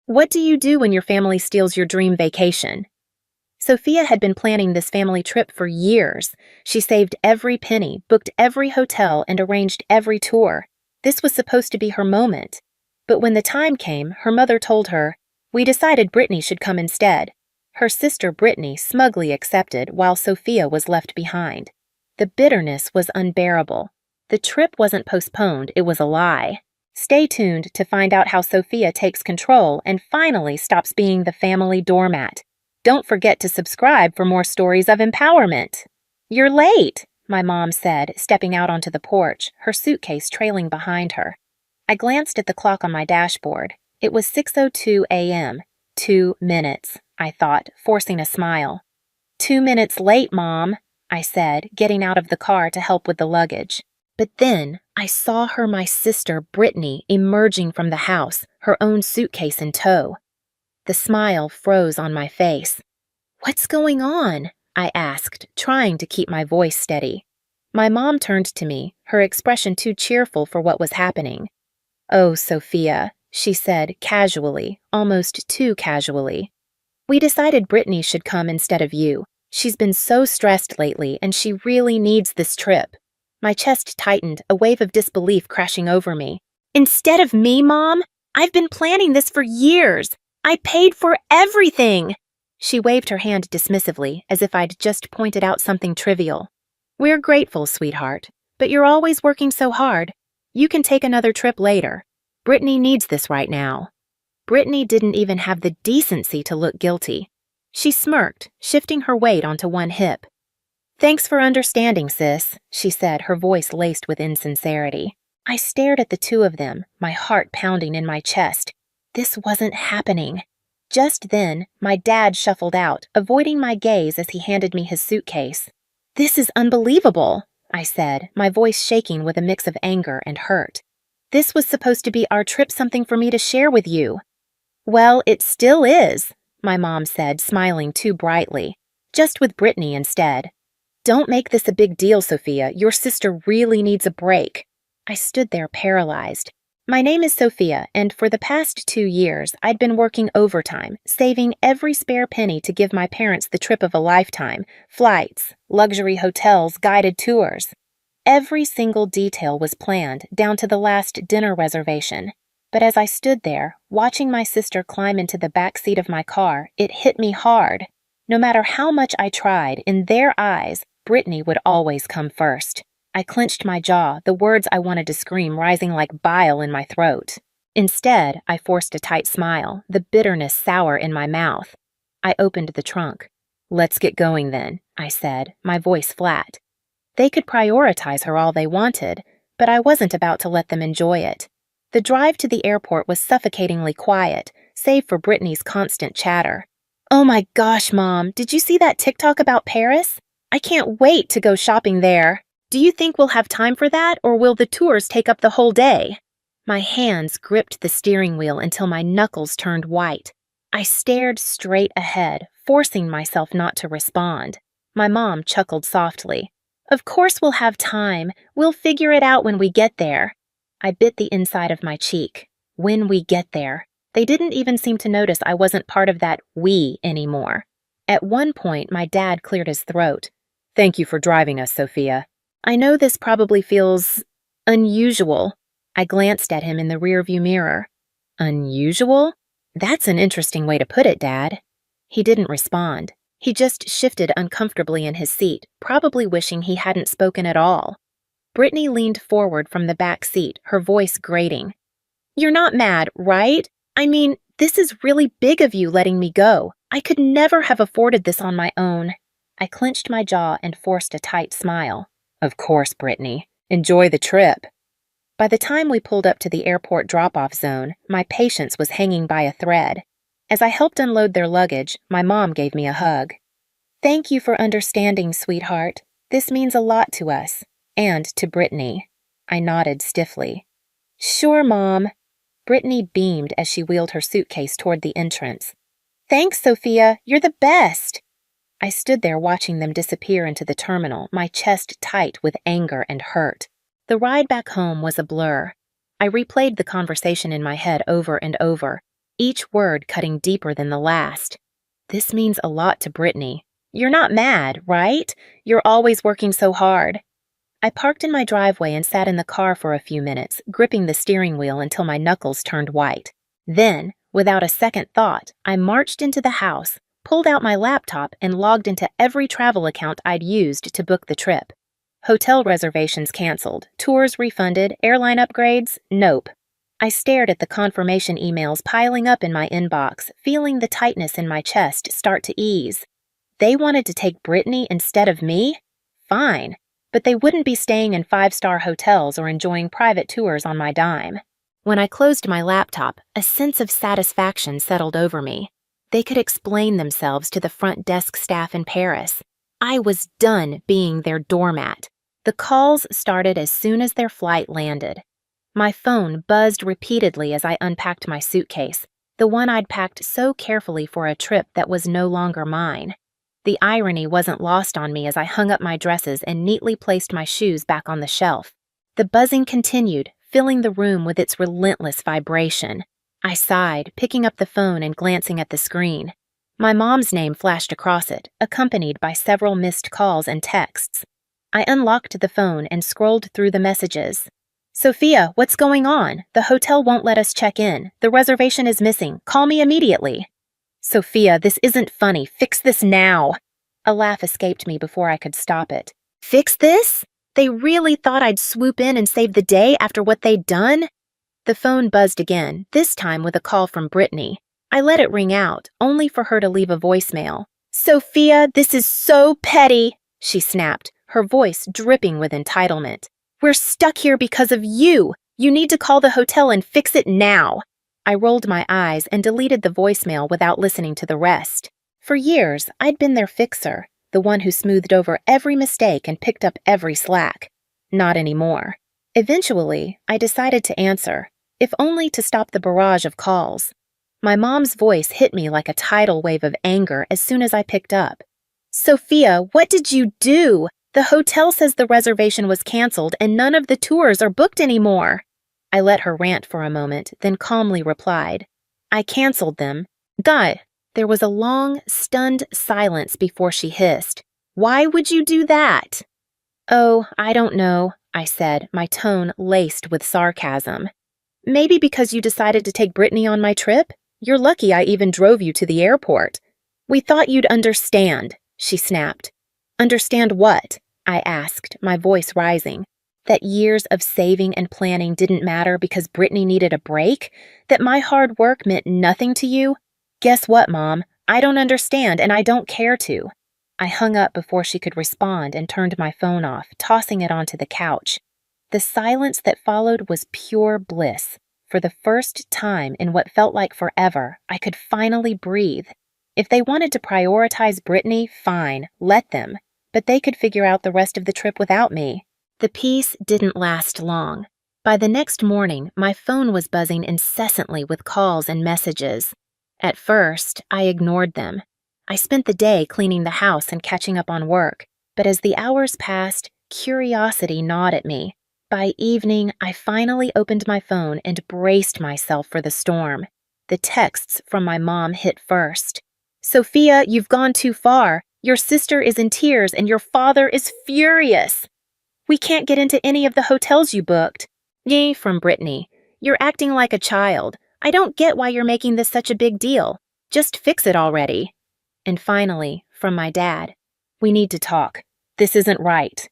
What do you do when your family steals your dream vacation? Sophia had been planning this family trip for years. She saved every penny, booked every hotel, and arranged every tour. This was supposed to be her moment. But when the time came, her mother told her, "We decided Brittany should come instead." Her sister Brittany smugly accepted, while Sophia was left behind. The bitterness was unbearable. The trip wasn't postponed, it was a lie. Stay tuned to find out how Sophia takes control and finally stops being the family doormat. Don't forget to subscribe for more stories of empowerment. "You're late," my mom said, stepping out onto the porch, her suitcase trailing behind her. I glanced at the clock on my dashboard. It was 6:02 a.m. 2 minutes, I thought, forcing a smile. "2 minutes late, Mom," I said, getting out of the car to help with the luggage. But then I saw my sister Brittany emerging from the house, her own suitcase in tow. The smile froze on my face. "What's going on?" I asked, trying to keep my voice steady. My mom turned to me, her expression too cheerful for what was happening. "Oh, Sophia," she said casually, almost too casually. "We decided Brittany should come instead of you. She's been so stressed lately, and she really needs this trip." My chest tightened, a wave of disbelief crashing over me. "Instead of me, Mom? I've been planning this for years. I paid for everything." She waved her hand dismissively, as if I'd just pointed out something trivial. "We're grateful, sweetheart, but you're always working so hard. You can take another trip later. Brittany needs this right now." Brittany didn't even have the decency to look guilty. She smirked, shifting her weight onto one hip. "Thanks for understanding, sis," she said, her voice laced with insincerity. I stared at the two of them, my heart pounding in my chest. This wasn't happening. Just then, my dad shuffled out, avoiding my gaze as he handed me his suitcase. "This is unbelievable," I said, my voice shaking with a mix of anger and hurt. "This was supposed to be our trip, something for me to share with you." "Well, it still is," my mom said, smiling too brightly. "Just with Brittany instead." "Don't make this a big deal, Sophia. Your sister really needs a break." I stood there paralyzed. My name is Sophia, and for the past 2 years, I'd been working overtime, saving every spare penny to give my parents the trip of a lifetime: flights, luxury hotels, guided tours. Every single detail was planned, down to the last dinner reservation. But as I stood there, watching my sister climb into the back seat of my car, it hit me hard. No matter how much I tried, in their eyes, Brittany would always come first. I clenched my jaw, the words I wanted to scream rising like bile in my throat. Instead, I forced a tight smile, the bitterness sour in my mouth. I opened the trunk. "Let's get going then," I said, my voice flat. They could prioritize her all they wanted, but I wasn't about to let them enjoy it. The drive to the airport was suffocatingly quiet, save for Brittany's constant chatter. "Oh my gosh, Mom, did you see that TikTok about Paris? I can't wait to go shopping there. Do you think we'll have time for that, or will the tours take up the whole day?" My hands gripped the steering wheel until my knuckles turned white. I stared straight ahead, forcing myself not to respond. My mom chuckled softly. "Of course we'll have time. We'll figure it out when we get there." I bit the inside of my cheek. When we get there. They didn't even seem to notice I wasn't part of that "we" anymore. At one point, my dad cleared his throat. "Thank you for driving us, Sophia. I know this probably feels unusual." I glanced at him in the rearview mirror. "Unusual? That's an interesting way to put it, Dad." He didn't respond. He just shifted uncomfortably in his seat, probably wishing he hadn't spoken at all. Brittany leaned forward from the back seat, her voice grating. "You're not mad, right? I mean, this is really big of you letting me go. I could never have afforded this on my own." I clenched my jaw and forced a tight smile. "Of course, Brittany. Enjoy the trip." By the time we pulled up to the airport drop-off zone, my patience was hanging by a thread. As I helped unload their luggage, my mom gave me a hug. "Thank you for understanding, sweetheart. This means a lot to us. And to Brittany." I nodded stiffly. "Sure, Mom." Brittany beamed as she wheeled her suitcase toward the entrance. "Thanks, Sophia. You're the best." I stood there watching them disappear into the terminal, my chest tight with anger and hurt. The ride back home was a blur. I replayed the conversation in my head over and over. each word cutting deeper than the last. This means a lot to Brittany. You're not mad, right? You're always working so hard. I parked in my driveway and sat in the car for a few minutes, gripping the steering wheel until my knuckles turned white. Then, without a second thought, I marched into the house, pulled out my laptop, and logged into every travel account I'd used to book the trip. Hotel reservations canceled, tours refunded, airline upgrades, nope. I stared at the confirmation emails piling up in my inbox, feeling the tightness in my chest start to ease. They wanted to take Brittany instead of me? Fine. But they wouldn't be staying in five-star hotels or enjoying private tours on my dime. When I closed my laptop, a sense of satisfaction settled over me. They could explain themselves to the front desk staff in Paris. I was done being their doormat. The calls started as soon as their flight landed. My phone buzzed repeatedly as I unpacked my suitcase, the one I'd packed so carefully for a trip that was no longer mine. The irony wasn't lost on me as I hung up my dresses and neatly placed my shoes back on the shelf. The buzzing continued, filling the room with its relentless vibration. I sighed, picking up the phone and glancing at the screen. My mom's name flashed across it, accompanied by several missed calls and texts. I unlocked the phone and scrolled through the messages. Sophia, what's going on? The hotel won't let us check in. The reservation is missing. Call me immediately. Sophia, this isn't funny. Fix this now. A laugh escaped me before I could stop it. Fix this? They really thought I'd swoop in and save the day after what they'd done? The phone buzzed again, this time with a call from Brittany. I let it ring out, only for her to leave a voicemail. Sophia, this is so petty, she snapped, her voice dripping with entitlement. We're stuck here because of you. You need to call the hotel and fix it now. I rolled my eyes and deleted the voicemail without listening to the rest. For years, I'd been their fixer, the one who smoothed over every mistake and picked up every slack. Not anymore. Eventually, I decided to answer, if only to stop the barrage of calls. My mom's voice hit me like a tidal wave of anger as soon as I picked up. Sophia, what did you do? The hotel says the reservation was canceled and none of the tours are booked anymore. I let her rant for a moment, then calmly replied, I canceled them. Duh. There was a long, stunned silence before she hissed. Why would you do that? Oh, I don't know, I said, my tone laced with sarcasm. Maybe because you decided to take Brittany on my trip? You're lucky I even drove you to the airport. We thought you'd understand, she snapped. Understand what? I asked, my voice rising. That years of saving and planning didn't matter because Brittany needed a break? That my hard work meant nothing to you? Guess what, Mom? I don't understand and I don't care to. I hung up before she could respond and turned my phone off, tossing it onto the couch. The silence that followed was pure bliss. For the first time in what felt like forever, I could finally breathe. If they wanted to prioritize Brittany, fine, let them. But they could figure out the rest of the trip without me. The peace didn't last long. By the next morning, my phone was buzzing incessantly with calls and messages. At first, I ignored them. I spent the day cleaning the house and catching up on work, but as the hours passed, curiosity gnawed at me. By evening, I finally opened my phone and braced myself for the storm. The texts from my mom hit first. Sophia, you've gone too far. Your sister is in tears and your father is furious. We can't get into any of the hotels you booked. Yay, from Brittany. You're acting like a child. I don't get why you're making this such a big deal. Just fix it already. And finally, from my dad, we need to talk. This isn't right.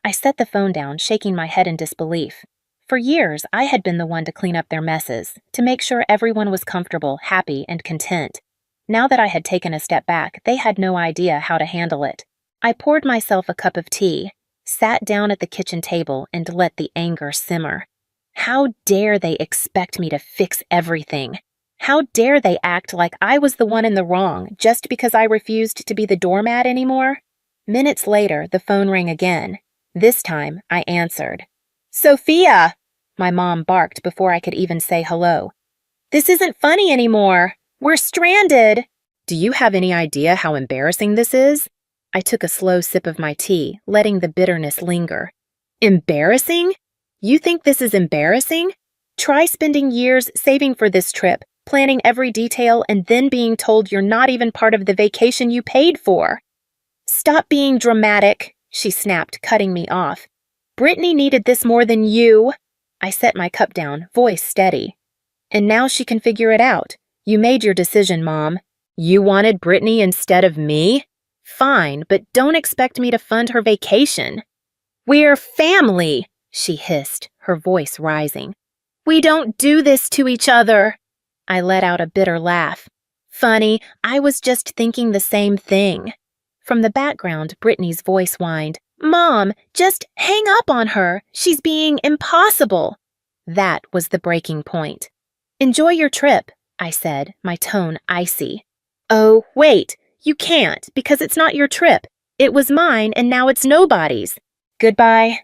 I set the phone down, shaking my head in disbelief. For years, I had been the one to clean up their messes, to make sure everyone was comfortable, happy, and content. Now that I had taken a step back, they had no idea how to handle it. I poured myself a cup of tea, sat down at the kitchen table, and let the anger simmer. How dare they expect me to fix everything? How dare they act like I was the one in the wrong just because I refused to be the doormat anymore? Minutes later, the phone rang again. This time, I answered. Sophia! My mom barked before I could even say hello. This isn't funny anymore. We're stranded. Do you have any idea how embarrassing this is? I took a slow sip of my tea, letting the bitterness linger. Embarrassing? You think this is embarrassing? Try spending years saving for this trip, planning every detail and then being told you're not even part of the vacation you paid for. Stop being dramatic, she snapped, cutting me off. Brittany needed this more than you. I set my cup down, voice steady. And now she can figure it out. You made your decision, Mom. You wanted Brittany instead of me? Fine, but don't expect me to fund her vacation. We're family, she hissed, her voice rising. We don't do this to each other. I let out a bitter laugh. Funny, I was just thinking the same thing. From the background, Brittany's voice whined, Mom, just hang up on her. She's being impossible. That was the breaking point. Enjoy your trip, I said, my tone icy. Oh, wait, you can't, because it's not your trip. It was mine, and now it's nobody's. Goodbye.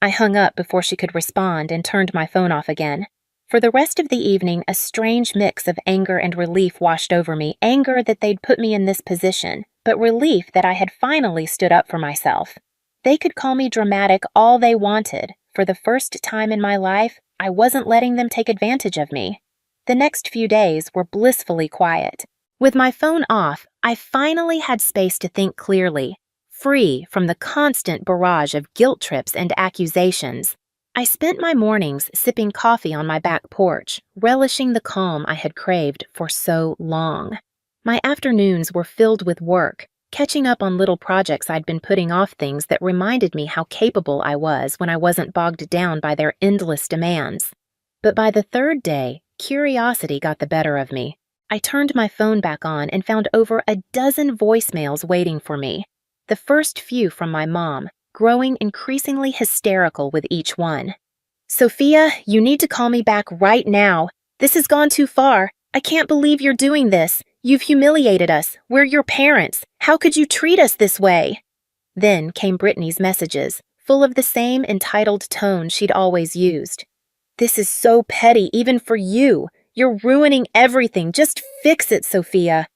I hung up before she could respond and turned my phone off again. For the rest of the evening, a strange mix of anger and relief washed over me, anger that they'd put me in this position, but relief that I had finally stood up for myself. They could call me dramatic all they wanted. For the first time in my life, I wasn't letting them take advantage of me. The next few days were blissfully quiet. With my phone off, I finally had space to think clearly, free from the constant barrage of guilt trips and accusations. I spent my mornings sipping coffee on my back porch, relishing the calm I had craved for so long. My afternoons were filled with work, catching up on little projects I'd been putting off, things that reminded me how capable I was when I wasn't bogged down by their endless demands. But by the third day, curiosity got the better of me. I turned my phone back on and found over a dozen voicemails waiting for me. The first few from my mom, growing increasingly hysterical with each one. Sophia, you need to call me back right now. This has gone too far. I can't believe you're doing this. You've humiliated us. We're your parents. How could you treat us this way? Then came Brittany's messages, full of the same entitled tone she'd always used. This is so petty, even for you. You're ruining everything. Just fix it, Sophia.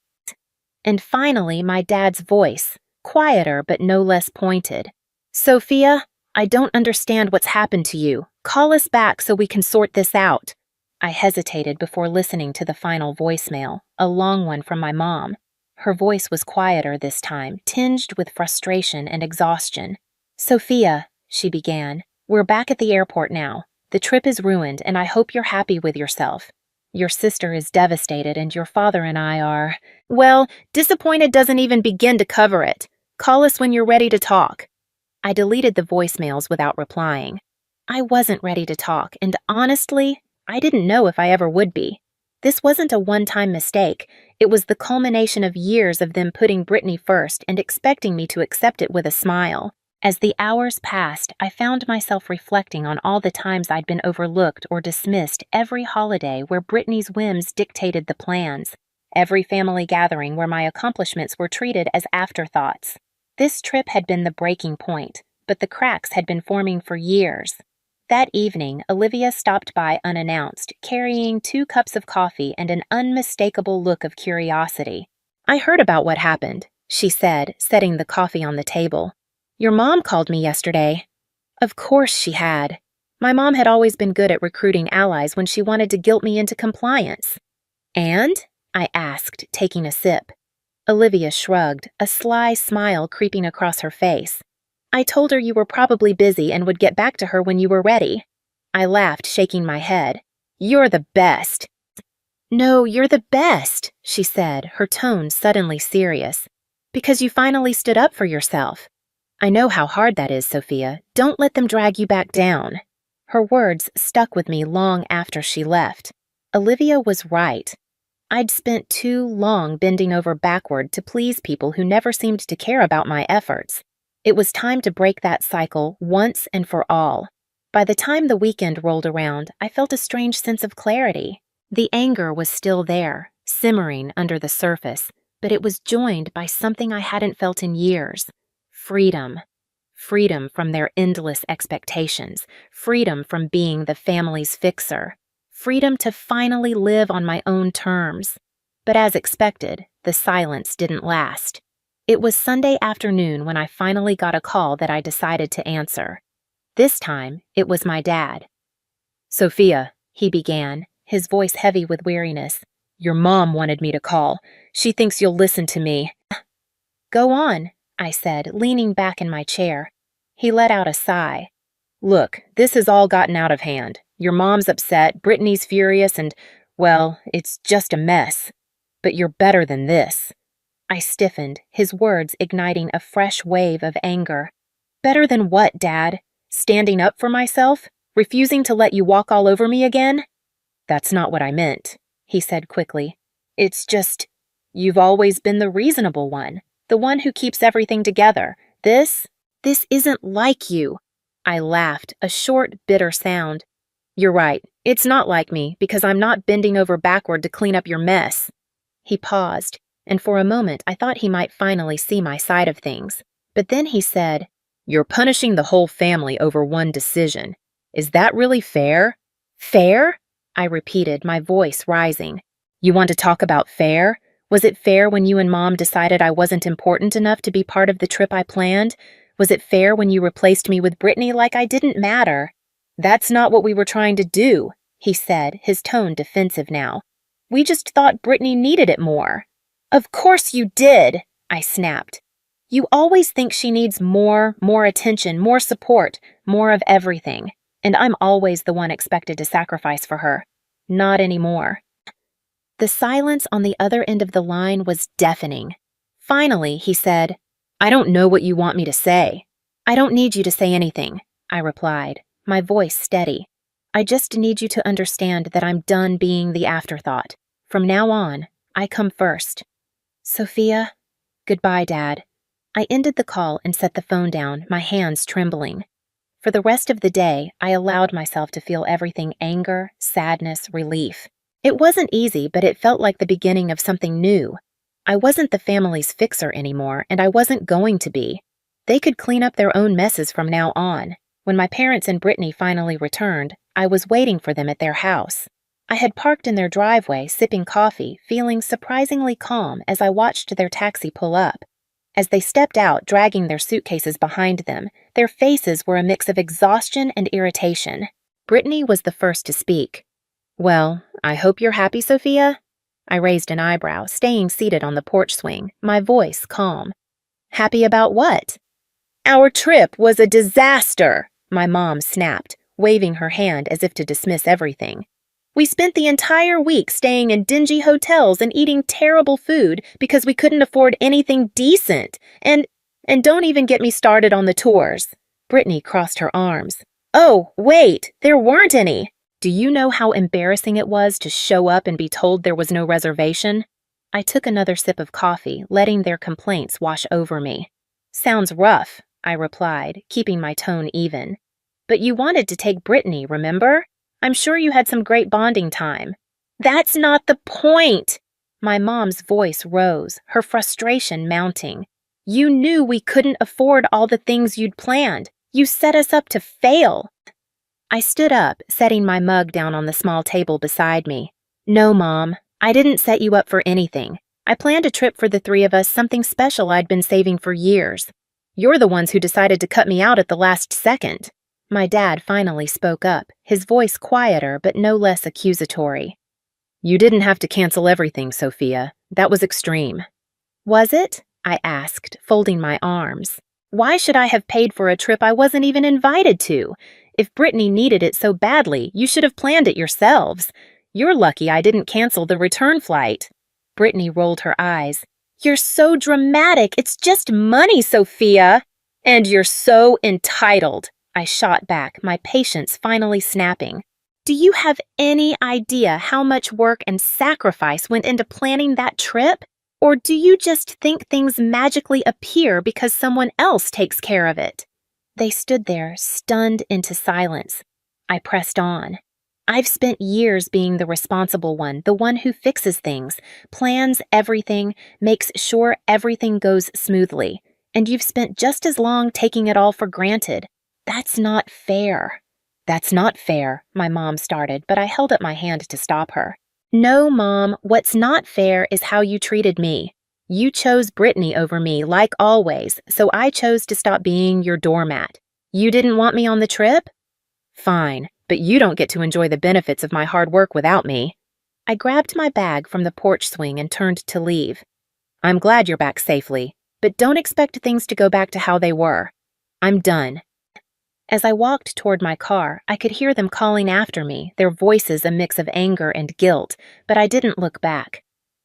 And finally, my dad's voice, quieter but no less pointed. Sophia, I don't understand what's happened to you. Call us back so we can sort this out. I hesitated before listening to the final voicemail, a long one from my mom. Her voice was quieter this time, tinged with frustration and exhaustion. Sophia, she began, we're back at the airport now. The trip is ruined, and I hope you're happy with yourself. Your sister is devastated, and your father and I are, well, disappointed doesn't even begin to cover it. Call us when you're ready to talk. I deleted the voicemails without replying. I wasn't ready to talk, and honestly, I didn't know if I ever would be. This wasn't a one-time mistake. It was the culmination of years of them putting Brittany first and expecting me to accept it with a smile. As the hours passed, I found myself reflecting on all the times I'd been overlooked or dismissed every holiday where Brittany's whims dictated the plans, every family gathering where my accomplishments were treated as afterthoughts. This trip had been the breaking point, but the cracks had been forming for years. That evening, Olivia stopped by unannounced, carrying 2 cups of coffee and an unmistakable look of curiosity. I heard about what happened, she said, setting the coffee on the table. Your mom called me yesterday. Of course she had. My mom had always been good at recruiting allies when she wanted to guilt me into compliance. And? I asked, taking a sip. Olivia shrugged, a sly smile creeping across her face. I told her you were probably busy and would get back to her when you were ready. I laughed, shaking my head. You're the best. No, you're the best, she said, her tone suddenly serious. Because you finally stood up for yourself. I know how hard that is, Sophia. Don't let them drag you back down. Her words stuck with me long after she left. Olivia was right. I'd spent too long bending over backward to please people who never seemed to care about my efforts. It was time to break that cycle once and for all. By the time the weekend rolled around, I felt a strange sense of clarity. The anger was still there, simmering under the surface, but it was joined by something I hadn't felt in years. Freedom. Freedom from their endless expectations. Freedom from being the family's fixer. Freedom to finally live on my own terms. But as expected, the silence didn't last. It was Sunday afternoon when I finally got a call that I decided to answer. This time, it was my dad. Sophia, he began, his voice heavy with weariness. Your mom wanted me to call. She thinks you'll listen to me. Go on, I said, leaning back in my chair. He let out a sigh. Look, this has all gotten out of hand. Your mom's upset, Brittany's furious, and, well, it's just a mess. But you're better than this. I stiffened, his words igniting a fresh wave of anger. Better than what, Dad? Standing up for myself? Refusing to let you walk all over me again? That's not what I meant, he said quickly. It's just, you've always been the reasonable one, the one who keeps everything together. This isn't like you. I laughed, a short, bitter sound. You're right, it's not like me, because I'm not bending over backward to clean up your mess. He paused, and for a moment I thought he might finally see my side of things. But then he said, You're punishing the whole family over one decision. Is that really fair? Fair? I repeated, my voice rising. You want to talk about fair? Was it fair when you and Mom decided I wasn't important enough to be part of the trip I planned? Was it fair when you replaced me with Brittany like I didn't matter? That's not what we were trying to do, he said, his tone defensive now. We just thought Brittany needed it more. Of course you did, I snapped. You always think she needs more attention, more support, more of everything. And I'm always the one expected to sacrifice for her. Not anymore. The silence on the other end of the line was deafening. Finally, he said, I don't know what you want me to say. I don't need you to say anything, I replied, my voice steady. I just need you to understand that I'm done being the afterthought. From now on, I come first. Sophia, goodbye, Dad. I ended the call and set the phone down, my hands trembling. For the rest of the day, I allowed myself to feel everything: anger, sadness, relief. It wasn't easy, but it felt like the beginning of something new. I wasn't the family's fixer anymore, and I wasn't going to be. They could clean up their own messes from now on. When my parents and Brittany finally returned, I was waiting for them at their house. I had parked in their driveway, sipping coffee, feeling surprisingly calm as I watched their taxi pull up. As they stepped out, dragging their suitcases behind them, their faces were a mix of exhaustion and irritation. Brittany was the first to speak. Well, I hope you're happy, Sophia? I raised an eyebrow, staying seated on the porch swing, my voice calm. Happy about what? Our trip was a disaster, my mom snapped, waving her hand as if to dismiss everything. We spent the entire week staying in dingy hotels and eating terrible food because we couldn't afford anything decent. And don't even get me started on the tours. Brittany crossed her arms. Oh, wait, there weren't any. Do you know how embarrassing it was to show up and be told there was no reservation? I took another sip of coffee, letting their complaints wash over me. Sounds rough, I replied, keeping my tone even. But you wanted to take Brittany, remember? I'm sure you had some great bonding time. That's not the point! My mom's voice rose, her frustration mounting. You knew we couldn't afford all the things you'd planned. You set us up to fail. I stood up, setting my mug down on the small table beside me. No, Mom, I didn't set you up for anything. I planned a trip for the three of us, something special I'd been saving for years. You're the ones who decided to cut me out at the last second. My dad finally spoke up, his voice quieter but no less accusatory. You didn't have to cancel everything, Sophia. That was extreme. Was it? I asked, folding my arms. Why should I have paid for a trip I wasn't even invited to? If Brittany needed it so badly, you should have planned it yourselves. You're lucky I didn't cancel the return flight. Brittany rolled her eyes. You're so dramatic. It's just money, Sophia. And you're so entitled. I shot back, my patience finally snapping. Do you have any idea how much work and sacrifice went into planning that trip? Or do you just think things magically appear because someone else takes care of it? They stood there, stunned into silence. I pressed on. I've spent years being the responsible one, the one who fixes things, plans everything, makes sure everything goes smoothly. And you've spent just as long taking it all for granted. That's not fair. That's not fair, my mom started, but I held up my hand to stop her. No, Mom, what's not fair is how you treated me. You chose Brittany over me, like always, so I chose to stop being your doormat. You didn't want me on the trip? Fine, but you don't get to enjoy the benefits of my hard work without me. I grabbed my bag from the porch swing and turned to leave. I'm glad you're back safely, but don't expect things to go back to how they were. I'm done. As I walked toward my car, I could hear them calling after me, their voices a mix of anger and guilt, but I didn't look back.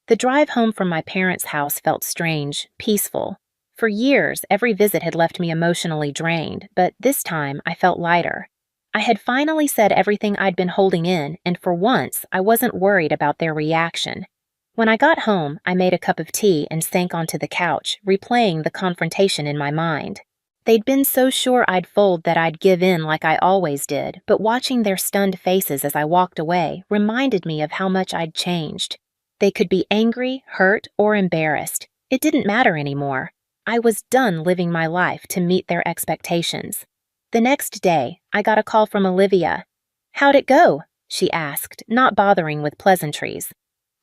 The drive home from my parents' house felt strange, peaceful. For years, every visit had left me emotionally drained, but this time I felt lighter. I had finally said everything I'd been holding in, and for once, I wasn't worried about their reaction. When I got home, I made a cup of tea and sank onto the couch, replaying the confrontation in my mind. They'd been so sure I'd fold that I'd give in like I always did, but watching their stunned faces as I walked away reminded me of how much I'd changed. They could be angry, hurt, or embarrassed. It didn't matter anymore. I was done living my life to meet their expectations. The next day, I got a call from Olivia. "How'd it go?" she asked, not bothering with pleasantries.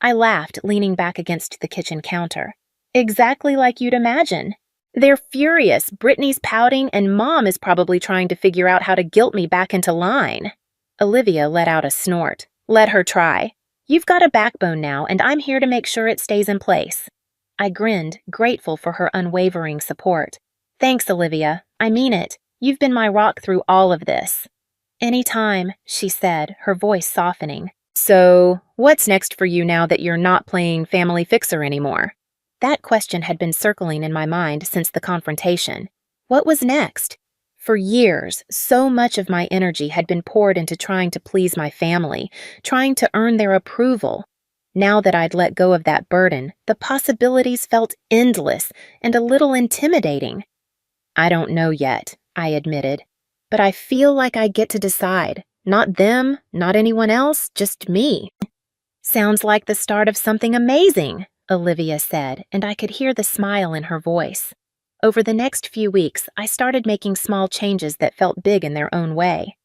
I laughed, leaning back against the kitchen counter. "Exactly like you'd imagine. They're furious, Brittany's pouting, and Mom is probably trying to figure out how to guilt me back into line." Olivia let out a snort. "Let her try. You've got a backbone now, and I'm here to make sure it stays in place." I grinned, grateful for her unwavering support. "Thanks, Olivia. I mean it. You've been my rock through all of this." "Anytime," she said, her voice softening. "So, what's next for you now that you're not playing family fixer anymore?" That question had been circling in my mind since the confrontation. What was next? For years, so much of my energy had been poured into trying to please my family, trying to earn their approval. Now that I'd let go of that burden, the possibilities felt endless and a little intimidating. "I don't know yet," I admitted, "but I feel like I get to decide. Not them, not anyone else, just me." "Sounds like the start of something amazing," Olivia said, and I could hear the smile in her voice. Over the next few weeks, I started making small changes that felt big in their own way.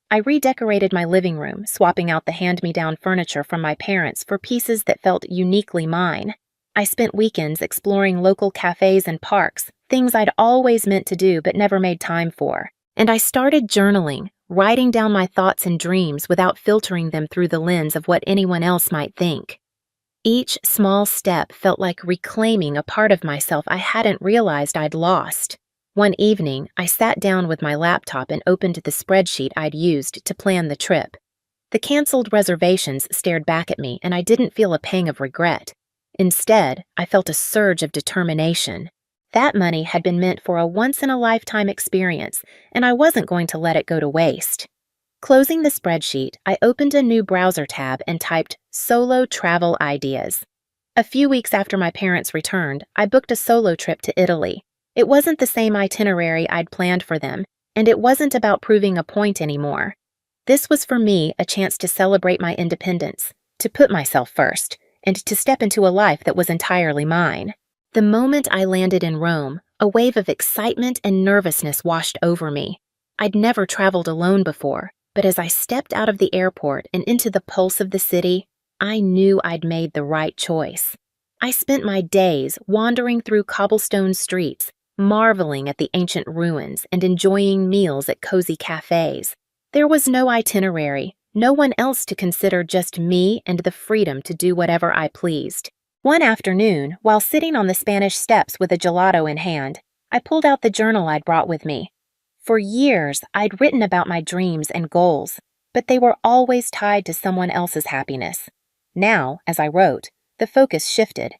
I redecorated my living room, swapping out the hand-me-down furniture from my parents for pieces that felt uniquely mine. I spent weekends exploring local cafes and parks, things I'd always meant to do but never made time for. And I started journaling, writing down my thoughts and dreams without filtering them through the lens of what anyone else might think. Each small step felt like reclaiming a part of myself I hadn't realized I'd lost. One evening, I sat down with my laptop and opened the spreadsheet I'd used to plan the trip. The canceled reservations stared back at me, and I didn't feel a pang of regret. Instead, I felt a surge of determination. That money had been meant for a once-in-a-lifetime experience, and I wasn't going to let it go to waste. Closing the spreadsheet, I opened a new browser tab and typed "solo travel ideas." A few weeks after my parents returned, I booked a solo trip to Italy. It wasn't the same itinerary I'd planned for them, and it wasn't about proving a point anymore. This was for me a chance to celebrate my independence, to put myself first, and to step into a life that was entirely mine. The moment I landed in Rome, a wave of excitement and nervousness washed over me. I'd never traveled alone before, but as I stepped out of the airport and into the pulse of the city, I knew I'd made the right choice. I spent my days wandering through cobblestone streets, marveling at the ancient ruins and enjoying meals at cozy cafes. There was no itinerary, no one else to consider, just me and the freedom to do whatever I pleased. One afternoon, while sitting on the Spanish steps with a gelato in hand, I pulled out the journal I'd brought with me. For years, I'd written about my dreams and goals, but they were always tied to someone else's happiness. Now, as I wrote, the focus shifted.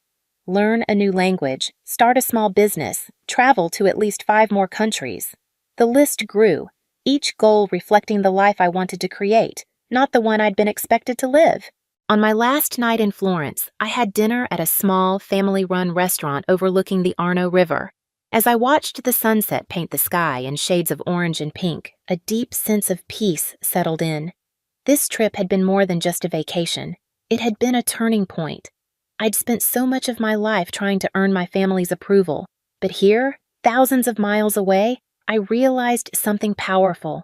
Learn a new language, start a small business, travel to at least 5 more countries. The list grew, each goal reflecting the life I wanted to create, not the one I'd been expected to live. On my last night in Florence, I had dinner at a small, family-run restaurant overlooking the Arno River. As I watched the sunset paint the sky in shades of orange and pink, a deep sense of peace settled in. This trip had been more than just a vacation. It had been a turning point. I'd spent so much of my life trying to earn my family's approval, but here, thousands of miles away, I realized something powerful.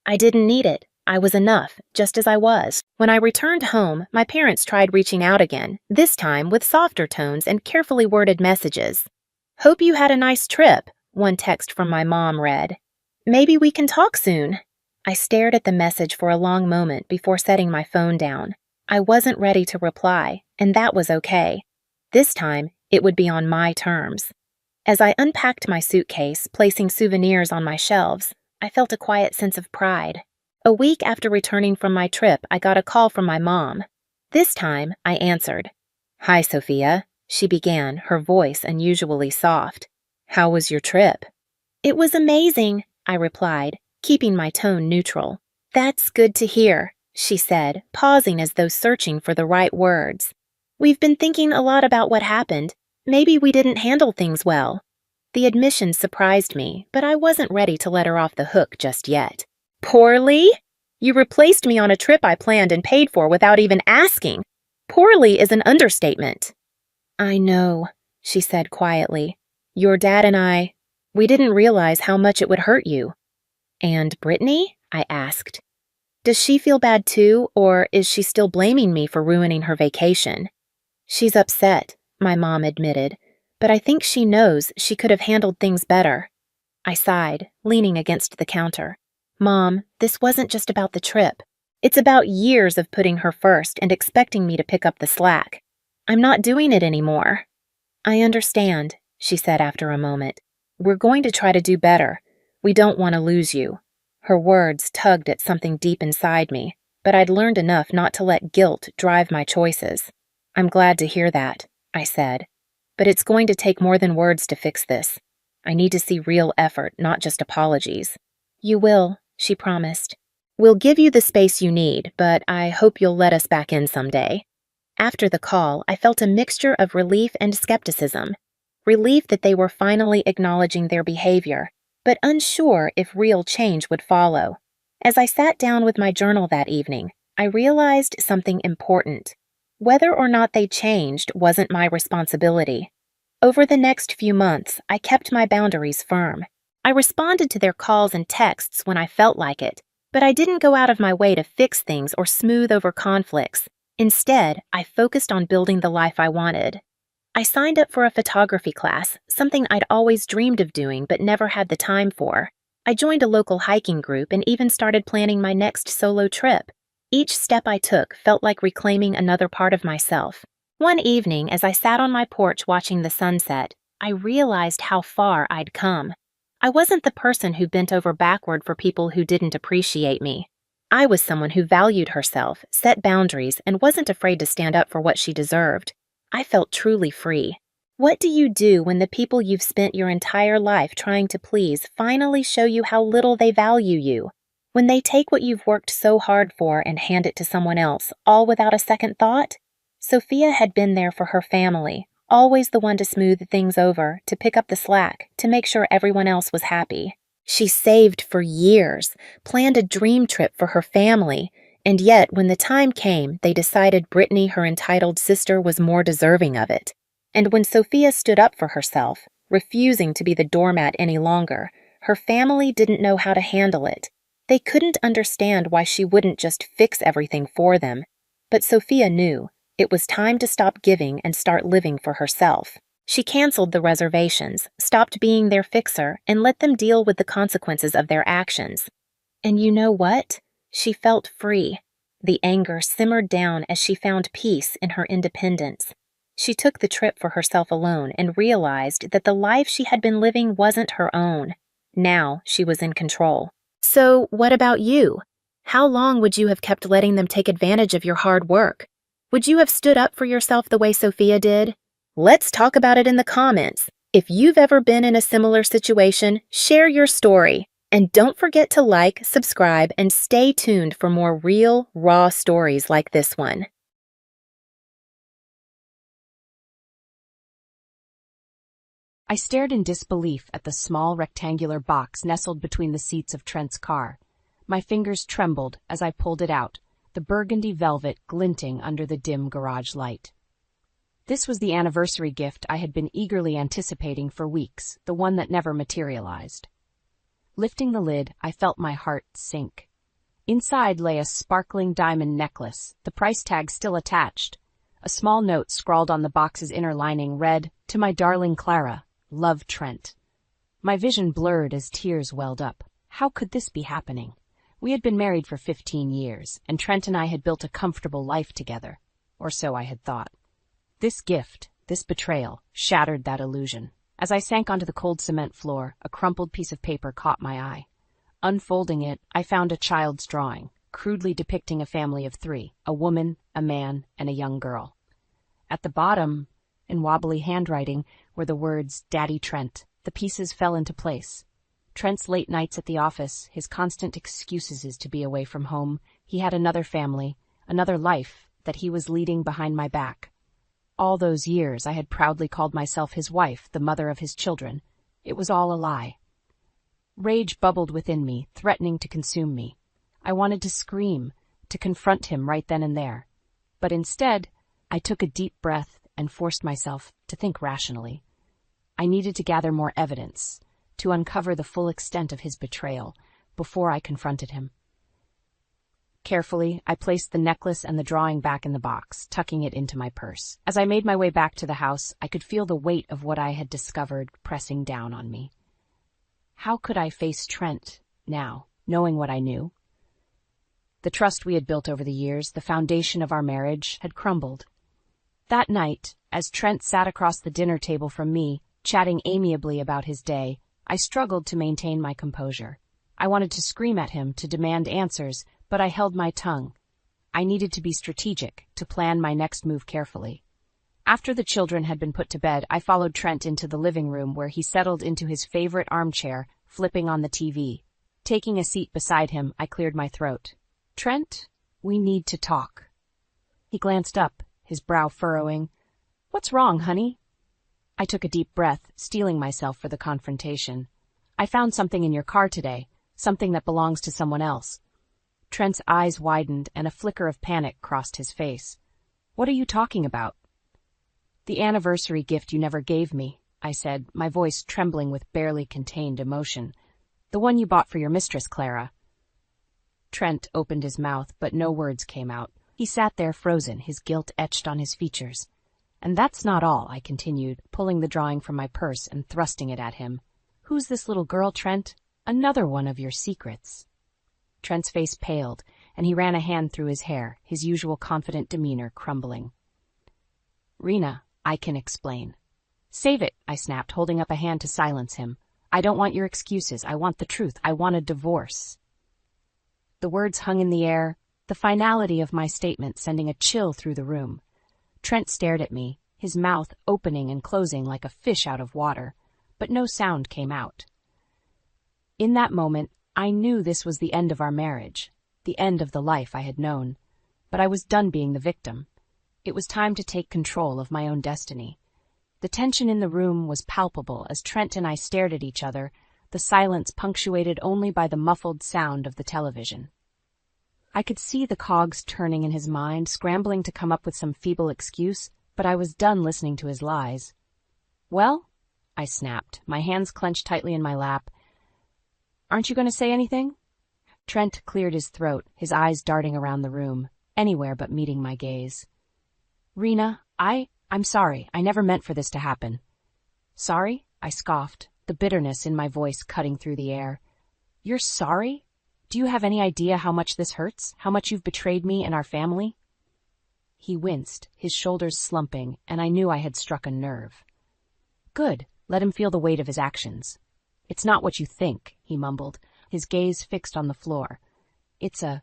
I didn't need it. I was enough, just as I was. When I returned home, my parents tried reaching out again, this time with softer tones and carefully worded messages. "Hope you had a nice trip," one text from my mom read. "Maybe we can talk soon." I stared at the message for a long moment before setting my phone down. I wasn't ready to reply, and that was okay. This time, it would be on my terms. As I unpacked my suitcase, placing souvenirs on my shelves, I felt a quiet sense of pride. A week after returning from my trip, I got a call from my mom. This time, I answered. "Hi, Sophia," she began, her voice unusually soft. "How was your trip?" "It was amazing," I replied, keeping my tone neutral. "That's good to hear," she said, pausing as though searching for the right words. "We've been thinking a lot about what happened. Maybe we didn't handle things well." The admission surprised me, but I wasn't ready to let her off the hook just yet. "Poorly? You replaced me on a trip I planned and paid for without even asking. Poorly is an understatement." "I know," she said quietly. "Your dad and we didn't realize how much it would hurt you." "And Brittany?" I asked. "Does she feel bad too, or is she still blaming me for ruining her vacation?" "She's upset," my mom admitted, "but I think she knows she could have handled things better." I sighed, leaning against the counter. "Mom, this wasn't just about the trip. It's about years of putting her first and expecting me to pick up the slack. I'm not doing it anymore." "I understand," she said after a moment. "We're going to try to do better. We don't want to lose you." Her words tugged at something deep inside me, but I'd learned enough not to let guilt drive my choices. "I'm glad to hear that," I said. "But it's going to take more than words to fix this. I need to see real effort, not just apologies." "You will," she promised. "We'll give you the space you need, but I hope you'll let us back in someday." After the call, I felt a mixture of relief and skepticism. Relief that they were finally acknowledging their behavior, but unsure if real change would follow. As I sat down with my journal that evening, I realized something important. Whether or not they changed wasn't my responsibility. Over the next few months, I kept my boundaries firm. I responded to their calls and texts when I felt like it, but I didn't go out of my way to fix things or smooth over conflicts. Instead, I focused on building the life I wanted. I signed up for a photography class, something I'd always dreamed of doing but never had the time for. I joined a local hiking group and even started planning my next solo trip. Each step I took felt like reclaiming another part of myself. One evening, as I sat on my porch watching the sunset, I realized how far I'd come. I wasn't the person who bent over backward for people who didn't appreciate me. I was someone who valued herself, set boundaries, and wasn't afraid to stand up for what she deserved. I felt truly free. What do you do when the people you've spent your entire life trying to please finally show you how little they value you? When they take what you've worked so hard for and hand it to someone else, all without a second thought? Sophia had been there for her family, always the one to smooth things over, to pick up the slack, to make sure everyone else was happy. She saved for years, planned a dream trip for her family, and yet when the time came, they decided Brittany, her entitled sister, was more deserving of it. And when Sophia stood up for herself, refusing to be the doormat any longer, her family didn't know how to handle it. They couldn't understand why she wouldn't just fix everything for them. But Sophia knew. It was time to stop giving and start living for herself. She canceled the reservations, stopped being their fixer, and let them deal with the consequences of their actions. And you know what? She felt free. The anger simmered down as she found peace in her independence. She took the trip for herself alone and realized that the life she had been living wasn't her own. Now she was in control. So, what about you? How long would you have kept letting them take advantage of your hard work? Would you have stood up for yourself the way Sophia did? Let's talk about it in the comments. If you've ever been in a similar situation, share your story. And don't forget to like, subscribe, and stay tuned for more real, raw stories like this one. I stared in disbelief at the small rectangular box nestled between the seats of Trent's car. My fingers trembled as I pulled it out, the burgundy velvet glinting under the dim garage light. This was the anniversary gift I had been eagerly anticipating for weeks, the one that never materialized. Lifting the lid, I felt my heart sink. Inside lay a sparkling diamond necklace, the price tag still attached. A small note scrawled on the box's inner lining read, "To my darling Clara, love Trent." My vision blurred as tears welled up. How could this be happening? We had been married for 15 years, and Trent and I had built a comfortable life together, or so I had thought. This gift, this betrayal, shattered that illusion. As I sank onto the cold cement floor, a crumpled piece of paper caught my eye. Unfolding it, I found a child's drawing, crudely depicting a family of 3, a woman, a man, and a young girl. At the bottom, in wobbly handwriting, were the words, "Daddy Trent." The pieces fell into place. Trent's late nights at the office, his constant excuses to be away from home. He had another family, another life that he was leading behind my back. All those years I had proudly called myself his wife, the mother of his children. It was all a lie. Rage bubbled within me, threatening to consume me. I wanted to scream, to confront him right then and there. But instead, I took a deep breath and forced myself to think rationally. I needed to gather more evidence, to uncover the full extent of his betrayal, before I confronted him. Carefully, I placed the necklace and the drawing back in the box, tucking it into my purse. As I made my way back to the house, I could feel the weight of what I had discovered pressing down on me. How could I face Trent now, knowing what I knew? The trust we had built over the years, the foundation of our marriage, had crumbled. That night, as Trent sat across the dinner table from me, chatting amiably about his day, I struggled to maintain my composure. I wanted to scream at him, to demand answers, but I held my tongue. I needed to be strategic, to plan my next move carefully. After the children had been put to bed, I followed Trent into the living room where he settled into his favorite armchair, flipping on the TV. Taking a seat beside him, I cleared my throat. "Trent, we need to talk." He glanced up, his brow furrowing. "What's wrong, honey?" I took a deep breath, steeling myself for the confrontation. "I found something in your car today, something that belongs to someone else." Trent's eyes widened and a flicker of panic crossed his face. "What are you talking about?" "The anniversary gift you never gave me," I said, my voice trembling with barely contained emotion. "The one you bought for your mistress, Clara." Trent opened his mouth, but no words came out. He sat there frozen, his guilt etched on his features. "And that's not all," I continued, pulling the drawing from my purse and thrusting it at him. "Who's this little girl, Trent? Another one of your secrets." Trent's face paled, and he ran a hand through his hair, his usual confident demeanor crumbling. "Rena, I can explain." "Save it," I snapped, holding up a hand to silence him. "I don't want your excuses. I want the truth. I want a divorce." The words hung in the air, the finality of my statement sending a chill through the room. Trent stared at me, his mouth opening and closing like a fish out of water, but no sound came out. In that moment, I knew this was the end of our marriage, the end of the life I had known, but I was done being the victim. It was time to take control of my own destiny. The tension in the room was palpable as Trent and I stared at each other, the silence punctuated only by the muffled sound of the television. I could see the cogs turning in his mind, scrambling to come up with some feeble excuse, but I was done listening to his lies. "Well?" I snapped, my hands clenched tightly in my lap. "Aren't you going to say anything?" Trent cleared his throat, his eyes darting around the room, anywhere but meeting my gaze. "Rena, I'm sorry. I never meant for this to happen." "Sorry?" I scoffed, the bitterness in my voice cutting through the air. "You're sorry? Do you have any idea how much this hurts? How much you've betrayed me and our family?" He winced, his shoulders slumping, and I knew I had struck a nerve. "Good. Let him feel the weight of his actions." "It's not what you think," he mumbled, his gaze fixed on the floor. "It's a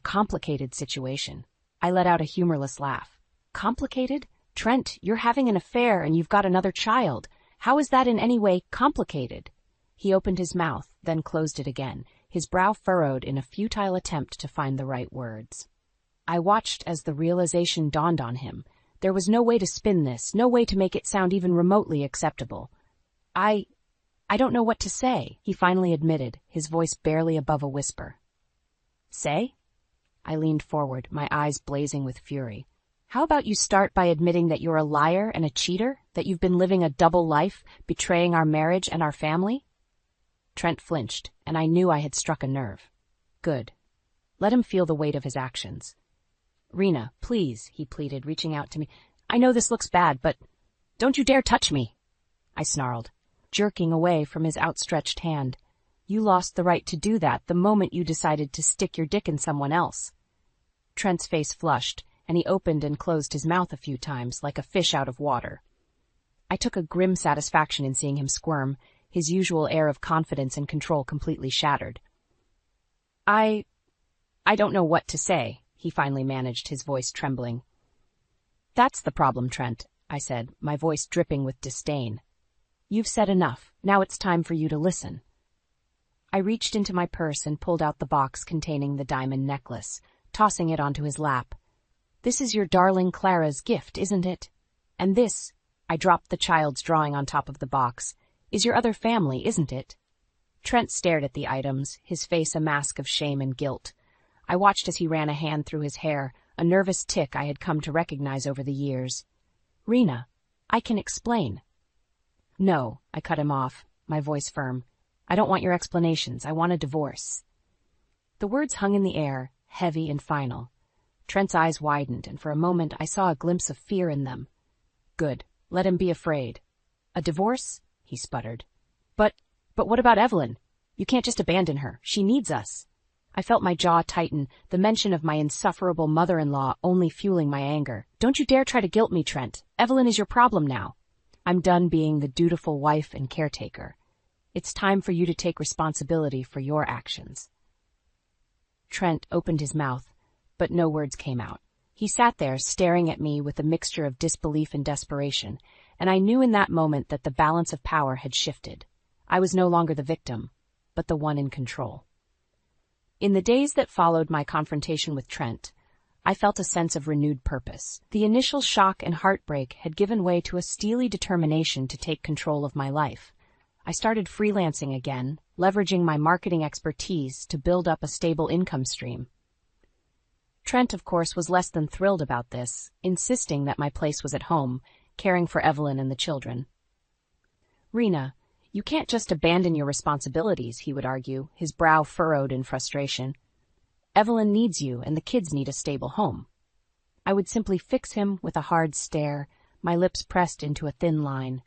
complicated situation." I let out a humorless laugh. "Complicated? Trent, you're having an affair and you've got another child. How is that in any way complicated?" He opened his mouth, then closed it again, his brow furrowed in a futile attempt to find the right words. I watched as the realization dawned on him. There was no way to spin this, no way to make it sound even remotely acceptable. I don't know what to say," he finally admitted, his voice barely above a whisper. "Say?" I leaned forward, my eyes blazing with fury. "How about you start by admitting that you're a liar and a cheater, that you've been living a double life, betraying our marriage and our family?" Trent flinched, and I knew I had struck a nerve. "Good. Let him feel the weight of his actions." "Rena, please," he pleaded, reaching out to me. "I know this looks bad, but don't you dare touch me," I snarled, jerking away from his outstretched hand. You lost the right to do that the moment you decided to stick your dick in someone else. Trent's face flushed, and he opened and closed his mouth a few times, like a fish out of water. I took a grim satisfaction in seeing him squirm, his usual air of confidence and control completely shattered. I don't know what to say, he finally managed, his voice trembling. That's the problem, Trent, I said, my voice dripping with disdain. You've said enough. Now it's time for you to listen. I reached into my purse and pulled out the box containing the diamond necklace, tossing it onto his lap. This is your darling Clara's gift, isn't it? And this, I dropped the child's drawing on top of the box, is your other family, isn't it? Trent stared at the items, his face a mask of shame and guilt. I watched as he ran a hand through his hair, a nervous tic I had come to recognize over the years. Rena, I can explain. No, I cut him off, my voice firm. I don't want your explanations. I want a divorce. The words hung in the air, heavy and final. Trent's eyes widened, and for a moment I saw a glimpse of fear in them. Good. Let him be afraid. A divorce? He sputtered. But what about Evelyn? You can't just abandon her. She needs us. I felt my jaw tighten, the mention of my insufferable mother-in-law only fueling my anger. Don't you dare try to guilt me, Trent. Evelyn is your problem now. I'm done being the dutiful wife and caretaker. It's time for you to take responsibility for your actions. Trent opened his mouth, but no words came out. He sat there staring at me with a mixture of disbelief and desperation, and I knew in that moment that the balance of power had shifted. I was no longer the victim, but the one in control. In the days that followed my confrontation with Trent, I felt a sense of renewed purpose. The initial shock and heartbreak had given way to a steely determination to take control of my life. I started freelancing again, leveraging my marketing expertise to build up a stable income stream. Trent, of course, was less than thrilled about this, insisting that my place was at home, caring for Evelyn and the children. Rena, you can't just abandon your responsibilities, he would argue, his brow furrowed in frustration. Evelyn needs you, and the kids need a stable home. I would simply fix him with a hard stare, my lips pressed into a thin line.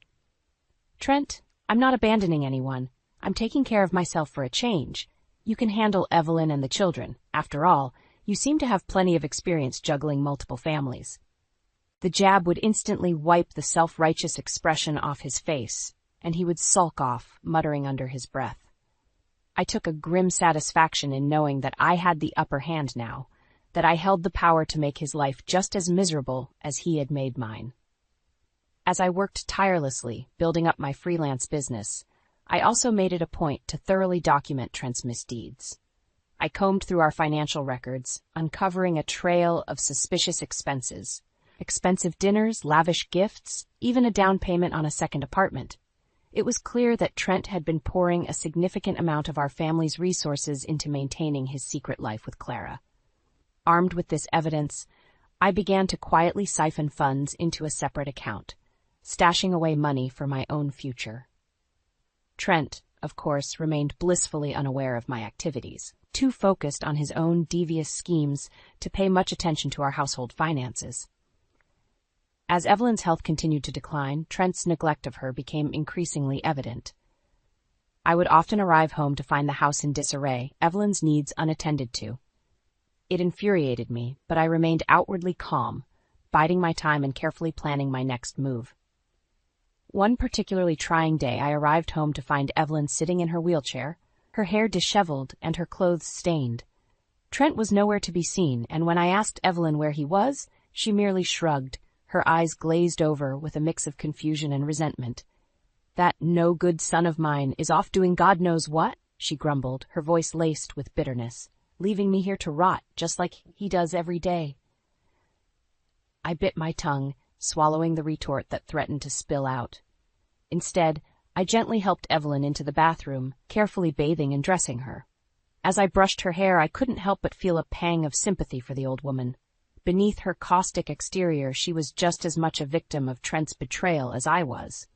Trent, I'm not abandoning anyone. I'm taking care of myself for a change. You can handle Evelyn and the children. After all, you seem to have plenty of experience juggling multiple families. The jab would instantly wipe the self-righteous expression off his face, and he would sulk off, muttering under his breath. I took a grim satisfaction in knowing that I had the upper hand now, that I held the power to make his life just as miserable as he had made mine. As I worked tirelessly, building up my freelance business, I also made it a point to thoroughly document Trent's misdeeds. I combed through our financial records, uncovering a trail of suspicious expenses. Expensive dinners, lavish gifts, even a down payment on a second apartment. It was clear that Trent had been pouring a significant amount of our family's resources into maintaining his secret life with Clara. Armed with this evidence, I began to quietly siphon funds into a separate account, stashing away money for my own future. Trent, of course, remained blissfully unaware of my activities, too focused on his own devious schemes to pay much attention to our household finances. As Evelyn's health continued to decline, Trent's neglect of her became increasingly evident. I would often arrive home to find the house in disarray, Evelyn's needs unattended to. It infuriated me, but I remained outwardly calm, biding my time and carefully planning my next move. One particularly trying day, I arrived home to find Evelyn sitting in her wheelchair, her hair disheveled and her clothes stained. Trent was nowhere to be seen, and when I asked Evelyn where he was, she merely shrugged, her eyes glazed over with a mix of confusion and resentment. That no-good son of mine is off doing God knows what, she grumbled, her voice laced with bitterness, leaving me here to rot just like he does every day. I bit my tongue, swallowing the retort that threatened to spill out. Instead, I gently helped Evelyn into the bathroom, carefully bathing and dressing her. As I brushed her hair, I couldn't help but feel a pang of sympathy for the old woman. Beneath her caustic exterior, she was just as much a victim of Trent's betrayal as I was.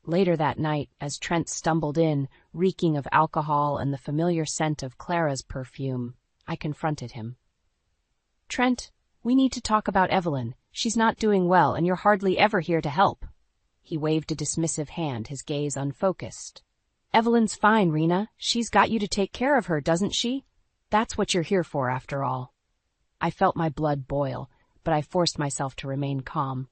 Later that night, as Trent stumbled in, reeking of alcohol and the familiar scent of Clara's perfume, I confronted him. "Trent, we need to talk about Evelyn. She's not doing well, and you're hardly ever here to help." He waved a dismissive hand, his gaze unfocused. Evelyn's fine, Rena. She's got you to take care of her, doesn't she? That's what you're here for, after all. I felt my blood boil, but I forced myself to remain calm.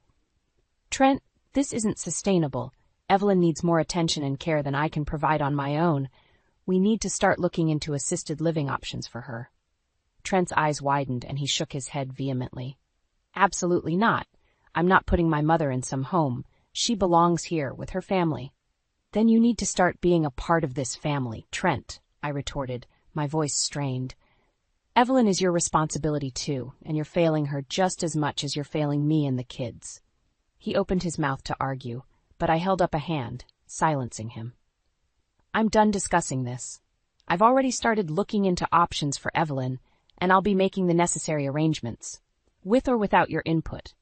Trent, this isn't sustainable. Evelyn needs more attention and care than I can provide on my own. We need to start looking into assisted living options for her. Trent's eyes widened and he shook his head vehemently. Absolutely not. I'm not putting my mother in some home. She belongs here with her family. Then you need to start being a part of this family, Trent, I retorted, my voice strained. Evelyn is your responsibility too, and you're failing her just as much as you're failing me and the kids. He opened his mouth to argue, but I held up a hand, silencing him. I'm done discussing this. I've already started looking into options for Evelyn, and I'll be making the necessary arrangements, with or without your input.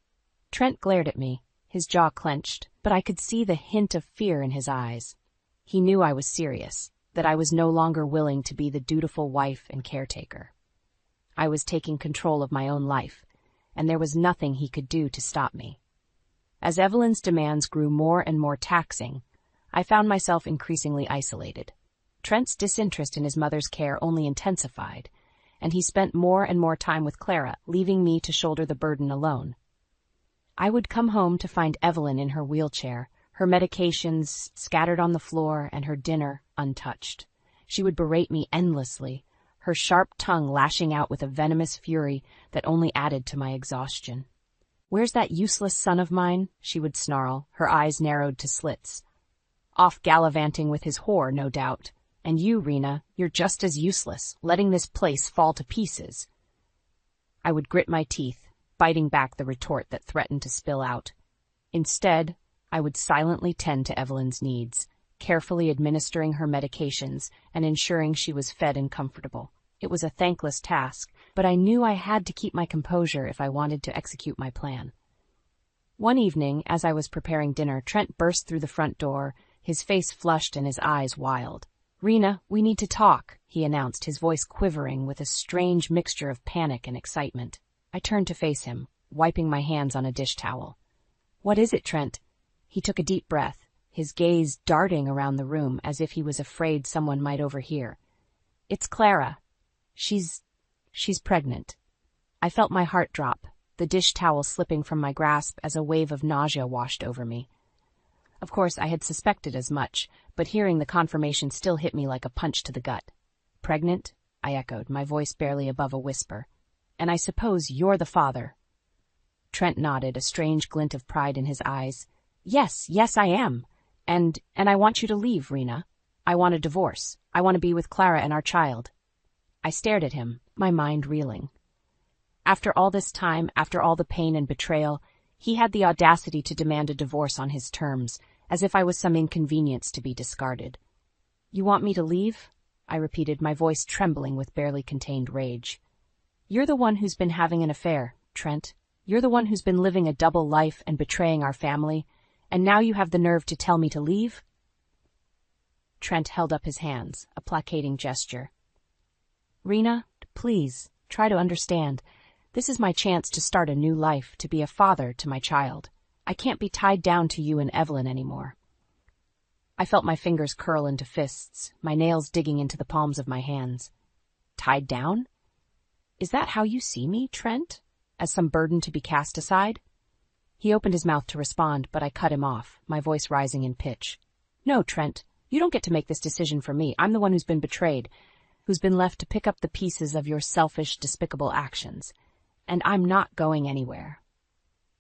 Trent glared at me, his jaw clenched, but I could see the hint of fear in his eyes. He knew I was serious, that I was no longer willing to be the dutiful wife and caretaker. I was taking control of my own life, and there was nothing he could do to stop me. As Evelyn's demands grew more and more taxing, I found myself increasingly isolated. Trent's disinterest in his mother's care only intensified, and he spent more and more time with Clara, leaving me to shoulder the burden alone. I would come home to find Evelyn in her wheelchair, her medications scattered on the floor, and her dinner untouched. She would berate me endlessly, her sharp tongue lashing out with a venomous fury that only added to my exhaustion. Where's that useless son of mine? She would snarl, her eyes narrowed to slits. Off gallivanting with his whore, no doubt. And you, Rena, you're just as useless, letting this place fall to pieces. I would grit my teeth, biting back the retort that threatened to spill out. Instead, I would silently tend to Evelyn's needs, carefully administering her medications and ensuring she was fed and comfortable. It was a thankless task, but I knew I had to keep my composure if I wanted to execute my plan. One evening, as I was preparing dinner, Trent burst through the front door, his face flushed and his eyes wild. Rena, we need to talk, he announced, his voice quivering with a strange mixture of panic and excitement. I turned to face him, wiping my hands on a dish towel. What is it, Trent? He took a deep breath, his gaze darting around the room as if he was afraid someone might overhear. It's Clara. She's pregnant. I felt my heart drop, the dish towel slipping from my grasp as a wave of nausea washed over me. Of course, I had suspected as much, but hearing the confirmation still hit me like a punch to the gut. Pregnant? I echoed, my voice barely above a whisper. And I suppose you're the father. Trent nodded, a strange glint of pride in his eyes. Yes, I am. And I want you to leave, Rena. I want a divorce. I want to be with Clara and our child. I stared at him, my mind reeling. After all this time, after all the pain and betrayal, he had the audacity to demand a divorce on his terms, as if I was some inconvenience to be discarded. You want me to leave? I repeated, my voice trembling with barely contained rage. You're the one who's been having an affair, Trent. You're the one who's been living a double life and betraying our family, and now you have the nerve to tell me to leave? Trent held up his hands, a placating gesture. Rena, please, try to understand. This is my chance to start a new life, to be a father to my child. I can't be tied down to you and Evelyn anymore. I felt my fingers curl into fists, my nails digging into the palms of my hands. Tied down? Is that how you see me, Trent? As some burden to be cast aside? He opened his mouth to respond, but I cut him off, my voice rising in pitch. No, Trent, you don't get to make this decision for me. I'm the one who's been betrayed, who's been left to pick up the pieces of your selfish, despicable actions. And I'm not going anywhere.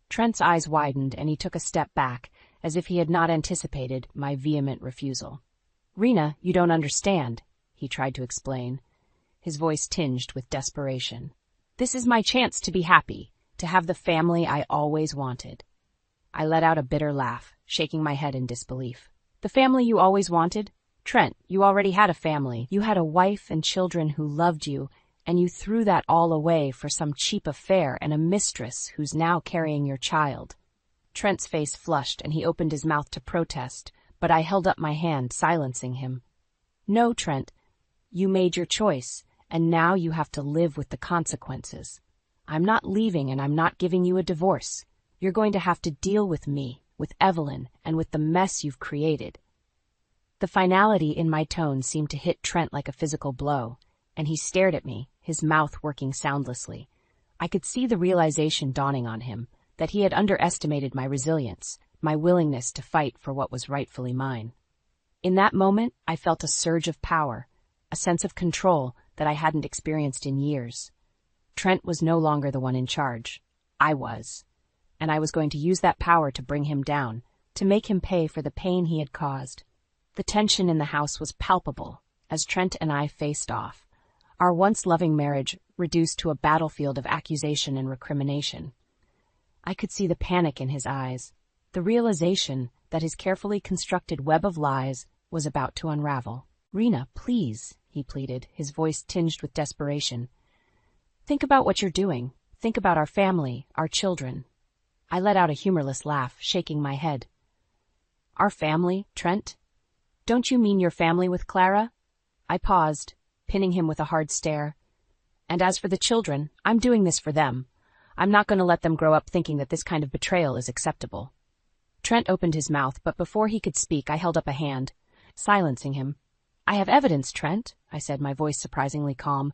Trent's eyes widened, and he took a step back, as if he had not anticipated my vehement refusal. Rena, you don't understand, he tried to explain, his voice tinged with desperation. This is my chance to be happy, to have the family I always wanted. I let out a bitter laugh, shaking my head in disbelief. The family you always wanted? Trent, you already had a family. You had a wife and children who loved you, and you threw that all away for some cheap affair and a mistress who's now carrying your child. Trent's face flushed, and he opened his mouth to protest, but I held up my hand, silencing him. No, Trent, you made your choice, and now you have to live with the consequences. I'm not leaving, and I'm not giving you a divorce. You're going to have to deal with me, with Evelyn, and with the mess you've created. The finality in my tone seemed to hit Trent like a physical blow, and he stared at me, his mouth working soundlessly. I could see the realization dawning on him, that he had underestimated my resilience, my willingness to fight for what was rightfully mine. In that moment, I felt a surge of power, a sense of control that I hadn't experienced in years. Trent was no longer the one in charge. I was. And I was going to use that power to bring him down, to make him pay for the pain he had caused. The tension in the house was palpable as Trent and I faced off, our once loving marriage reduced to a battlefield of accusation and recrimination. I could see the panic in his eyes, the realization that his carefully constructed web of lies was about to unravel. "Rena, please," he pleaded, his voice tinged with desperation. "Think about what you're doing. Think about our family, our children." I let out a humorless laugh, shaking my head. "Our family, Trent? Don't you mean your family with Clara?" I paused, pinning him with a hard stare. "And as for the children, I'm doing this for them. I'm not going to let them grow up thinking that this kind of betrayal is acceptable." Trent opened his mouth, but before he could speak, I held up a hand, silencing him. "I have evidence, Trent," I said, my voice surprisingly calm.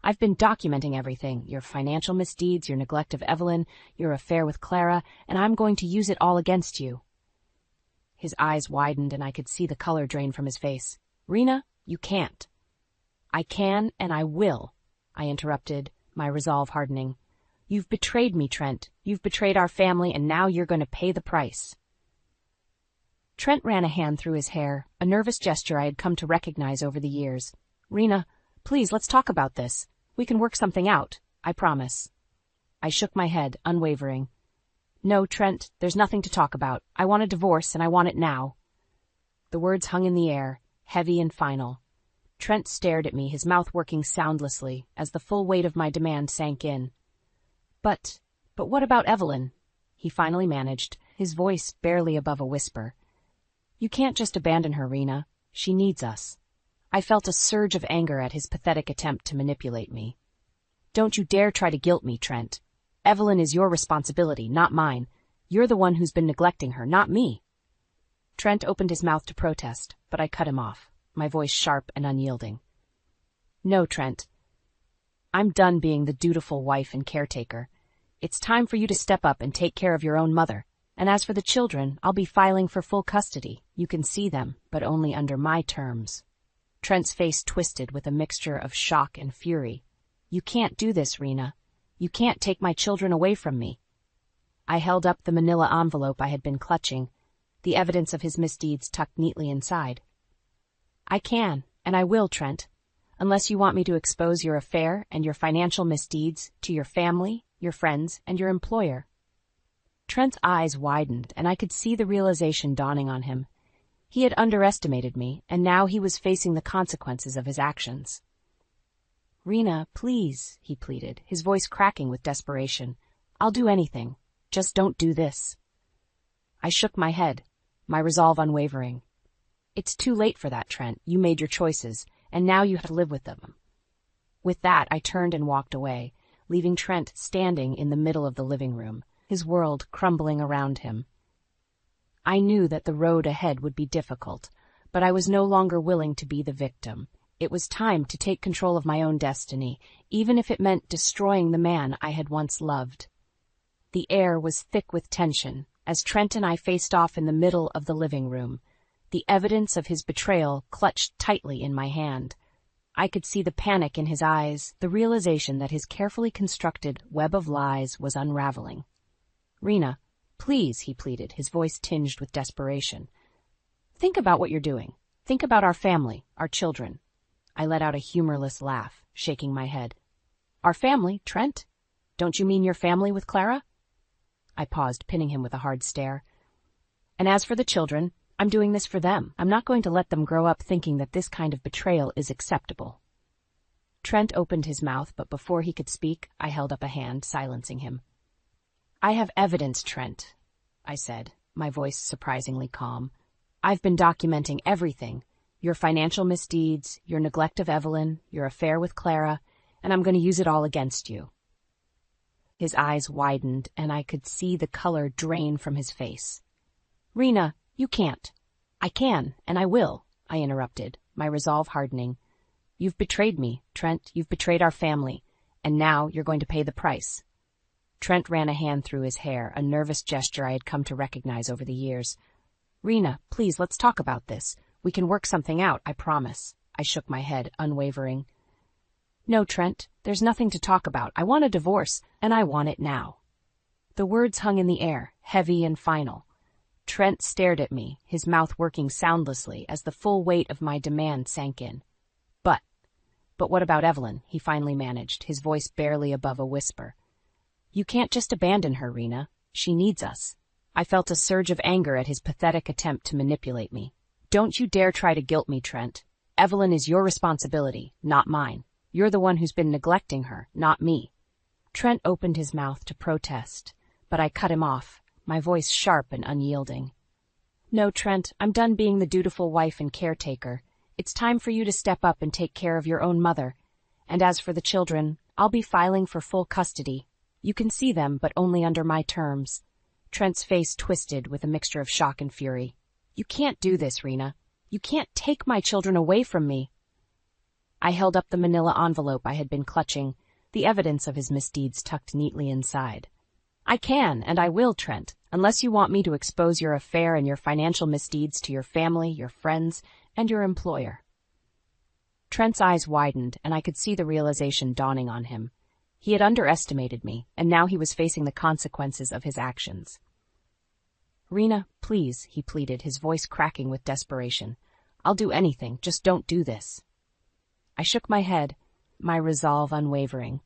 "I've been documenting everything, your financial misdeeds, your neglect of Evelyn, your affair with Clara, and I'm going to use it all against you." His eyes widened, and I could see the color drain from his face. "Rena, you can't." "I can, and I will," I interrupted, my resolve hardening. "You've betrayed me, Trent. You've betrayed our family, and now you're going to pay the price." Trent ran a hand through his hair, a nervous gesture I had come to recognize over the years. "Rena, please, let's talk about this. We can work something out, I promise." I shook my head, unwavering. "No, Trent, there's nothing to talk about. I want a divorce, and I want it now." The words hung in the air, heavy and final. Trent stared at me, his mouth working soundlessly, as the full weight of my demand sank in. But what about Evelyn?" he finally managed, his voice barely above a whisper. "You can't just abandon her, Rena. She needs us." I felt a surge of anger at his pathetic attempt to manipulate me. "Don't you dare try to guilt me, Trent. Evelyn is your responsibility, not mine. You're the one who's been neglecting her, not me." Trent opened his mouth to protest, but I cut him off, my voice sharp and unyielding. "No, Trent. I'm done being the dutiful wife and caretaker. It's time for you to step up and take care of your own mother. And as for the children, I'll be filing for full custody. You can see them, but only under my terms." Trent's face twisted with a mixture of shock and fury. "You can't do this, Rena. You can't take my children away from me." I held up the manila envelope I had been clutching, the evidence of his misdeeds tucked neatly inside. "I can, and I will, Trent, unless you want me to expose your affair and your financial misdeeds to your family, your friends, and your employer." Trent's eyes widened, and I could see the realization dawning on him. He had underestimated me, and now he was facing the consequences of his actions. "Rena, please," he pleaded, his voice cracking with desperation. "I'll do anything. Just don't do this." I shook my head, my resolve unwavering. "It's too late for that, Trent. You made your choices, and now you have to live with them." With that, I turned and walked away, leaving Trent standing in the middle of the living room, his world crumbling around him. I knew that the road ahead would be difficult, but I was no longer willing to be the victim. It was time to take control of my own destiny, even if it meant destroying the man I had once loved. The air was thick with tension as Trent and I faced off in the middle of the living room, the evidence of his betrayal clutched tightly in my hand. I could see the panic in his eyes, the realization that his carefully constructed web of lies was unraveling. "Rena, please," he pleaded, his voice tinged with desperation. "Think about what you're doing. Think about our family, our children." I let out a humorless laugh, shaking my head. "Our family, Trent? Don't you mean your family with Clara?" I paused, pinning him with a hard stare. "And as for the children, I'm doing this for them. I'm not going to let them grow up thinking that this kind of betrayal is acceptable." Trent opened his mouth, but before he could speak, I held up a hand, silencing him. "I have evidence, Trent," I said, my voice surprisingly calm. "I've been documenting everything, your financial misdeeds, your neglect of Evelyn, your affair with Clara, and I'm going to use it all against you." His eyes widened, and I could see the color drain from his face. "Rena, you can't." "I can, and I will," I interrupted, my resolve hardening. You've betrayed me, Trent. You've betrayed our family. And now you're going to pay the price. Trent ran a hand through his hair, a nervous gesture I had come to recognize over the years. Rena, please, let's talk about this. We can work something out, I promise. I shook my head, unwavering. No, Trent, there's nothing to talk about. I want a divorce, and I want it now. The words hung in the air, heavy and final. Trent stared at me, his mouth working soundlessly as the full weight of my demand sank in. But what about Evelyn? He finally managed, his voice barely above a whisper. You can't just abandon her, Rena. She needs us. I felt a surge of anger at his pathetic attempt to manipulate me. Don't you dare try to guilt me, Trent. Evelyn is your responsibility, not mine. You're the one who's been neglecting her, not me. Trent opened his mouth to protest, but I cut him off, my voice sharp and unyielding. No, Trent, I'm done being the dutiful wife and caretaker. It's time for you to step up and take care of your own mother. And as for the children, I'll be filing for full custody. You can see them, but only under my terms. Trent's face twisted with a mixture of shock and fury. You can't do this, Rena. You can't take my children away from me. I held up the manila envelope I had been clutching, the evidence of his misdeeds tucked neatly inside. I can, and I will, Trent, unless you want me to expose your affair and your financial misdeeds to your family, your friends, and your employer. Trent's eyes widened, and I could see the realization dawning on him. He had underestimated me, and now he was facing the consequences of his actions. Rena, please, he pleaded, his voice cracking with desperation. I'll do anything, just don't do this. I shook my head, my resolve unwavering.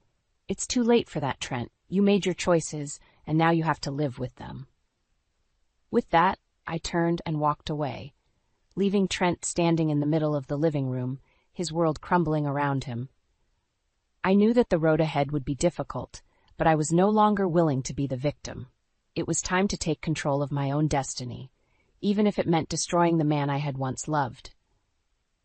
It's too late for that, Trent. You made your choices, and now you have to live with them. With that, I turned and walked away, leaving Trent standing in the middle of the living room, his world crumbling around him. I knew that the road ahead would be difficult, but I was no longer willing to be the victim. It was time to take control of my own destiny, even if it meant destroying the man I had once loved.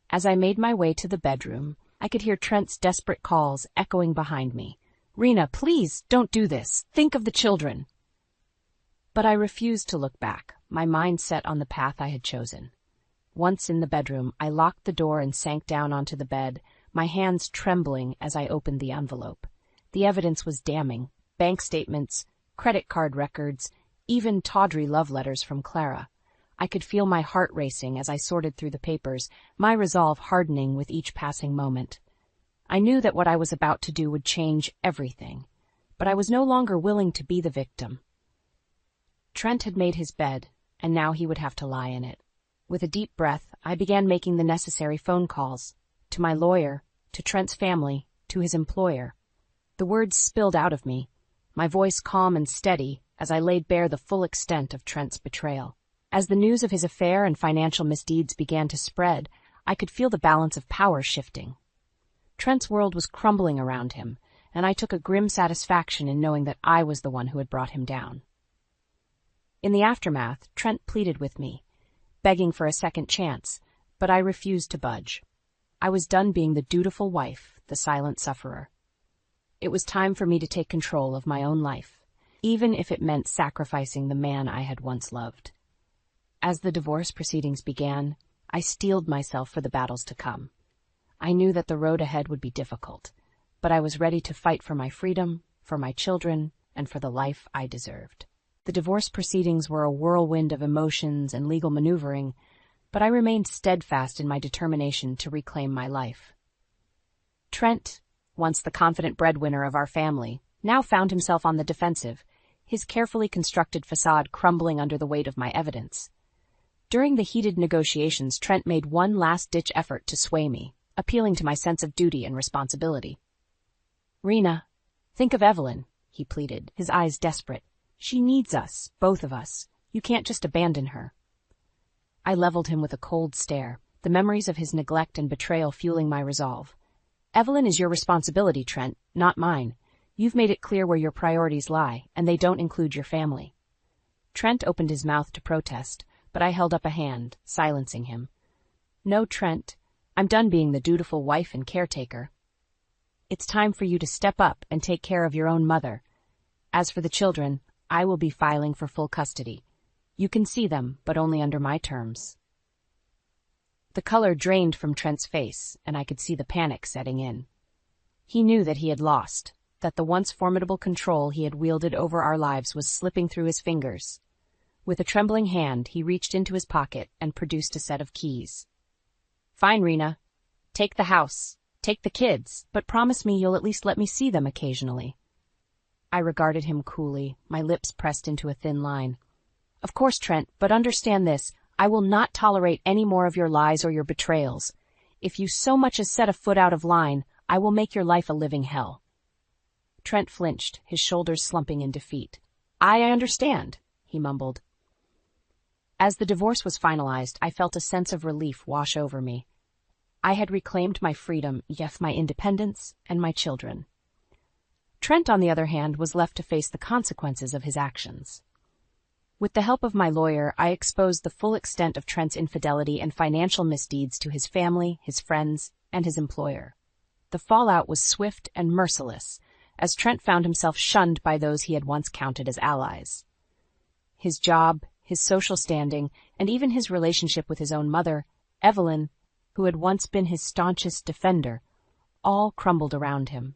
As I made my way to the bedroom, I could hear Trent's desperate calls echoing behind me. Rena, please, don't do this. Think of the children. But I refused to look back, my mind set on the path I had chosen. Once in the bedroom, I locked the door and sank down onto the bed, my hands trembling as I opened the envelope. The evidence was damning. Bank statements, credit card records, even tawdry love letters from Clara. I could feel my heart racing as I sorted through the papers, my resolve hardening with each passing moment. I knew that what I was about to do would change everything, but I was no longer willing to be the victim. Trent had made his bed, and now he would have to lie in it. With a deep breath, I began making the necessary phone calls, to my lawyer, to Trent's family, to his employer. The words spilled out of me, my voice calm and steady as I laid bare the full extent of Trent's betrayal. As the news of his affair and financial misdeeds began to spread, I could feel the balance of power shifting. Trent's world was crumbling around him, and I took a grim satisfaction in knowing that I was the one who had brought him down. In the aftermath, Trent pleaded with me, begging for a second chance, but I refused to budge. I was done being the dutiful wife, the silent sufferer. It was time for me to take control of my own life, even if it meant sacrificing the man I had once loved. As the divorce proceedings began, I steeled myself for the battles to come. I knew that the road ahead would be difficult, but I was ready to fight for my freedom, for my children, and for the life I deserved. The divorce proceedings were a whirlwind of emotions and legal maneuvering, but I remained steadfast in my determination to reclaim my life. Trent, once the confident breadwinner of our family, now found himself on the defensive, his carefully constructed facade crumbling under the weight of my evidence. During the heated negotiations, Trent made one last-ditch effort to sway me, appealing to my sense of duty and responsibility. Rena, think of Evelyn, he pleaded, his eyes desperate. She needs us, both of us. You can't just abandon her. I leveled him with a cold stare, the memories of his neglect and betrayal fueling my resolve. Evelyn is your responsibility, Trent, not mine. You've made it clear where your priorities lie, and they don't include your family. Trent opened his mouth to protest, but I held up a hand, silencing him. No, Trent, I'm done being the dutiful wife and caretaker. It's time for you to step up and take care of your own mother. As for the children, I will be filing for full custody. You can see them, but only under my terms. The color drained from Trent's face, and I could see the panic setting in. He knew that he had lost, that the once formidable control he had wielded over our lives was slipping through his fingers. With a trembling hand, he reached into his pocket and produced a set of keys. "Fine, Rena. Take the house. Take the kids, but promise me you'll at least let me see them occasionally." I regarded him coolly, my lips pressed into a thin line. "Of course, Trent, but understand this. I will not tolerate any more of your lies or your betrayals. If you so much as set a foot out of line, I will make your life a living hell." Trent flinched, his shoulders slumping in defeat. I understand," he mumbled. As the divorce was finalized, I felt a sense of relief wash over me. I had reclaimed my freedom, yes, my independence, and my children. Trent, on the other hand, was left to face the consequences of his actions. With the help of my lawyer, I exposed the full extent of Trent's infidelity and financial misdeeds to his family, his friends, and his employer. The fallout was swift and merciless, as Trent found himself shunned by those he had once counted as allies. His job, his social standing, and even his relationship with his own mother, Evelyn, who had once been his staunchest defender, all crumbled around him.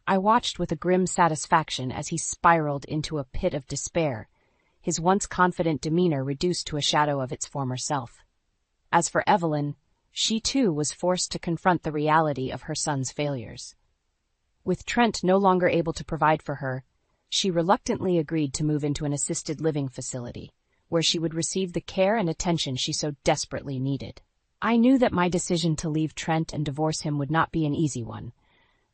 I watched with a grim satisfaction as he spiraled into a pit of despair, his once confident demeanor reduced to a shadow of its former self. As for Evelyn, she too was forced to confront the reality of her son's failures. With Trent no longer able to provide for her, she reluctantly agreed to move into an assisted living facility, where she would receive the care and attention she so desperately needed. I knew that my decision to leave Trent and divorce him would not be an easy one,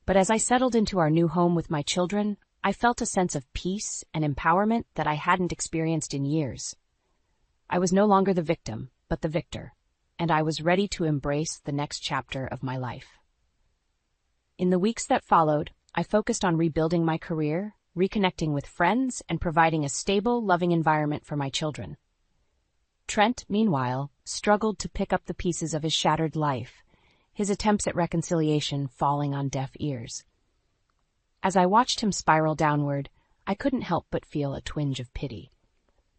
but as I settled into our new home with my children, I felt a sense of peace and empowerment that I hadn't experienced in years. I was no longer the victim, but the victor, and I was ready to embrace the next chapter of my life. In the weeks that followed, I focused on rebuilding my career, reconnecting with friends, and providing a stable, loving environment for my children. Trent, meanwhile, struggled to pick up the pieces of his shattered life, his attempts at reconciliation falling on deaf ears. As I watched him spiral downward, I couldn't help but feel a twinge of pity.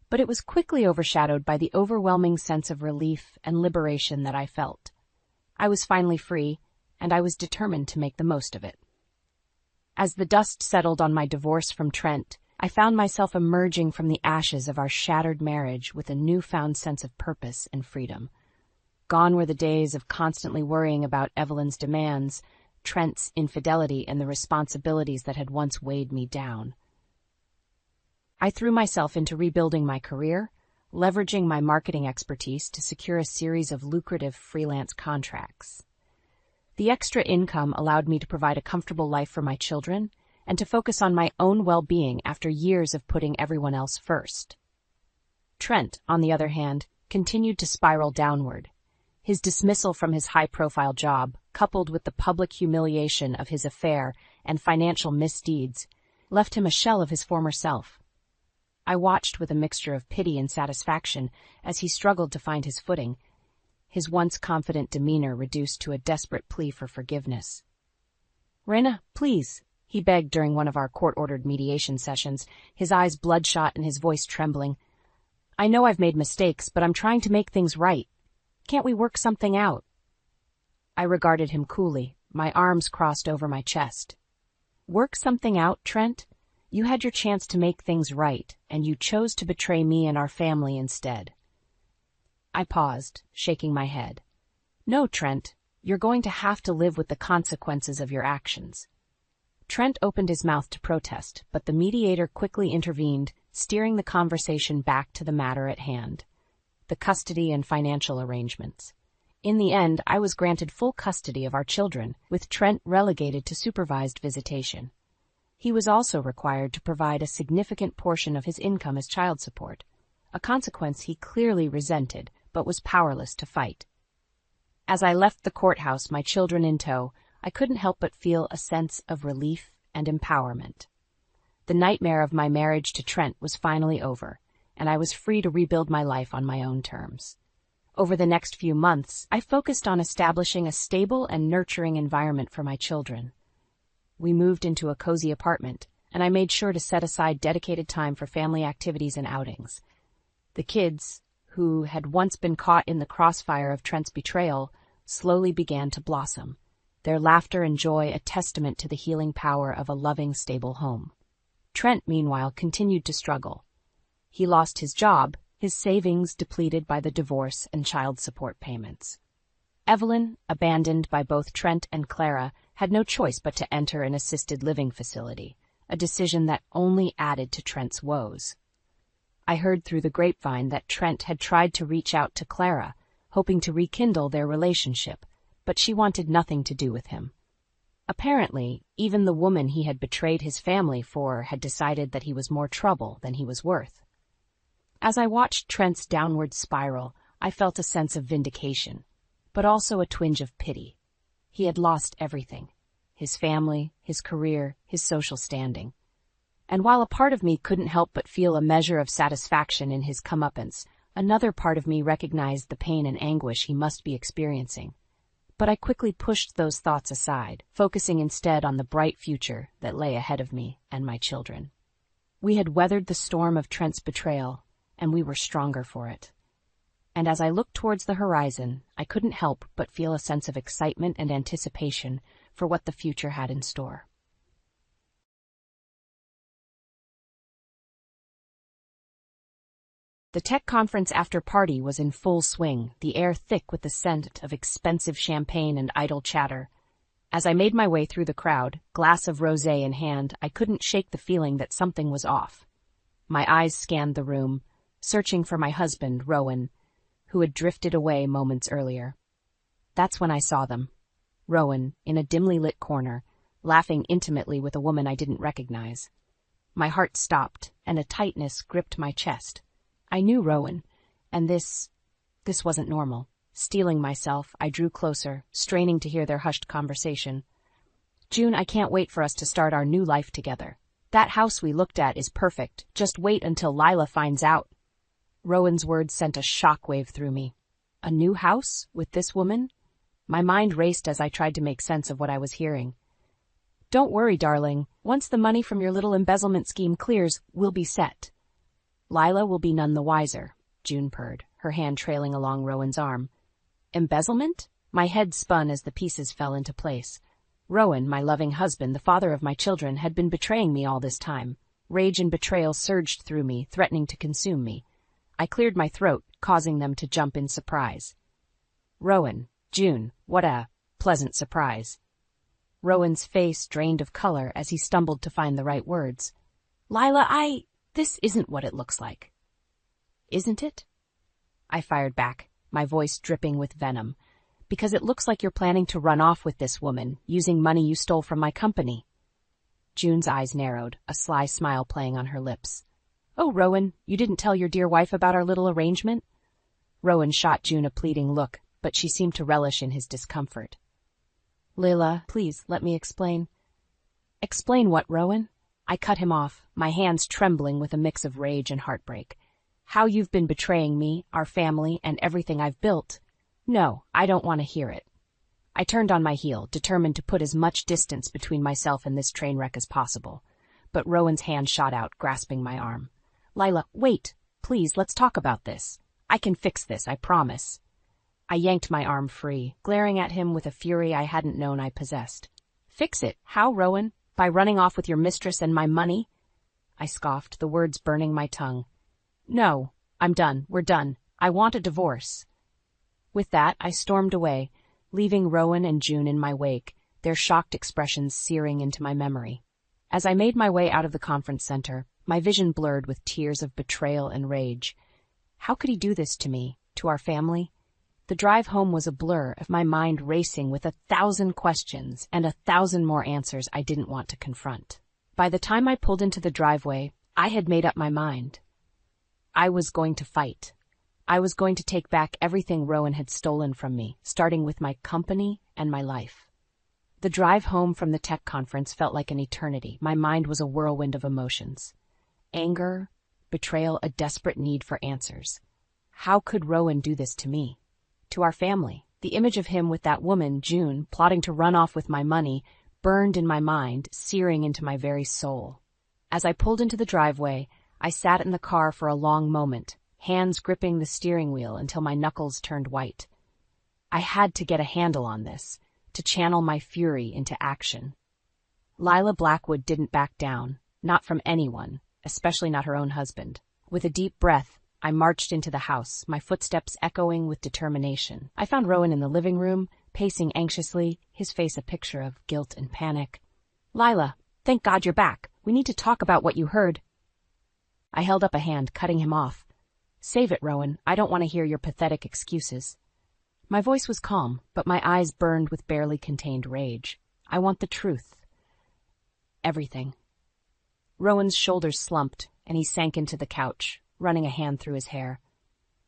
But it was quickly overshadowed by the overwhelming sense of relief and liberation that I felt. I was finally free, and I was determined to make the most of it. As the dust settled on my divorce from Trent, I found myself emerging from the ashes of our shattered marriage with a newfound sense of purpose and freedom. Gone were the days of constantly worrying about Evelyn's demands, Trent's infidelity, and the responsibilities that had once weighed me down. I threw myself into rebuilding my career, leveraging my marketing expertise to secure a series of lucrative freelance contracts. The extra income allowed me to provide a comfortable life for my children and to focus on my own well-being after years of putting everyone else first. Trent, on the other hand, continued to spiral downward. His dismissal from his high-profile job, coupled with the public humiliation of his affair and financial misdeeds, left him a shell of his former self. I watched with a mixture of pity and satisfaction as he struggled to find his footing, his once confident demeanor reduced to a desperate plea for forgiveness. "Rena, please," he begged during one of our court-ordered mediation sessions, his eyes bloodshot and his voice trembling. "I know I've made mistakes, but I'm trying to make things right. Can't we work something out?" I regarded him coolly, my arms crossed over my chest. "Work something out, Trent? You had your chance to make things right, and you chose to betray me and our family instead." I paused, shaking my head. "No, Trent, you're going to have to live with the consequences of your actions." Trent opened his mouth to protest, but the mediator quickly intervened, steering the conversation back to the matter at hand, the custody and financial arrangements. In the end, I was granted full custody of our children, with Trent relegated to supervised visitation. He was also required to provide a significant portion of his income as child support, a consequence he clearly resented but was powerless to fight. As I left the courthouse, my children in tow, I couldn't help but feel a sense of relief and empowerment. The nightmare of my marriage to Trent was finally over, and I was free to rebuild my life on my own terms. Over the next few months, I focused on establishing a stable and nurturing environment for my children. We moved into a cozy apartment, and I made sure to set aside dedicated time for family activities and outings. The kids, who had once been caught in the crossfire of Trent's betrayal, slowly began to blossom, their laughter and joy a testament to the healing power of a loving, stable home. Trent, meanwhile, continued to struggle. He lost his job, his savings depleted by the divorce and child support payments. Evelyn, abandoned by both Trent and Clara, had no choice but to enter an assisted living facility, a decision that only added to Trent's woes. I heard through the grapevine that Trent had tried to reach out to Clara, hoping to rekindle their relationship, but she wanted nothing to do with him. Apparently, even the woman he had betrayed his family for had decided that he was more trouble than he was worth. As I watched Trent's downward spiral, I felt a sense of vindication, but also a twinge of pity. He had lost everything: his family, his career, his social standing. And while a part of me couldn't help but feel a measure of satisfaction in his comeuppance, another part of me recognized the pain and anguish he must be experiencing. But I quickly pushed those thoughts aside, focusing instead on the bright future that lay ahead of me and my children. We had weathered the storm of Trent's betrayal, and we were stronger for it. And as I looked towards the horizon, I couldn't help but feel a sense of excitement and anticipation for what the future had in store. The tech conference after-party was in full swing, the air thick with the scent of expensive champagne and idle chatter. As I made my way through the crowd, glass of rosé in hand, I couldn't shake the feeling that something was off. My eyes scanned the room, searching for my husband, Rowan, who had drifted away moments earlier. That's when I saw them. Rowan, in a dimly lit corner, laughing intimately with a woman I didn't recognize. My heart stopped, and a tightness gripped my chest. I knew Rowan, and this wasn't normal. Steeling myself, I drew closer, straining to hear their hushed conversation. "June, I can't wait for us to start our new life together. That house we looked at is perfect. Just wait until Lila finds out." Rowan's words sent a shockwave through me. A new house? With this woman? My mind raced as I tried to make sense of what I was hearing. "Don't worry, darling. Once the money from your little embezzlement scheme clears, we'll be set." "Lila will be none the wiser," June purred, her hand trailing along Rowan's arm. "Embezzlement?" My head spun as the pieces fell into place. Rowan, my loving husband, the father of my children, had been betraying me all this time. Rage and betrayal surged through me, threatening to consume me. I cleared my throat, causing them to jump in surprise. "Rowan, June, what a pleasant surprise." Rowan's face drained of color as he stumbled to find the right words. "Lila, this isn't what it looks like." "Isn't it?" I fired back, my voice dripping with venom. "Because it looks like you're planning to run off with this woman, using money you stole from my company." June's eyes narrowed, a sly smile playing on her lips. "Oh, Rowan, you didn't tell your dear wife about our little arrangement?" Rowan shot June a pleading look, but she seemed to relish in his discomfort. "Lila, please, let me explain." "Explain what, Rowan?" I cut him off, my hands trembling with a mix of rage and heartbreak. "How you've been betraying me, our family, and everything I've built. No, I don't want to hear it." I turned on my heel, determined to put as much distance between myself and this train wreck as possible. But Rowan's hand shot out, grasping my arm. "Lila, wait. Please, let's talk about this. I can fix this, I promise." I yanked my arm free, glaring at him with a fury I hadn't known I possessed. "Fix it? How, Rowan? By running off with your mistress and my money?" I scoffed, the words burning my tongue. "No, I'm done. We're done. I want a divorce." With that, I stormed away, leaving Rowan and June in my wake, their shocked expressions searing into my memory. As I made my way out of the conference center, my vision blurred with tears of betrayal and rage. How could he do this to me, to our family? The drive home was a blur of my mind racing with 1,000 questions and 1,000 more answers I didn't want to confront. By the time I pulled into the driveway, I had made up my mind. I was going to fight. I was going to take back everything Rowan had stolen from me, starting with my company and my life. The drive home from the tech conference felt like an eternity. My mind was a whirlwind of emotions. Anger, betrayal, a desperate need for answers. How could Rowan do this to me? To our family? The image of him with that woman, June, plotting to run off with my money, burned in my mind, searing into my very soul. As I pulled into the driveway, I sat in the car for a long moment, hands gripping the steering wheel until my knuckles turned white. I had to get a handle on this, to channel my fury into action. Lila Blackwood didn't back down, not from anyone, especially not her own husband. With a deep breath, I marched into the house, my footsteps echoing with determination. I found Rowan in the living room, pacing anxiously, his face a picture of guilt and panic. "Lila, thank God you're back. We need to talk about what you heard." I held up a hand, cutting him off. "Save it, Rowan. I don't want to hear your pathetic excuses." My voice was calm, but my eyes burned with barely contained rage. "I want the truth. Everything." Rowan's shoulders slumped, and he sank into the couch, running a hand through his hair.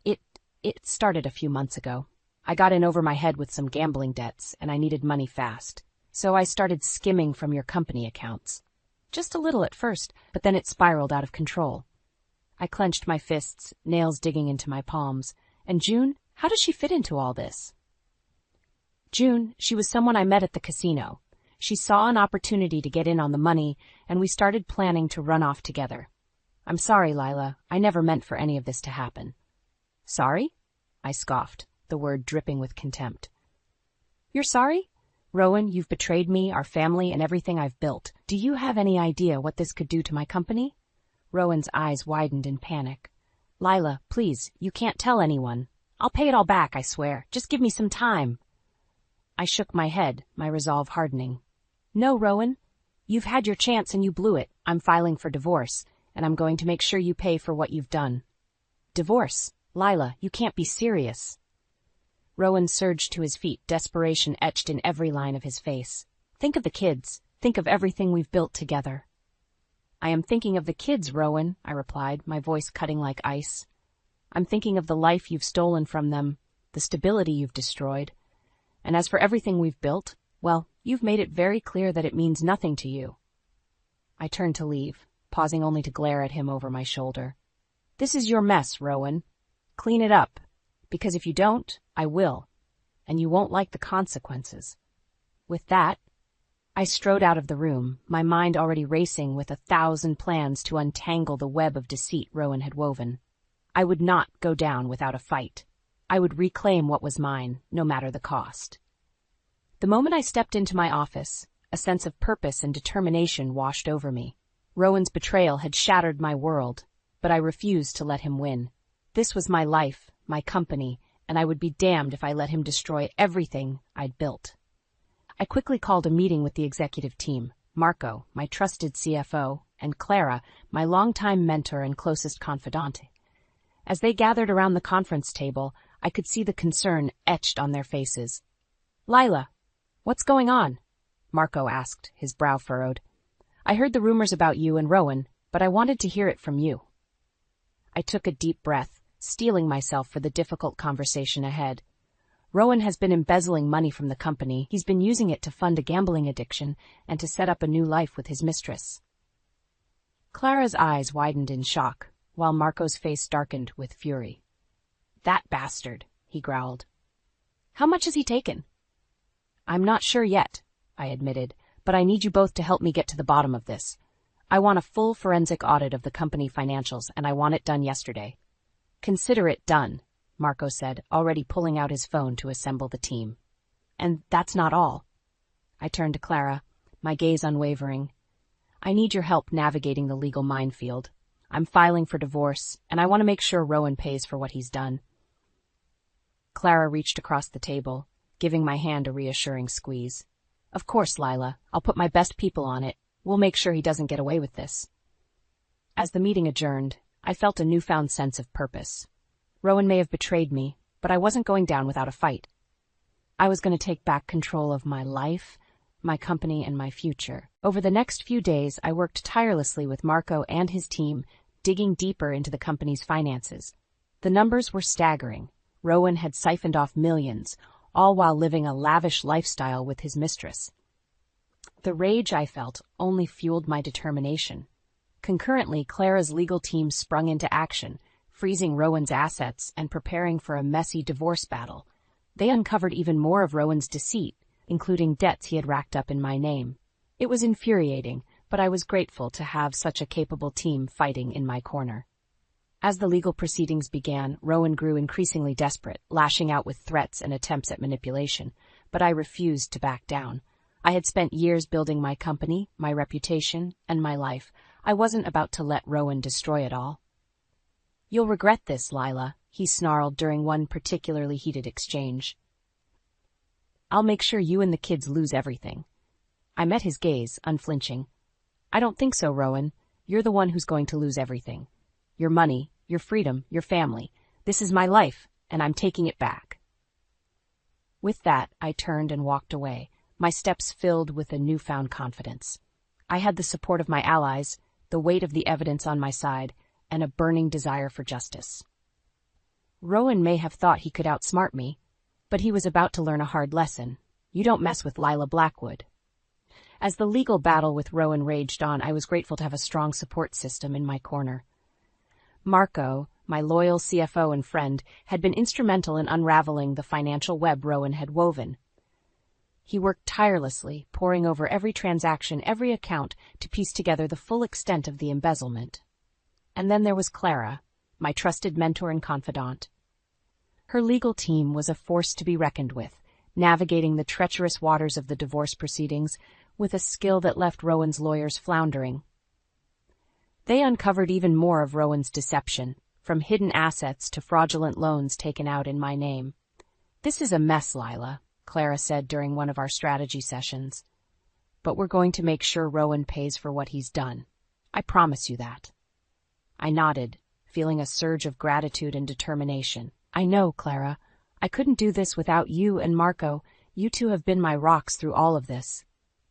It started a few months ago. I got in over my head with some gambling debts, and I needed money fast. So I started skimming from your company accounts. Just a little at first, but then it spiraled out of control. I clenched my fists, nails digging into my palms. And June, how does she fit into all this? June, she was someone I met at the casino. She saw an opportunity to get in on the money, and we started planning to run off together. I'm sorry, Lila. I never meant for any of this to happen. Sorry? I scoffed, the word dripping with contempt. You're sorry? Rowan, you've betrayed me, our family, and everything I've built. Do you have any idea what this could do to my company? Rowan's eyes widened in panic. Lila, please, you can't tell anyone. I'll pay it all back, I swear. Just give me some time. I shook my head, my resolve hardening. No, Rowan. You've had your chance and you blew it. I'm filing for divorce, and I'm going to make sure you pay for what you've done. Divorce? Lila, you can't be serious. Rowan surged to his feet, desperation etched in every line of his face. Think of the kids. Think of everything we've built together. I am thinking of the kids, Rowan, I replied, my voice cutting like ice. I'm thinking of the life you've stolen from them, the stability you've destroyed. And as for everything we've built, well, you've made it very clear that it means nothing to you. I turned to leave, pausing only to glare at him over my shoulder. This is your mess, Rowan. Clean it up, because if you don't, I will, and you won't like the consequences. With that, I strode out of the room, my mind already racing with 1,000 plans to untangle the web of deceit Rowan had woven. I would not go down without a fight. I would reclaim what was mine, no matter the cost. The moment I stepped into my office, a sense of purpose and determination washed over me. Rowan's betrayal had shattered my world, but I refused to let him win. This was my life, my company, and I would be damned if I let him destroy everything I'd built. I quickly called a meeting with the executive team, Marco, my trusted CFO, and Clara, my longtime mentor and closest confidante. As they gathered around the conference table, I could see the concern etched on their faces. Lila, what's going on? Marco asked, his brow furrowed. I heard the rumors about you and Rowan, but I wanted to hear it from you. I took a deep breath, steeling myself for the difficult conversation ahead. Rowan has been embezzling money from the company. He's been using it to fund a gambling addiction and to set up a new life with his mistress. Clara's eyes widened in shock, while Marco's face darkened with fury. That bastard, he growled. How much has he taken? I'm not sure yet, I admitted, but I need you both to help me get to the bottom of this. I want a full forensic audit of the company financials, and I want it done yesterday. Consider it done, Marco said, already pulling out his phone to assemble the team. And that's not all. I turned to Clara, my gaze unwavering. I need your help navigating the legal minefield. I'm filing for divorce, and I want to make sure Rowan pays for what he's done. Clara reached across the table, giving my hand a reassuring squeeze. Of course, Lila. I'll put my best people on it. We'll make sure he doesn't get away with this. As the meeting adjourned, I felt a newfound sense of purpose. Rowan may have betrayed me, but I wasn't going down without a fight. I was going to take back control of my life, my company, and my future. Over the next few days, I worked tirelessly with Marco and his team, digging deeper into the company's finances. The numbers were staggering. Rowan had siphoned off millions, all while living a lavish lifestyle with his mistress. The rage I felt only fueled my determination. Concurrently, Clara's legal team sprung into action, freezing Rowan's assets and preparing for a messy divorce battle. They uncovered even more of Rowan's deceit, including debts he had racked up in my name. It was infuriating, but I was grateful to have such a capable team fighting in my corner. As the legal proceedings began, Rowan grew increasingly desperate, lashing out with threats and attempts at manipulation, but I refused to back down. I had spent years building my company, my reputation, and my life. I wasn't about to let Rowan destroy it all. "You'll regret this, Lila," he snarled during one particularly heated exchange. "I'll make sure you and the kids lose everything." I met his gaze, unflinching. "I don't think so, Rowan. You're the one who's going to lose everything. Your money, your freedom, your family. This is my life, and I'm taking it back." With that, I turned and walked away, my steps filled with a newfound confidence. I had the support of my allies, the weight of the evidence on my side, and a burning desire for justice. Rowan may have thought he could outsmart me, but he was about to learn a hard lesson. You don't mess with Lila Blackwood. As the legal battle with Rowan raged on, I was grateful to have a strong support system in my corner. Marco, my loyal CFO and friend, had been instrumental in unraveling the financial web Rowan had woven. He worked tirelessly, poring over every transaction, every account, to piece together the full extent of the embezzlement. And then there was Clara, my trusted mentor and confidant. Her legal team was a force to be reckoned with, navigating the treacherous waters of the divorce proceedings with a skill that left Rowan's lawyers floundering. They uncovered even more of Rowan's deception, from hidden assets to fraudulent loans taken out in my name. "This is a mess, Lila," Clara said during one of our strategy sessions. "But we're going to make sure Rowan pays for what he's done. I promise you that." I nodded, feeling a surge of gratitude and determination. "I know, Clara. I couldn't do this without you and Marco. You two have been my rocks through all of this."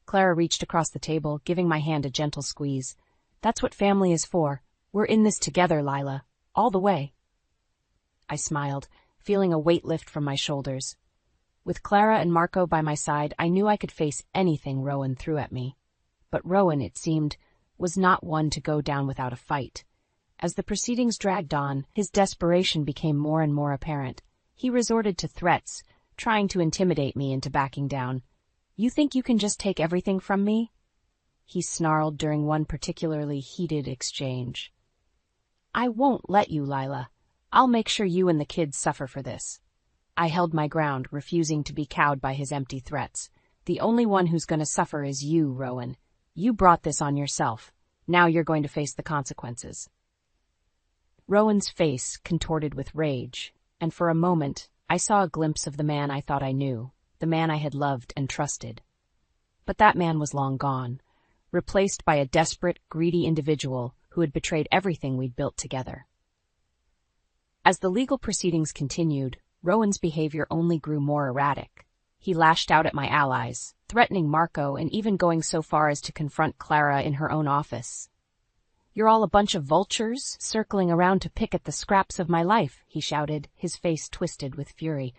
Clara reached across the table, giving my hand a gentle squeeze. "That's what family is for. We're in this together, Lila. All the way." I smiled, feeling a weight lift from my shoulders. With Clara and Marco by my side, I knew I could face anything Rowan threw at me. But Rowan, it seemed, was not one to go down without a fight. As the proceedings dragged on, his desperation became more and more apparent. He resorted to threats, trying to intimidate me into backing down. "You think you can just take everything from me?" he snarled during one particularly heated exchange. "I won't let you, Lila. I'll make sure you and the kids suffer for this." I held my ground, refusing to be cowed by his empty threats. "The only one who's going to suffer is you, Rowan. You brought this on yourself. Now you're going to face the consequences." Rowan's face contorted with rage, and for a moment I saw a glimpse of the man I thought I knew, the man I had loved and trusted. But that man was long gone, replaced by a desperate, greedy individual who had betrayed everything we'd built together. As the legal proceedings continued, Rowan's behavior only grew more erratic. He lashed out at my allies, threatening Marco and even going so far as to confront Clara in her own office. "You're all a bunch of vultures, circling around to pick at the scraps of my life," he shouted, his face twisted with fury.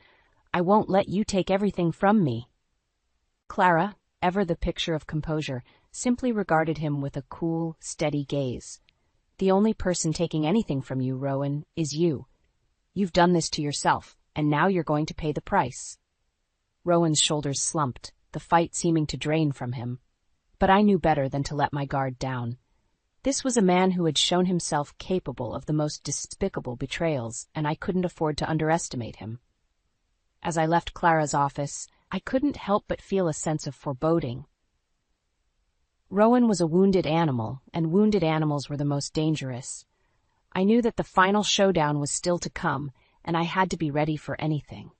"I won't let you take everything from me." Clara, ever the picture of composure, simply regarded him with a cool, steady gaze. "The only person taking anything from you, Rowan, is you. You've done this to yourself, and now you're going to pay the price." Rowan's shoulders slumped, the fight seeming to drain from him. But I knew better than to let my guard down. This was a man who had shown himself capable of the most despicable betrayals, and I couldn't afford to underestimate him. As I left Clara's office, I couldn't help but feel a sense of foreboding. Rowan was a wounded animal, and wounded animals were the most dangerous. I knew that the final showdown was still to come, and I had to be ready for anything.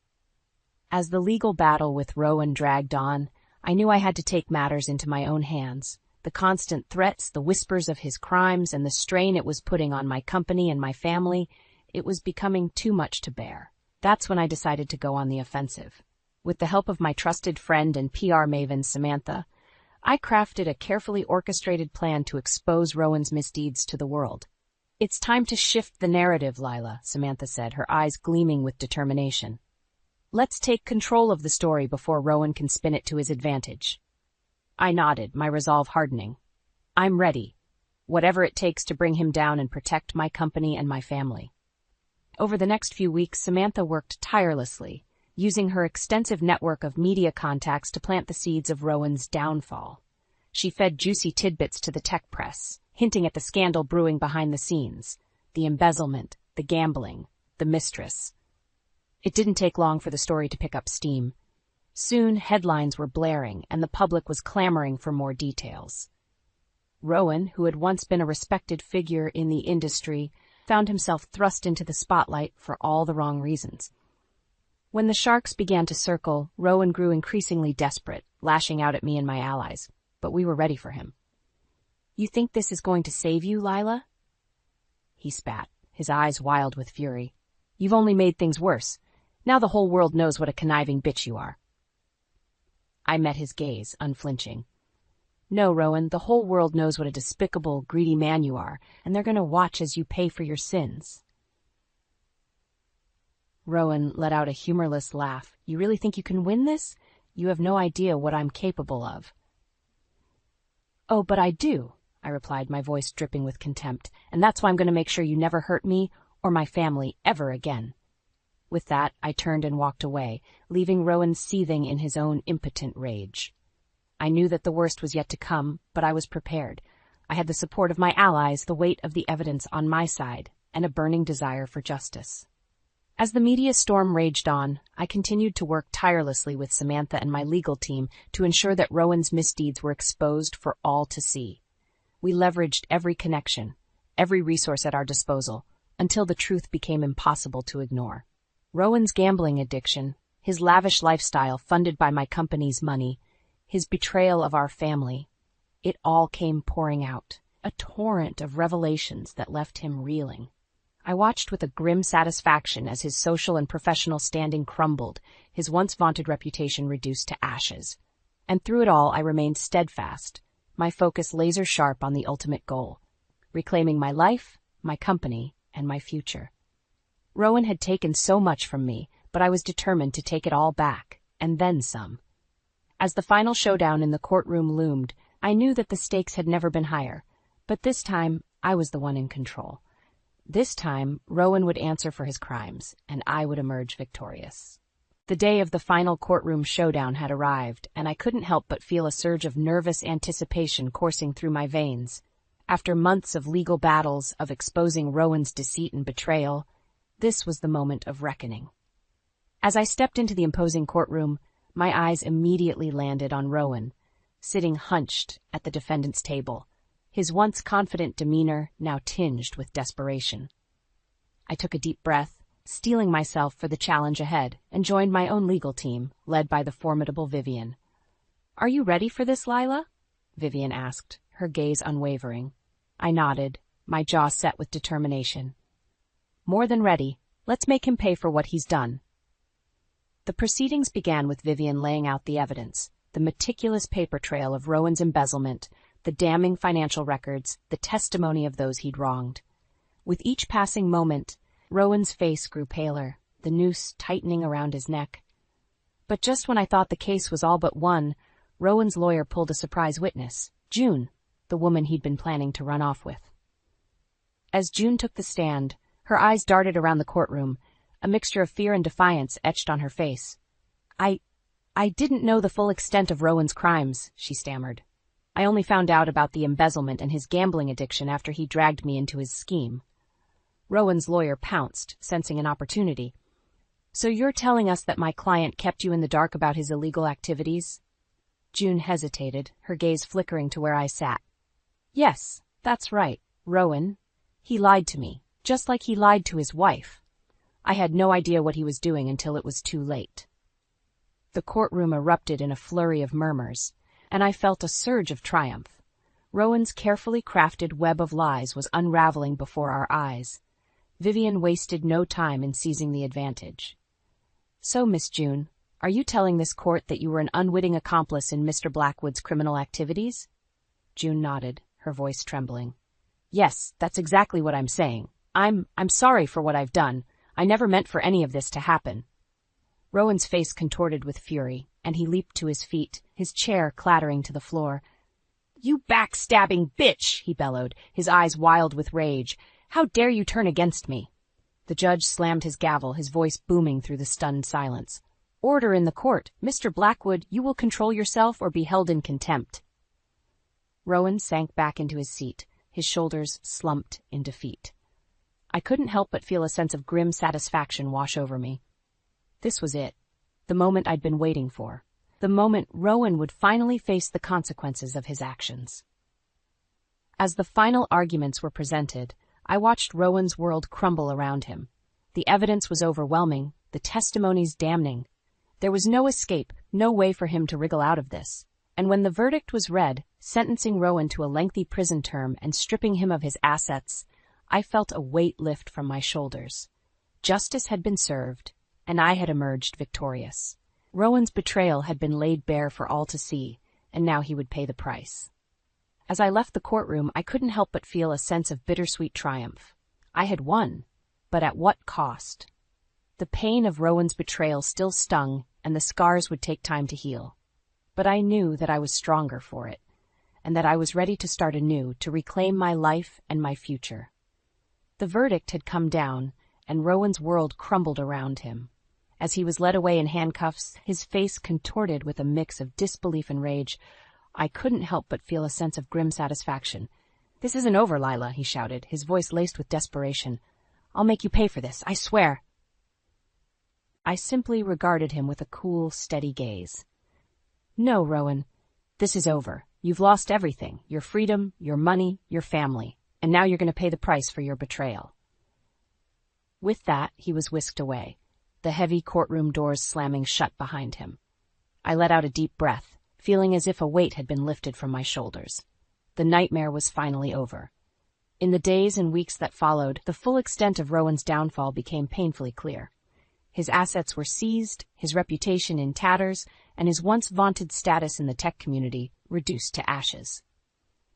As the legal battle with Rowan dragged on, I knew I had to take matters into my own hands. The constant threats, the whispers of his crimes, and the strain it was putting on my company and my family, it was becoming too much to bear. That's when I decided to go on the offensive. With the help of my trusted friend and PR maven, Samantha, I crafted a carefully orchestrated plan to expose Rowan's misdeeds to the world. "It's time to shift the narrative, Lila," Samantha said, her eyes gleaming with determination. "Let's take control of the story before Rowan can spin it to his advantage." I nodded, my resolve hardening. "I'm ready. Whatever it takes to bring him down and protect my company and my family." Over the next few weeks, Samantha worked tirelessly, using her extensive network of media contacts to plant the seeds of Rowan's downfall. She fed juicy tidbits to the tech press, hinting at the scandal brewing behind the scenes. the embezzlement, the gambling, the mistress. It didn't take long for the story to pick up steam. Soon, headlines were blaring, and the public was clamoring for more details. Rowan, who had once been a respected figure in the industry, found himself thrust into the spotlight for all the wrong reasons. When the sharks began to circle, Rowan grew increasingly desperate, lashing out at me and my allies, but we were ready for him. "You think this is going to save you, Lila?" He spat, his eyes wild with fury. "You've only made things worse. Now the whole world knows what a conniving bitch you are." I met his gaze, unflinching. "No, Rowan, the whole world knows what a despicable, greedy man you are, and they're going to watch as you pay for your sins." Rowan let out a humorless laugh. "You really think you can win this? You have no idea what I'm capable of." "Oh, but I do," I replied, my voice dripping with contempt, "and that's why I'm going to make sure you never hurt me or my family ever again." With that, I turned and walked away, leaving Rowan seething in his own impotent rage. I knew that the worst was yet to come, but I was prepared. I had the support of my allies, the weight of the evidence on my side, and a burning desire for justice. As the media storm raged on, I continued to work tirelessly with Samantha and my legal team to ensure that Rowan's misdeeds were exposed for all to see. We leveraged every connection, every resource at our disposal, until the truth became impossible to ignore. Rowan's gambling addiction, his lavish lifestyle funded by my company's money, his betrayal of our family, it all came pouring out, a torrent of revelations that left him reeling. I watched with a grim satisfaction as his social and professional standing crumbled, his once vaunted reputation reduced to ashes. And through it all, I remained steadfast, my focus laser-sharp on the ultimate goal, reclaiming my life, my company, and my future. Rowan had taken so much from me, but I was determined to take it all back, and then some. As the final showdown in the courtroom loomed, I knew that the stakes had never been higher, but this time I was the one in control. This time, Rowan would answer for his crimes, and I would emerge victorious. The day of the final courtroom showdown had arrived, and I couldn't help but feel a surge of nervous anticipation coursing through my veins. After months of legal battles, of exposing Rowan's deceit and betrayal, this was the moment of reckoning. As I stepped into the imposing courtroom, my eyes immediately landed on Rowan, sitting hunched at the defendant's table, his once confident demeanor now tinged with desperation. I took a deep breath, steeling myself for the challenge ahead, and joined my own legal team, led by the formidable Vivian. "Are you ready for this, Lila?" Vivian asked, her gaze unwavering. I nodded, my jaw set with determination. "More than ready. Let's make him pay for what he's done." The proceedings began with Vivian laying out the evidence, the meticulous paper trail of Rowan's embezzlement, the damning financial records, the testimony of those he'd wronged. With each passing moment, Rowan's face grew paler, the noose tightening around his neck. But just when I thought the case was all but won, Rowan's lawyer pulled a surprise witness, June, the woman he'd been planning to run off with. As June took the stand, her eyes darted around the courtroom, a mixture of fear and defiance etched on her face. I didn't know the full extent of Rowan's crimes," she stammered. "I only found out about the embezzlement and his gambling addiction after he dragged me into his scheme." Rowan's lawyer pounced, sensing an opportunity. "So you're telling us that my client kept you in the dark about his illegal activities?" June hesitated, her gaze flickering to where I sat. "Yes, that's right, Rowan. He lied to me, just like he lied to his wife. I had no idea what he was doing until it was too late." The courtroom erupted in a flurry of murmurs, and I felt a surge of triumph. Rowan's carefully crafted web of lies was unraveling before our eyes. Vivian wasted no time in seizing the advantage. "So, Miss June, are you telling this court that you were an unwitting accomplice in Mr. Blackwood's criminal activities?" June nodded, her voice trembling. "Yes, that's exactly what I'm saying. I'm sorry for what I've done. I never meant for any of this to happen." Rowan's face contorted with fury, and he leaped to his feet, his chair clattering to the floor. "You backstabbing bitch!" he bellowed, his eyes wild with rage. "How dare you turn against me?" The judge slammed his gavel, his voice booming through the stunned silence. "Order in the court. Mr. Blackwood, you will control yourself or be held in contempt." Rowan sank back into his seat, his shoulders slumped in defeat. I couldn't help but feel a sense of grim satisfaction wash over me. This was it, the moment I'd been waiting for, the moment Rowan would finally face the consequences of his actions. As the final arguments were presented, I watched Rowan's world crumble around him. The evidence was overwhelming, the testimonies damning. There was no escape, no way for him to wriggle out of this. And when the verdict was read, sentencing Rowan to a lengthy prison term and stripping him of his assets, I felt a weight lift from my shoulders. Justice had been served, and I had emerged victorious. Rowan's betrayal had been laid bare for all to see, and now he would pay the price. As I left the courtroom, I couldn't help but feel a sense of bittersweet triumph. I had won, but at what cost? The pain of Rowan's betrayal still stung, and the scars would take time to heal. But I knew that I was stronger for it, and that I was ready to start anew, to reclaim my life and my future. The verdict had come down, and Rowan's world crumbled around him. As he was led away in handcuffs, his face contorted with a mix of disbelief and rage, I couldn't help but feel a sense of grim satisfaction. "This isn't over, Lila," he shouted, his voice laced with desperation. "I'll make you pay for this, I swear." I simply regarded him with a cool, steady gaze. "No, Rowan, this is over. You've lost everything, your freedom, your money, your family, and now you're going to pay the price for your betrayal." With that, he was whisked away, the heavy courtroom doors slamming shut behind him. I let out a deep breath, feeling as if a weight had been lifted from my shoulders. The nightmare was finally over. In the days and weeks that followed, the full extent of Rowan's downfall became painfully clear. His assets were seized, his reputation in tatters, and his once vaunted status in the tech community reduced to ashes.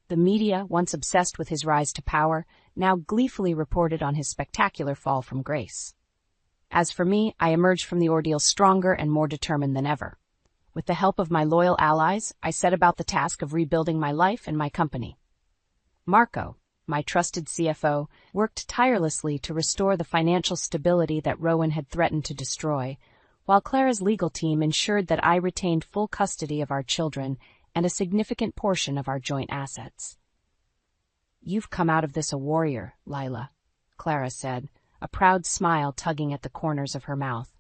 The media, once obsessed with his rise to power, now gleefully reported on his spectacular fall from grace. As for me, I emerged from the ordeal stronger and more determined than ever. With the help of my loyal allies, I set about the task of rebuilding my life and my company. Marco, my trusted CFO, worked tirelessly to restore the financial stability that Rowan had threatened to destroy, while Clara's legal team ensured that I retained full custody of our children and a significant portion of our joint assets. "You've come out of this a warrior, Lila," Clara said, a proud smile tugging at the corners of her mouth.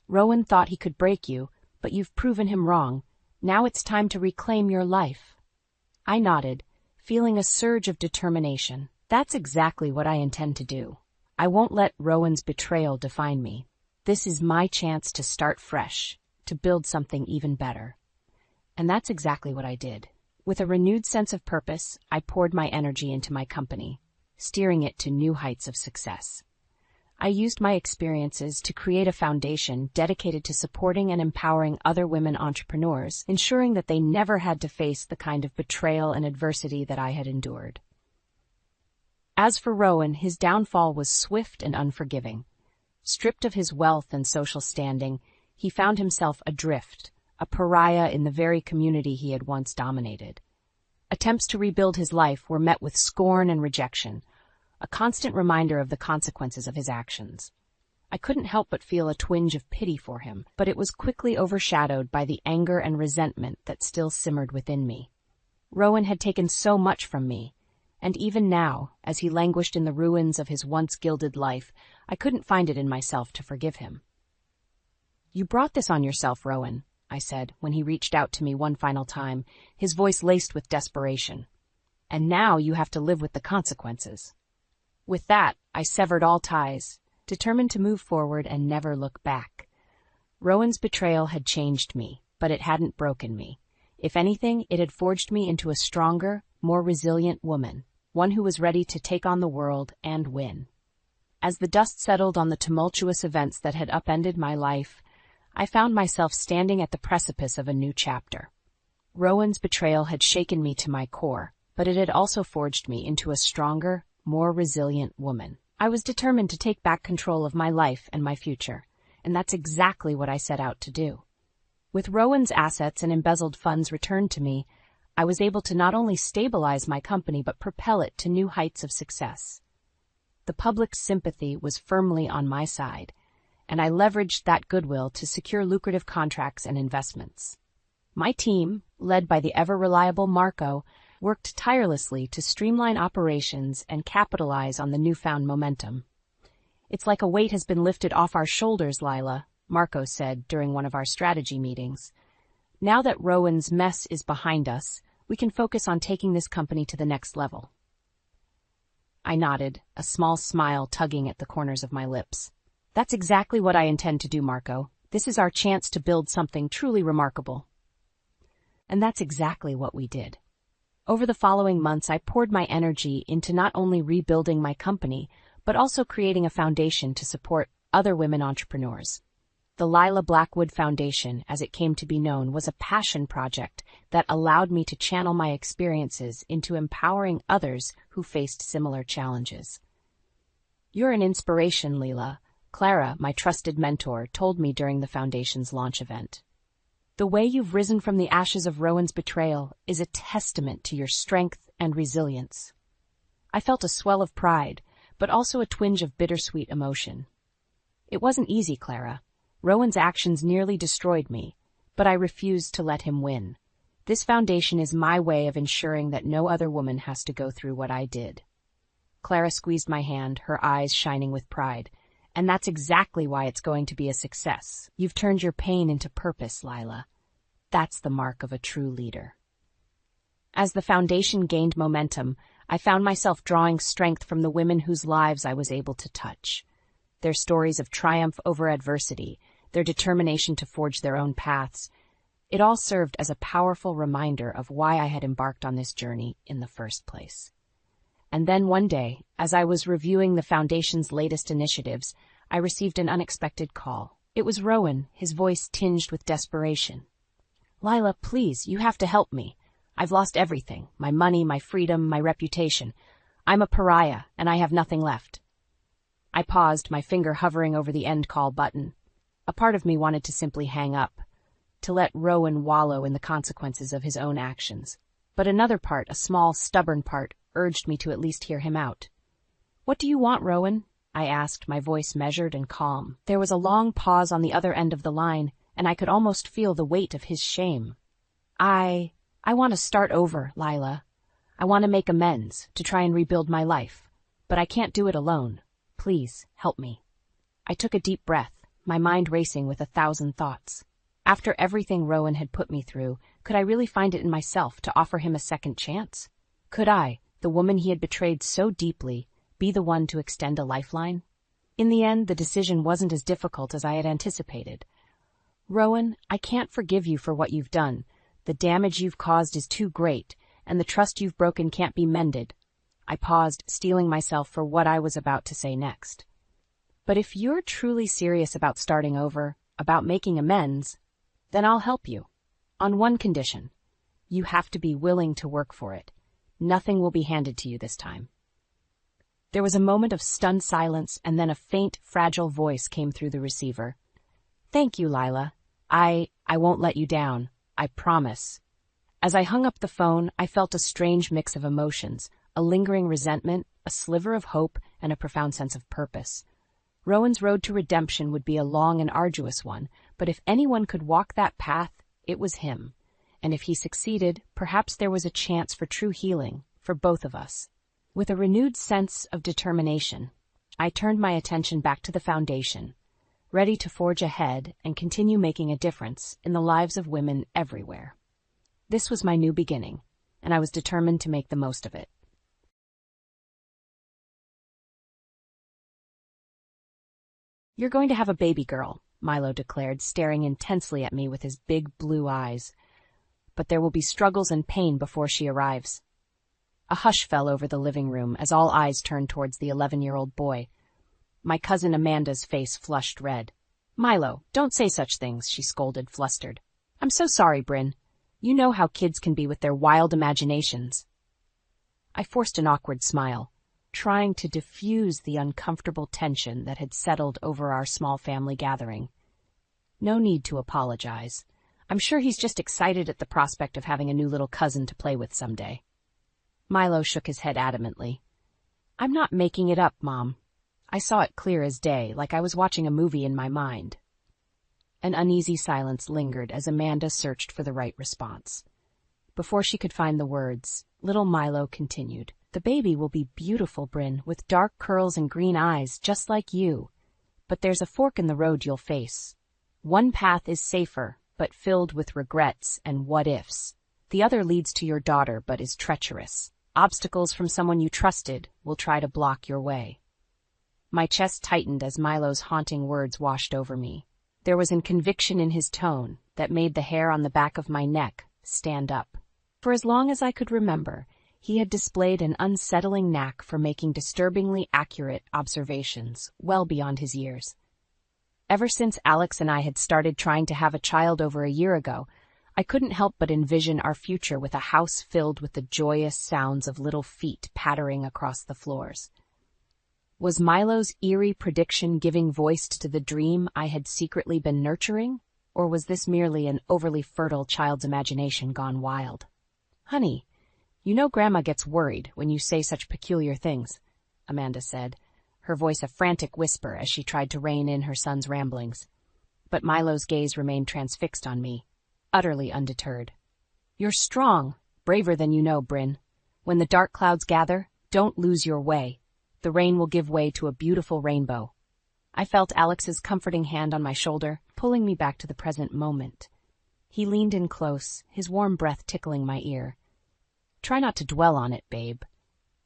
"Rowan thought he could break you, but you've proven him wrong. Now it's time to reclaim your life." I nodded, feeling a surge of determination. That's exactly what I intend to do. I won't let Rowan's betrayal define me. This is my chance to start fresh, to build something even better. And that's exactly what I did. With a renewed sense of purpose, I poured my energy into my company, steering it to new heights of success. I used my experiences to create a foundation dedicated to supporting and empowering other women entrepreneurs, ensuring that they never had to face the kind of betrayal and adversity that I had endured. As for Rowan, his downfall was swift and unforgiving. Stripped of his wealth and social standing, he found himself adrift, a pariah in the very community he had once dominated. Attempts to rebuild his life were met with scorn and rejection, a constant reminder of the consequences of his actions. I couldn't help but feel a twinge of pity for him, but it was quickly overshadowed by the anger and resentment that still simmered within me. Rowan had taken so much from me, and even now, as he languished in the ruins of his once gilded life, I couldn't find it in myself to forgive him. "You brought this on yourself, Rowan," I said, when he reached out to me one final time, his voice laced with desperation. "And now you have to live with the consequences." With that, I severed all ties, determined to move forward and never look back. Rowan's betrayal had changed me, but it hadn't broken me. If anything, it had forged me into a stronger, more resilient woman, one who was ready to take on the world and win. As the dust settled on the tumultuous events that had upended my life, I found myself standing at the precipice of a new chapter. Rowan's betrayal had shaken me to my core, but it had also forged me into a stronger, more resilient woman. I was determined to take back control of my life and my future, and that's exactly what I set out to do. With Rowan's assets and embezzled funds returned to me, I was able to not only stabilize my company but propel it to new heights of success. The public's sympathy was firmly on my side, and I leveraged that goodwill to secure lucrative contracts and investments. My team, led by the ever-reliable Marco, worked tirelessly to streamline operations and capitalize on the newfound momentum. It's like a weight has been lifted off our shoulders, Lila, Marco said during one of our strategy meetings. Now that Rowan's mess is behind us, we can focus on taking this company to the next level. I nodded, a small smile tugging at the corners of my lips. That's exactly what I intend to do, Marco. This is our chance to build something truly remarkable. And that's exactly what we did. Over the following months, I poured my energy into not only rebuilding my company, but also creating a foundation to support other women entrepreneurs. The Lila Blackwood Foundation, as it came to be known, was a passion project that allowed me to channel my experiences into empowering others who faced similar challenges. You're an inspiration, Lila. Clara, my trusted mentor, told me during the foundation's launch event. The way you've risen from the ashes of Rowan's betrayal is a testament to your strength and resilience. I felt a swell of pride, but also a twinge of bittersweet emotion. It wasn't easy, Clara. Rowan's actions nearly destroyed me, but I refused to let him win. This foundation is my way of ensuring that no other woman has to go through what I did. Clara squeezed my hand, her eyes shining with pride. And that's exactly why it's going to be a success. You've turned your pain into purpose, Lila. That's the mark of a true leader. As the foundation gained momentum, I found myself drawing strength from the women whose lives I was able to touch. Their stories of triumph over adversity, their determination to forge their own paths, it all served as a powerful reminder of why I had embarked on this journey in the first place. And then one day, as I was reviewing the foundation's latest initiatives, I received an unexpected call. It was Rowan, his voice tinged with desperation. Lila, please, you have to help me. I've lost everything, my money, my freedom, my reputation. I'm a pariah, and I have nothing left. I paused, my finger hovering over the end call button. A part of me wanted to simply hang up, to let Rowan wallow in the consequences of his own actions. But another part, a small, stubborn part, urged me to at least hear him out. What do you want, Rowan? I asked, my voice measured and calm. There was a long pause on the other end of the line, and I could almost feel the weight of his shame. I want to start over, Lila. I want to make amends, to try and rebuild my life. But I can't do it alone. Please, help me. I took a deep breath, my mind racing with 1,000 thoughts. After everything Rowan had put me through, could I really find it in myself to offer him a second chance? Could I, the woman he had betrayed so deeply, be the one to extend a lifeline? In the end, the decision wasn't as difficult as I had anticipated. Rowan, I can't forgive you for what you've done. The damage you've caused is too great, and the trust you've broken can't be mended. I paused, steeling myself for what I was about to say next. But if you're truly serious about starting over, about making amends, then I'll help you. On one condition. You have to be willing to work for it. Nothing will be handed to you this time. There was a moment of stunned silence, and then a faint, fragile voice came through the receiver. Thank you, Lila. I won't let you down. I promise. As I hung up the phone, I felt a strange mix of emotions, a lingering resentment, a sliver of hope, and a profound sense of purpose. Rowan's road to redemption would be a long and arduous one, but if anyone could walk that path, it was him. And if he succeeded, perhaps there was a chance for true healing, for both of us. With a renewed sense of determination, I turned my attention back to the foundation, ready to forge ahead and continue making a difference in the lives of women everywhere. This was my new beginning, and I was determined to make the most of it. You're going to have a baby girl, Milo declared, staring intensely at me with his big blue eyes. But there will be struggles and pain before she arrives. A hush fell over the living room as all eyes turned towards the 11-year-old boy. My cousin Amanda's face flushed red. Milo, don't say such things, she scolded, flustered. I'm so sorry, Bryn. You know how kids can be with their wild imaginations. I forced an awkward smile, trying to diffuse the uncomfortable tension that had settled over our small family gathering. No need to apologize. I'm sure he's just excited at the prospect of having a new little cousin to play with someday. Milo shook his head adamantly. I'm not making it up, Mom. I saw it clear as day, like I was watching a movie in my mind. An uneasy silence lingered as Amanda searched for the right response. Before she could find the words, little Milo continued. "The baby will be beautiful, Bryn, with dark curls and green eyes, just like you. But there's a fork in the road you'll face. One path is safer, but filled with regrets and what-ifs. The other leads to your daughter, but is treacherous. Obstacles from someone you trusted will try to block your way." My chest tightened as Milo's haunting words washed over me. There was a conviction in his tone that made the hair on the back of my neck stand up. For as long as I could remember, he had displayed an unsettling knack for making disturbingly accurate observations well beyond his years. Ever since Alex and I had started trying to have a child over a year ago, I couldn't help but envision our future with a house filled with the joyous sounds of little feet pattering across the floors. Was Milo's eerie prediction giving voice to the dream I had secretly been nurturing, or was this merely an overly fertile child's imagination gone wild? "Honey, you know Grandma gets worried when you say such peculiar things," Amanda said, her voice a frantic whisper as she tried to rein in her son's ramblings. But Milo's gaze remained transfixed on me, utterly undeterred. "You're strong, braver than you know, Bryn. When the dark clouds gather, don't lose your way. The rain will give way to a beautiful rainbow." I felt Alex's comforting hand on my shoulder, pulling me back to the present moment. He leaned in close, his warm breath tickling my ear. "Try not to dwell on it, babe.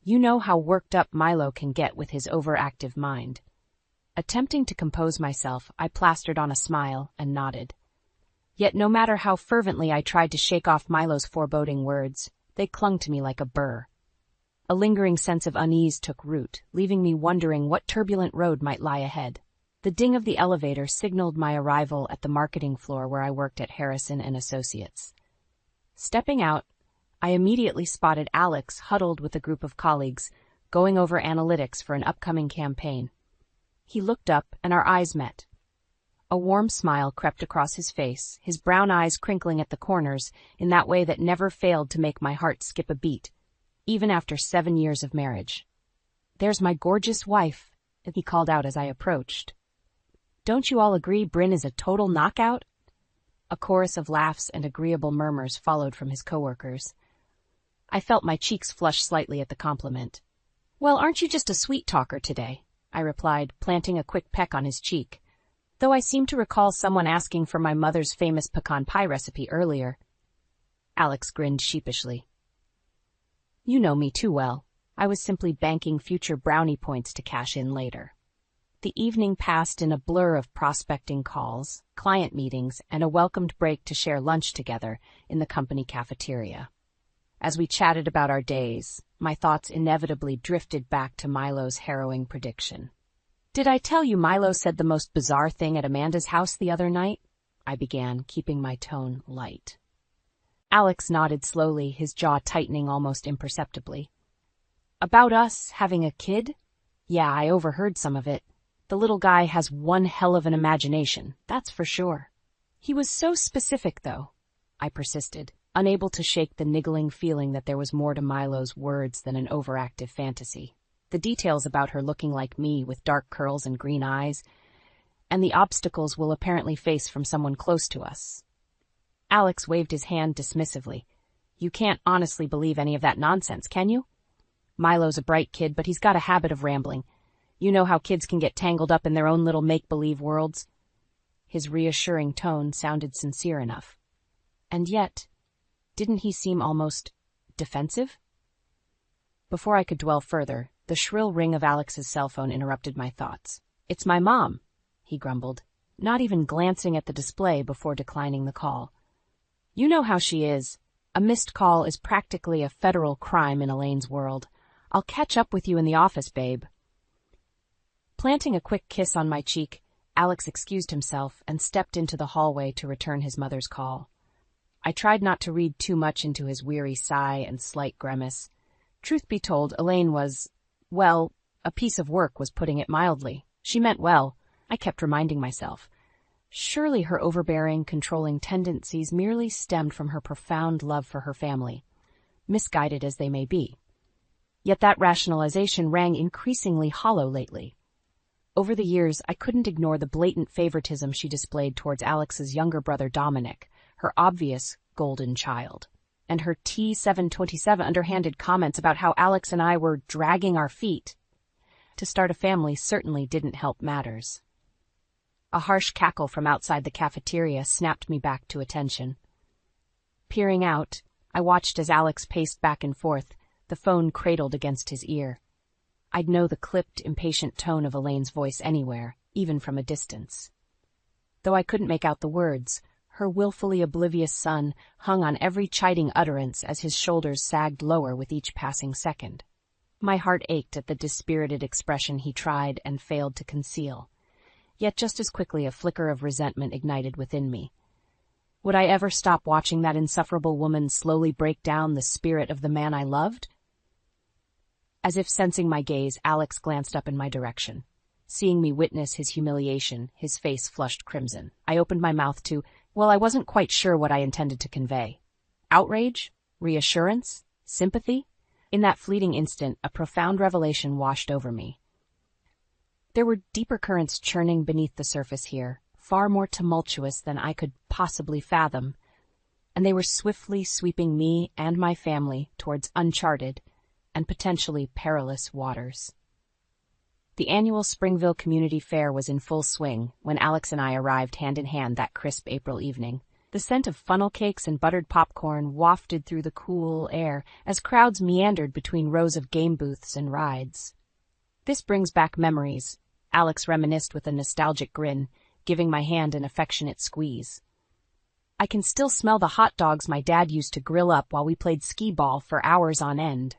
You know how worked up Milo can get with his overactive mind." Attempting to compose myself, I plastered on a smile and nodded. Yet no matter how fervently I tried to shake off Milo's foreboding words, they clung to me like a burr. A lingering sense of unease took root, leaving me wondering what turbulent road might lie ahead. The ding of the elevator signaled my arrival at the marketing floor where I worked at Harrison and Associates. Stepping out, I immediately spotted Alex huddled with a group of colleagues, going over analytics for an upcoming campaign. He looked up, and our eyes met. A warm smile crept across his face, his brown eyes crinkling at the corners in that way that never failed to make my heart skip a beat, even after 7 years of marriage. "There's my gorgeous wife," he called out as I approached. "Don't you all agree Bryn is a total knockout?" A chorus of laughs and agreeable murmurs followed from his coworkers. I felt my cheeks flush slightly at the compliment. "Well, aren't you just a sweet talker today?" I replied, planting a quick peck on his cheek. "Though I seem to recall someone asking for my mother's famous pecan pie recipe earlier." Alex grinned sheepishly. "You know me too well. I was simply banking future brownie points to cash in later." The evening passed in a blur of prospecting calls, client meetings, and a welcomed break to share lunch together in the company cafeteria. As we chatted about our days, my thoughts inevitably drifted back to Milo's harrowing prediction. "Did I tell you Milo said the most bizarre thing at Amanda's house the other night?" I began, keeping my tone light. Alex nodded slowly, his jaw tightening almost imperceptibly. "About us having a kid? Yeah, I overheard some of it. The little guy has one hell of an imagination, that's for sure." "He was so specific, though," I persisted, unable to shake the niggling feeling that there was more to Milo's words than an overactive fantasy. The details about her looking like me with dark curls and green eyes, and the obstacles we'll apparently face from someone close to us. Alex waved his hand dismissively. "You can't honestly believe any of that nonsense, can you? Milo's a bright kid, but he's got a habit of rambling. You know how kids can get tangled up in their own little make-believe worlds." His reassuring tone sounded sincere enough. And yet, didn't he seem almost defensive? Before I could dwell further, the shrill ring of Alex's cell phone interrupted my thoughts. "It's my mom," he grumbled, not even glancing at the display before declining the call. "You know how she is. A missed call is practically a federal crime in Elaine's world. I'll catch up with you in the office, babe." Planting a quick kiss on my cheek, Alex excused himself and stepped into the hallway to return his mother's call. I tried not to read too much into his weary sigh and slight grimace. Truth be told, Elaine was, well, a piece of work was putting it mildly. She meant well, I kept reminding myself. Surely her overbearing, controlling tendencies merely stemmed from her profound love for her family, misguided as they may be. Yet that rationalization rang increasingly hollow lately. Over the years, I couldn't ignore the blatant favoritism she displayed towards Alex's younger brother Dominic, her obvious golden child. and her T727 underhanded comments about how Alex and I were dragging our feet to start a family certainly didn't help matters. A harsh cackle from outside the cafeteria snapped me back to attention. Peering out, I watched as Alex paced back and forth, the phone cradled against his ear. I'd know the clipped, impatient tone of Elaine's voice anywhere, even from a distance. Though I couldn't make out the words, her willfully oblivious son hung on every chiding utterance as his shoulders sagged lower with each passing second. My heart ached at the dispirited expression he tried and failed to conceal. Yet just as quickly a flicker of resentment ignited within me. Would I ever stop watching that insufferable woman slowly break down the spirit of the man I loved? As if sensing my gaze, Alex glanced up in my direction. Seeing me witness his humiliation, his face flushed crimson. I opened my mouth I wasn't quite sure what I intended to convey. Outrage? Reassurance? Sympathy? In that fleeting instant, a profound revelation washed over me. There were deeper currents churning beneath the surface here, far more tumultuous than I could possibly fathom, and they were swiftly sweeping me and my family towards uncharted and potentially perilous waters. The annual Springville Community Fair was in full swing when Alex and I arrived hand in hand that crisp April evening. The scent of funnel cakes and buttered popcorn wafted through the cool air as crowds meandered between rows of game booths and rides. "This brings back memories," Alex reminisced with a nostalgic grin, giving my hand an affectionate squeeze. "I can still smell the hot dogs my dad used to grill up while we played skee-ball for hours on end."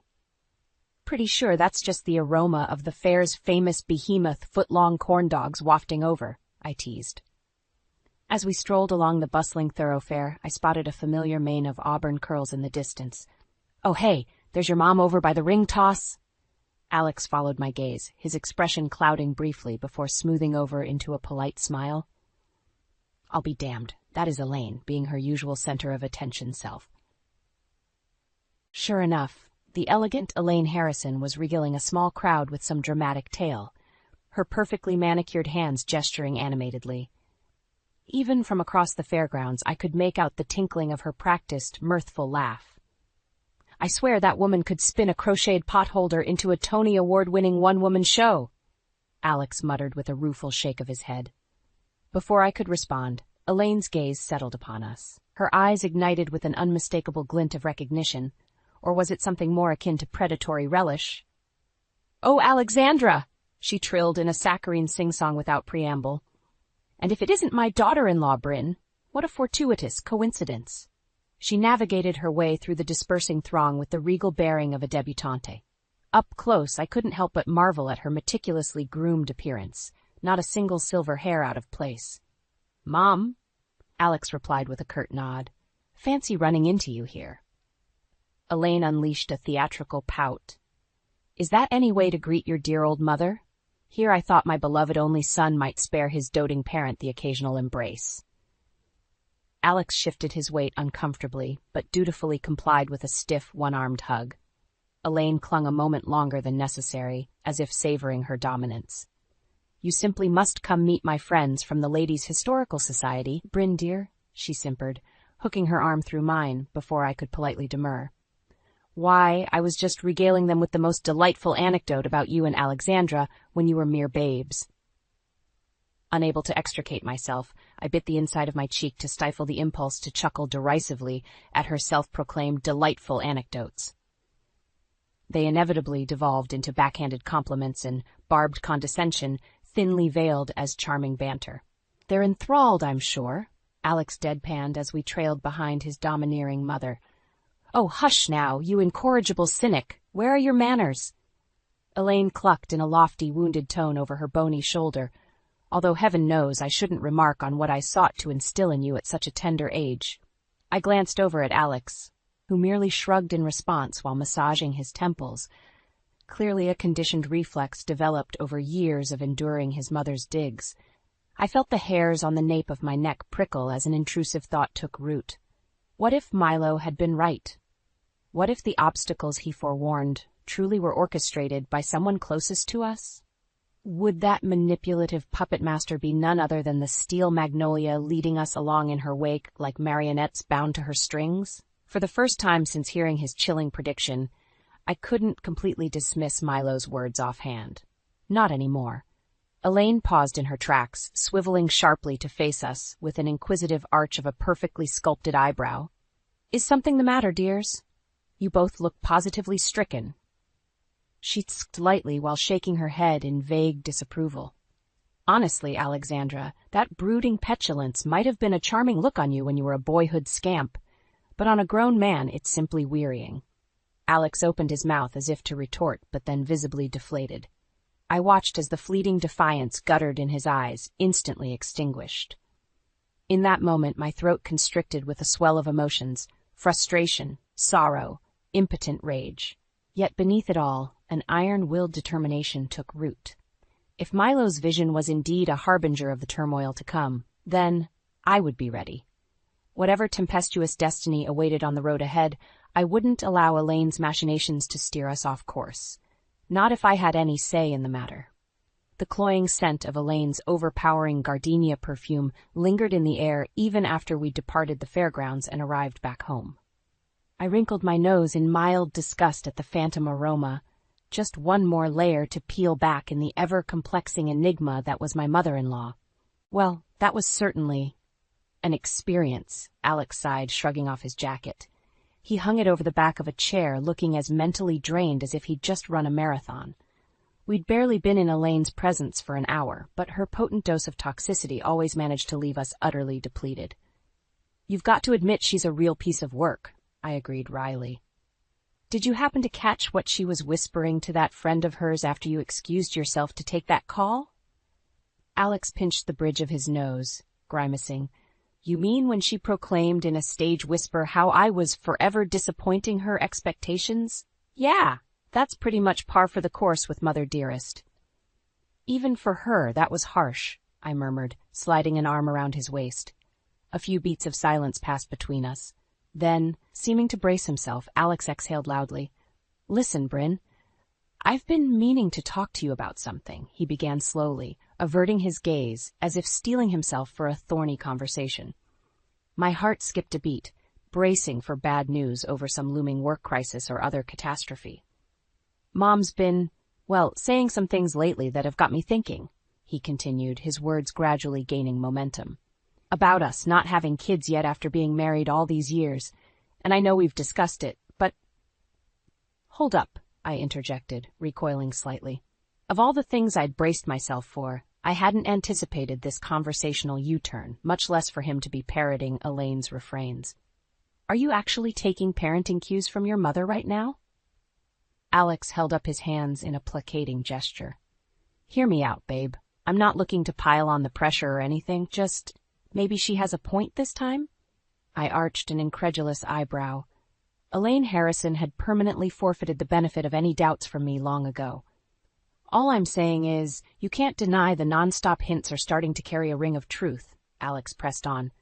"Pretty sure that's just the aroma of the fair's famous behemoth foot-long corn dogs wafting over," I teased. As we strolled along the bustling thoroughfare, I spotted a familiar mane of auburn curls in the distance. "Oh, hey, there's your mom over by the ring toss." Alex followed my gaze, his expression clouding briefly before smoothing over into a polite smile. "I'll be damned. That is Elaine, being her usual center of attention self." Sure enough, the elegant Elaine Harrison was regaling a small crowd with some dramatic tale, her perfectly manicured hands gesturing animatedly. Even from across the fairgrounds, I could make out the tinkling of her practiced, mirthful laugh. "I swear that woman could spin a crocheted potholder into a Tony Award-winning one-woman show," Alex muttered with a rueful shake of his head. Before I could respond, Elaine's gaze settled upon us. Her eyes ignited with an unmistakable glint of recognition, or was it something more akin to predatory relish? "Oh, Alexandra!" she trilled in a saccharine sing-song without preamble. "And if it isn't my daughter-in-law, Bryn, what a fortuitous coincidence." She navigated her way through the dispersing throng with the regal bearing of a debutante. Up close, I couldn't help but marvel at her meticulously groomed appearance, not a single silver hair out of place. "Mom," Alex replied with a curt nod. "Fancy running into you here." Elaine unleashed a theatrical pout. "Is that any way to greet your dear old mother? Here I thought my beloved only son might spare his doting parent the occasional embrace." Alex shifted his weight uncomfortably, but dutifully complied with a stiff, one-armed hug. Elaine clung a moment longer than necessary, as if savoring her dominance. "You simply must come meet my friends from the Ladies' Historical Society, Bryn dear," she simpered, hooking her arm through mine before I could politely demur. "Why, I was just regaling them with the most delightful anecdote about you and Alexandra when you were mere babes." Unable to extricate myself, I bit the inside of my cheek to stifle the impulse to chuckle derisively at her self-proclaimed delightful anecdotes. They inevitably devolved into backhanded compliments and barbed condescension, thinly veiled as charming banter. "They're enthralled, I'm sure," Alex deadpanned as we trailed behind his domineering mother. "Oh, hush now, you incorrigible cynic. Where are your manners?" Elaine clucked in a lofty, wounded tone over her bony shoulder, although heaven knows I shouldn't remark on what I sought to instill in you at such a tender age. I glanced over at Alex, who merely shrugged in response while massaging his temples, clearly a conditioned reflex developed over years of enduring his mother's digs. I felt the hairs on the nape of my neck prickle as an intrusive thought took root. What if Milo had been right? What if the obstacles he forewarned truly were orchestrated by someone closest to us? Would that manipulative puppet master be none other than the steel magnolia leading us along in her wake like marionettes bound to her strings? For the first time since hearing his chilling prediction, I couldn't completely dismiss Milo's words offhand. Not anymore. Elaine paused in her tracks, swiveling sharply to face us with an inquisitive arch of a perfectly sculpted eyebrow. "Is something the matter, dears? You both look positively stricken." She tsked lightly while shaking her head in vague disapproval. "Honestly, Alexandra, that brooding petulance might have been a charming look on you when you were a boyhood scamp, but on a grown man it's simply wearying." Alex opened his mouth as if to retort, but then visibly deflated. I watched as the fleeting defiance guttered in his eyes, instantly extinguished. In that moment, my throat constricted with a swell of emotions: frustration, sorrow, impotent rage. Yet beneath it all, an iron-willed determination took root. If Milo's vision was indeed a harbinger of the turmoil to come, then I would be ready. Whatever tempestuous destiny awaited on the road ahead, I wouldn't allow Elaine's machinations to steer us off course. Not if I had any say in the matter. The cloying scent of Elaine's overpowering gardenia perfume lingered in the air even after we departed the fairgrounds and arrived back home. I wrinkled my nose in mild disgust at the phantom aroma, just one more layer to peel back in the ever-complexing enigma that was my mother-in-law. Well, that was certainly an experience, Alex sighed, shrugging off his jacket. He hung it over the back of a chair, looking as mentally drained as if he'd just run a marathon. We'd barely been in Elaine's presence for an hour, but her potent dose of toxicity always managed to leave us utterly depleted. "You've got to admit she's a real piece of work," I agreed wryly. "Did you happen to catch what she was whispering to that friend of hers after you excused yourself to take that call?" Alex pinched the bridge of his nose, grimacing. "You mean when she proclaimed in a stage whisper how I was forever disappointing her expectations? Yeah, that's pretty much par for the course with Mother Dearest." "Even for her, that was harsh," I murmured, sliding an arm around his waist. A few beats of silence passed between us. Then, seeming to brace himself, Alex exhaled loudly. "Listen, Bryn. I've been meaning to talk to you about something," he began slowly, averting his gaze as if steeling himself for a thorny conversation. My heart skipped a beat, bracing for bad news over some looming work crisis or other catastrophe. "Mom's been, well, saying some things lately that have got me thinking," he continued, his words gradually gaining momentum. "About us not having kids yet after being married all these years, and I know we've discussed it, but—" "Hold up," I interjected, recoiling slightly. Of all the things I'd braced myself for, I hadn't anticipated this conversational U-turn, much less for him to be parroting Elaine's refrains. "Are you actually taking parenting cues from your mother right now?" Alex held up his hands in a placating gesture. "Hear me out, babe. I'm not looking to pile on the pressure or anything, just maybe she has a point this time?" I arched an incredulous eyebrow. Elaine Harrison had permanently forfeited the benefit of any doubts from me long ago. "All I'm saying is, you can't deny the nonstop hints are starting to carry a ring of truth," Alex pressed on.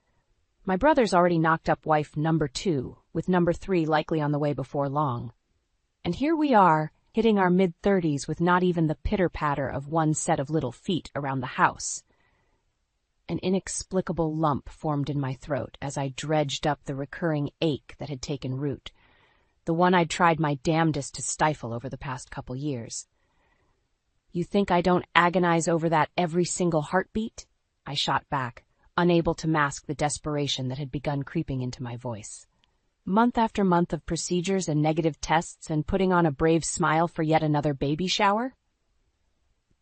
"My brother's already knocked up wife number 2, with number 3 likely on the way before long. And here we are, hitting our mid-30s with not even the pitter-patter of one set of little feet around the house." An inexplicable lump formed in my throat as I dredged up the recurring ache that had taken root, the one I'd tried my damnedest to stifle over the past couple years. "You think I don't agonize over that every single heartbeat?" I shot back, unable to mask the desperation that had begun creeping into my voice. "Month after month of procedures and negative tests and putting on a brave smile for yet another baby shower?"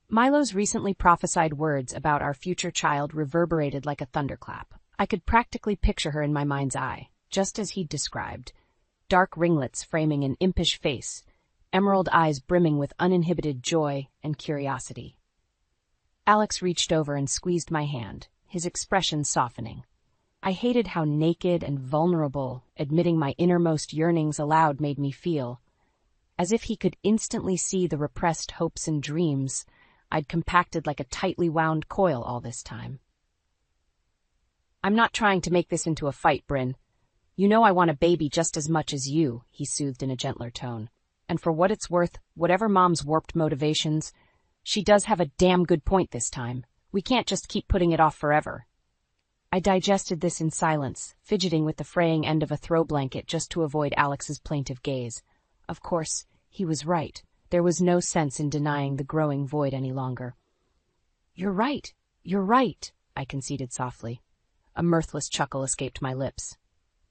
Milo's recently prophesied words about our future child reverberated like a thunderclap. I could practically picture her in my mind's eye, just as he'd described. Dark ringlets framing an impish face, emerald eyes brimming with uninhibited joy and curiosity. Alex reached over and squeezed my hand, his expression softening. I hated how naked and vulnerable admitting my innermost yearnings aloud made me feel. As if he could instantly see the repressed hopes and dreams I'd compacted like a tightly wound coil all this time. "I'm not trying to make this into a fight, Bryn. You know I want a baby just as much as you," he soothed in a gentler tone. "And for what it's worth, whatever Mom's warped motivations, she does have a damn good point this time. We can't just keep putting it off forever." I digested this in silence, fidgeting with the fraying end of a throw blanket just to avoid Alex's plaintive gaze. Of course, he was right. There was no sense in denying the growing void any longer. You're right, I conceded softly. A mirthless chuckle escaped my lips.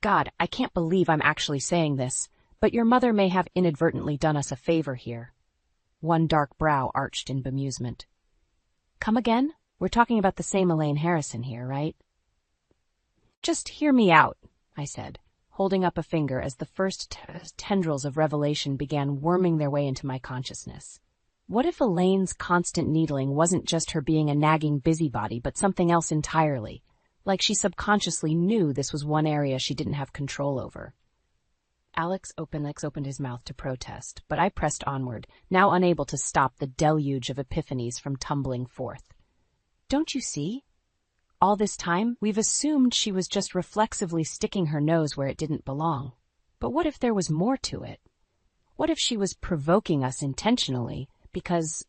God, I can't believe I'm actually saying this, but your mother may have inadvertently done us a favor here. One dark brow arched in bemusement. Come again? We're talking about the same Elaine Harrison here, right? Just hear me out, I said, holding up a finger as the first tendrils of revelation began worming their way into my consciousness. What if Elaine's constant needling wasn't just her being a nagging busybody, but something else entirely? Like she subconsciously knew this was one area she didn't have control over. Alex opened his mouth to protest, but I pressed onward, now unable to stop the deluge of epiphanies from tumbling forth. Don't you see? All this time, we've assumed she was just reflexively sticking her nose where it didn't belong. But what if there was more to it? What if she was provoking us intentionally because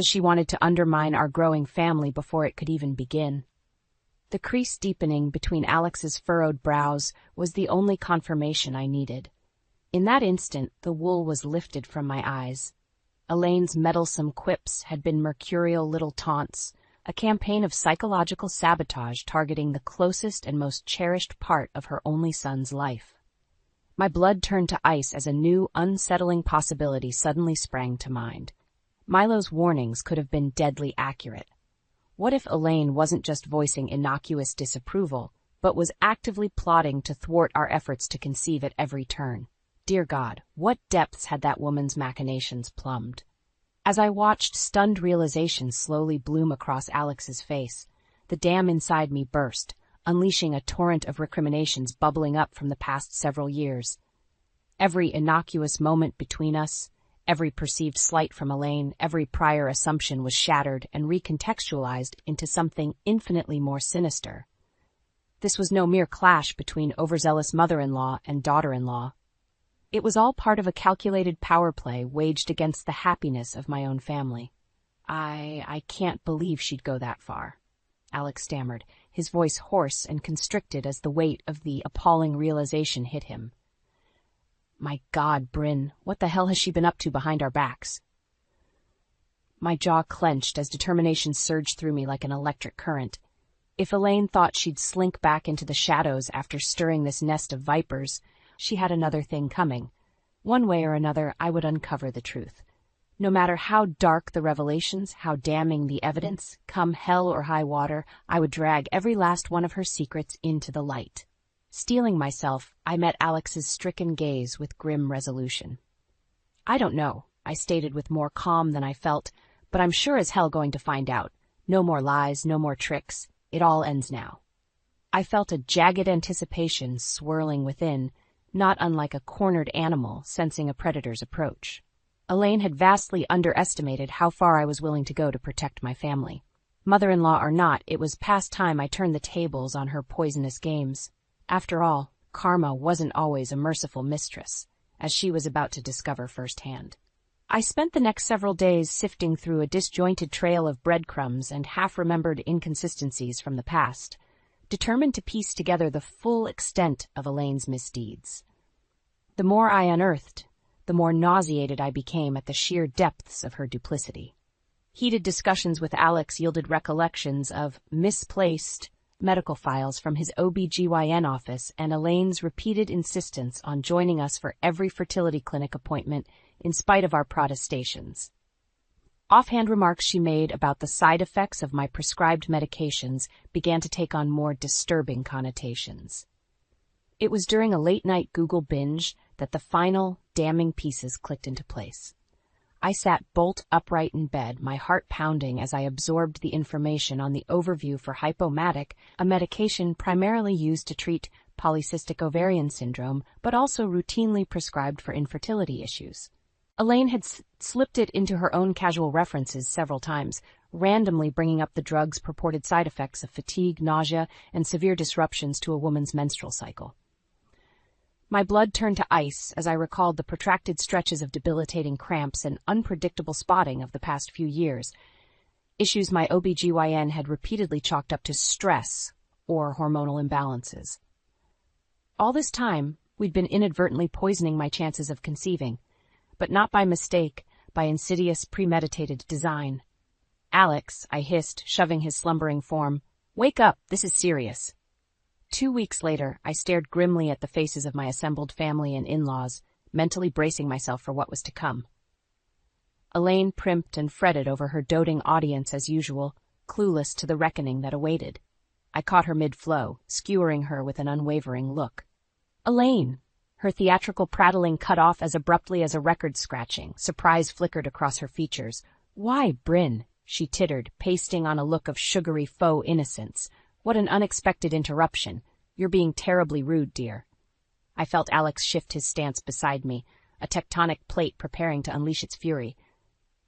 she wanted to undermine our growing family before it could even begin? The crease deepening between Alex's furrowed brows was the only confirmation I needed. In that instant, the wool was lifted from my eyes. Elaine's meddlesome quips had been mercurial little taunts, a campaign of psychological sabotage targeting the closest and most cherished part of her only son's life. My blood turned to ice as a new, unsettling possibility suddenly sprang to mind. Milo's warnings could have been deadly accurate. What if Elaine wasn't just voicing innocuous disapproval, but was actively plotting to thwart our efforts to conceive at every turn? Dear God, what depths had that woman's machinations plumbed? As I watched stunned realization slowly bloom across Alex's face, the dam inside me burst, unleashing a torrent of recriminations bubbling up from the past several years. Every innocuous moment between us, every perceived slight from Elaine, every prior assumption was shattered and recontextualized into something infinitely more sinister. This was no mere clash between overzealous mother-in-law and daughter-in-law. It was all part of a calculated power play waged against the happiness of my own family. I can't believe she'd go that far, Alex stammered, his voice hoarse and constricted as the weight of the appalling realization hit him. My God, Bryn, what the hell has she been up to behind our backs? My jaw clenched as determination surged through me like an electric current. If Elaine thought she'd slink back into the shadows after stirring this nest of vipers, she had another thing coming. One way or another, I would uncover the truth. No matter how dark the revelations, how damning the evidence, come hell or high water, I would drag every last one of her secrets into the light. Steeling myself, I met Alex's stricken gaze with grim resolution. I don't know, I stated with more calm than I felt, but I'm sure as hell going to find out. No more lies, no more tricks. It all ends now. I felt a jagged anticipation swirling within, not unlike a cornered animal sensing a predator's approach. Elaine had vastly underestimated how far I was willing to go to protect my family. Mother-in-law or not, it was past time I turned the tables on her poisonous games. After all, karma wasn't always a merciful mistress, as she was about to discover firsthand. I spent the next several days sifting through a disjointed trail of breadcrumbs and half-remembered inconsistencies from the past, determined to piece together the full extent of Elaine's misdeeds. The more I unearthed, the more nauseated I became at the sheer depths of her duplicity. Heated discussions with Alex yielded recollections of misplaced medical files from his OB/GYN office and Elaine's repeated insistence on joining us for every fertility clinic appointment in spite of our protestations. Offhand remarks she made about the side effects of my prescribed medications began to take on more disturbing connotations. It was during a late-night Google binge that the final, damning pieces clicked into place. I sat bolt upright in bed, my heart pounding as I absorbed the information on the overview for Hypomatic, a medication primarily used to treat polycystic ovarian syndrome, but also routinely prescribed for infertility issues. Elaine had slipped it into her own casual references several times, randomly bringing up the drug's purported side effects of fatigue, nausea, and severe disruptions to a woman's menstrual cycle. My blood turned to ice as I recalled the protracted stretches of debilitating cramps and unpredictable spotting of the past few years. issues my OBGYN had repeatedly chalked up to stress or hormonal imbalances. All this time, we'd been inadvertently poisoning my chances of conceiving, but not by mistake, by insidious, premeditated design. "Alex," I hissed, shoving his slumbering form, "wake up, this is serious." 2 weeks later, I stared grimly at the faces of my assembled family and in-laws, mentally bracing myself for what was to come. Elaine primped and fretted over her doting audience as usual, clueless to the reckoning that awaited. I caught her mid-flow, skewering her with an unwavering look. "Elaine!" Her theatrical prattling cut off as abruptly as a record scratching. Surprise flickered across her features. "Why, Bryn?" she tittered, pasting on a look of sugary faux innocence. "What an unexpected interruption. You're being terribly rude, dear." I felt Alex shift his stance beside me, a tectonic plate preparing to unleash its fury.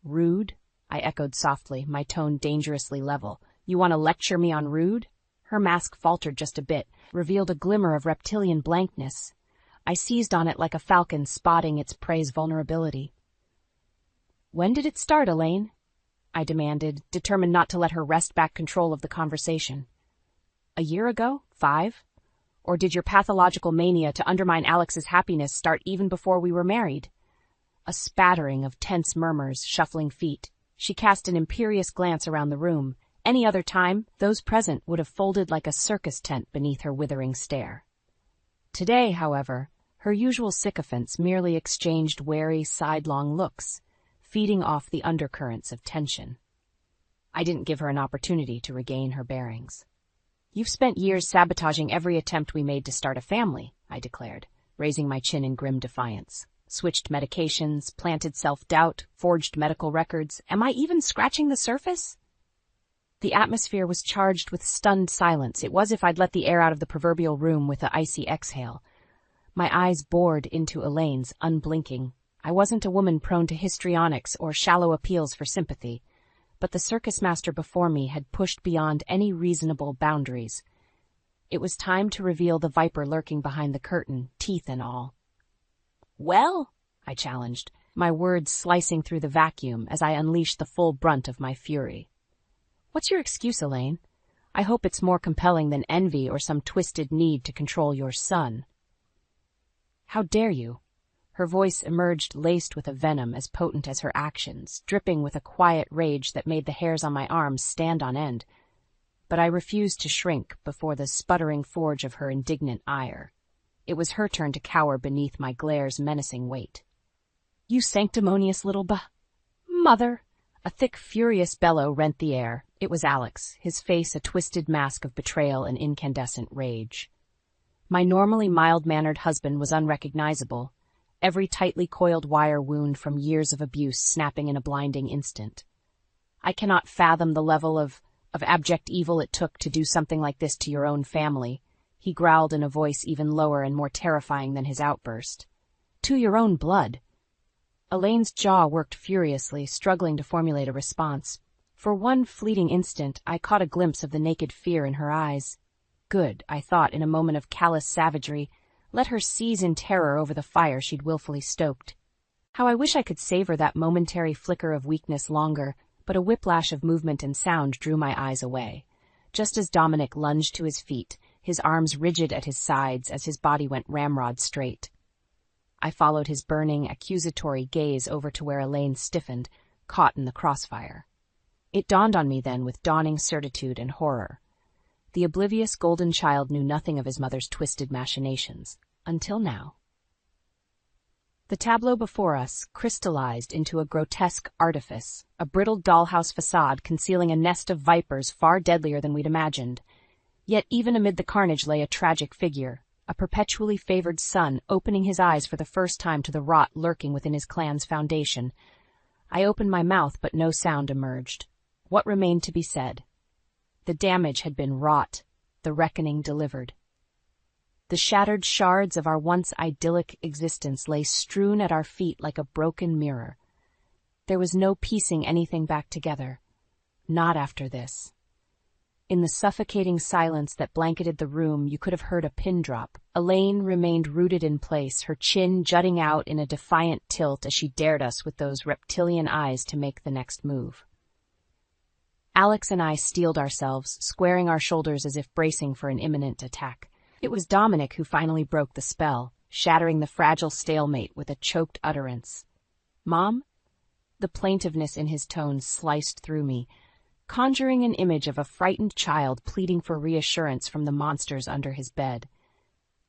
"Rude?" I echoed softly, my tone dangerously level. "You want to lecture me on rude?" Her mask faltered just a bit, revealed a glimmer of reptilian blankness. I seized on it like a falcon spotting its prey's vulnerability. "When did it start, Elaine?" I demanded, determined not to let her wrest back control of the conversation. "A year ago? 5? Or did your pathological mania to undermine Alex's happiness start even before we were married?" A spattering of tense murmurs, shuffling feet. She cast an imperious glance around the room. Any other time, those present would have folded like a circus tent beneath her withering stare. Today, however, her usual sycophants merely exchanged wary, sidelong looks, feeding off the undercurrents of tension. I didn't give her an opportunity to regain her bearings. "You've spent years sabotaging every attempt we made to start a family," I declared, raising my chin in grim defiance. "Switched medications, planted self-doubt, forged medical records. Am I even scratching the surface?" The atmosphere was charged with stunned silence. It was as if I'd let the air out of the proverbial room with an icy exhale. My eyes bored into Elaine's, unblinking. I wasn't a woman prone to histrionics or shallow appeals for sympathy, but the circus master before me had pushed beyond any reasonable boundaries. It was time to reveal the viper lurking behind the curtain, teeth and all. "Well?" I challenged, my words slicing through the vacuum as I unleashed the full brunt of my fury. "What's your excuse, Elaine? I hope it's more compelling than envy or some twisted need to control your son." "How dare you?" Her voice emerged laced with a venom as potent as her actions, dripping with a quiet rage that made the hairs on my arms stand on end. But I refused to shrink before the sputtering forge of her indignant ire. It was her turn to cower beneath my glare's menacing weight. "You sanctimonious little mother!" A thick, furious bellow rent the air. It was Alex, his face a twisted mask of betrayal and incandescent rage. My normally mild-mannered husband was unrecognizable, every tightly coiled wire wound from years of abuse snapping in a blinding instant. "I cannot fathom the level of abject evil it took to do something like this to your own family," he growled in a voice even lower and more terrifying than his outburst. "To your own blood." Elaine's jaw worked furiously, struggling to formulate a response. For one fleeting instant, I caught a glimpse of the naked fear in her eyes. Good, I thought in a moment of callous savagery. Let her seize in terror over the fire she'd willfully stoked. How I wish I could savor that momentary flicker of weakness longer, but a whiplash of movement and sound drew my eyes away. Just as Dominic lunged to his feet, his arms rigid at his sides as his body went ramrod straight. I followed his burning, accusatory gaze over to where Elaine stiffened, caught in the crossfire. It dawned on me then with dawning certitude and horror. The oblivious golden child knew nothing of his mother's twisted machinations, until now. The tableau before us crystallized into a grotesque artifice, a brittle dollhouse facade concealing a nest of vipers far deadlier than we'd imagined. Yet even amid the carnage lay a tragic figure, a perpetually favored son opening his eyes for the first time to the rot lurking within his clan's foundation. I opened my mouth, but no sound emerged. What remained to be said? The damage had been wrought, the reckoning delivered. The shattered shards of our once idyllic existence lay strewn at our feet like a broken mirror. There was no piecing anything back together. Not after this. In the suffocating silence that blanketed the room, you could have heard a pin drop. Elaine remained rooted in place, her chin jutting out in a defiant tilt as she dared us with those reptilian eyes to make the next move. Alex and I steeled ourselves, squaring our shoulders as if bracing for an imminent attack. It was Dominic who finally broke the spell, shattering the fragile stalemate with a choked utterance. "Mom?" The plaintiveness in his tone sliced through me, conjuring an image of a frightened child pleading for reassurance from the monsters under his bed.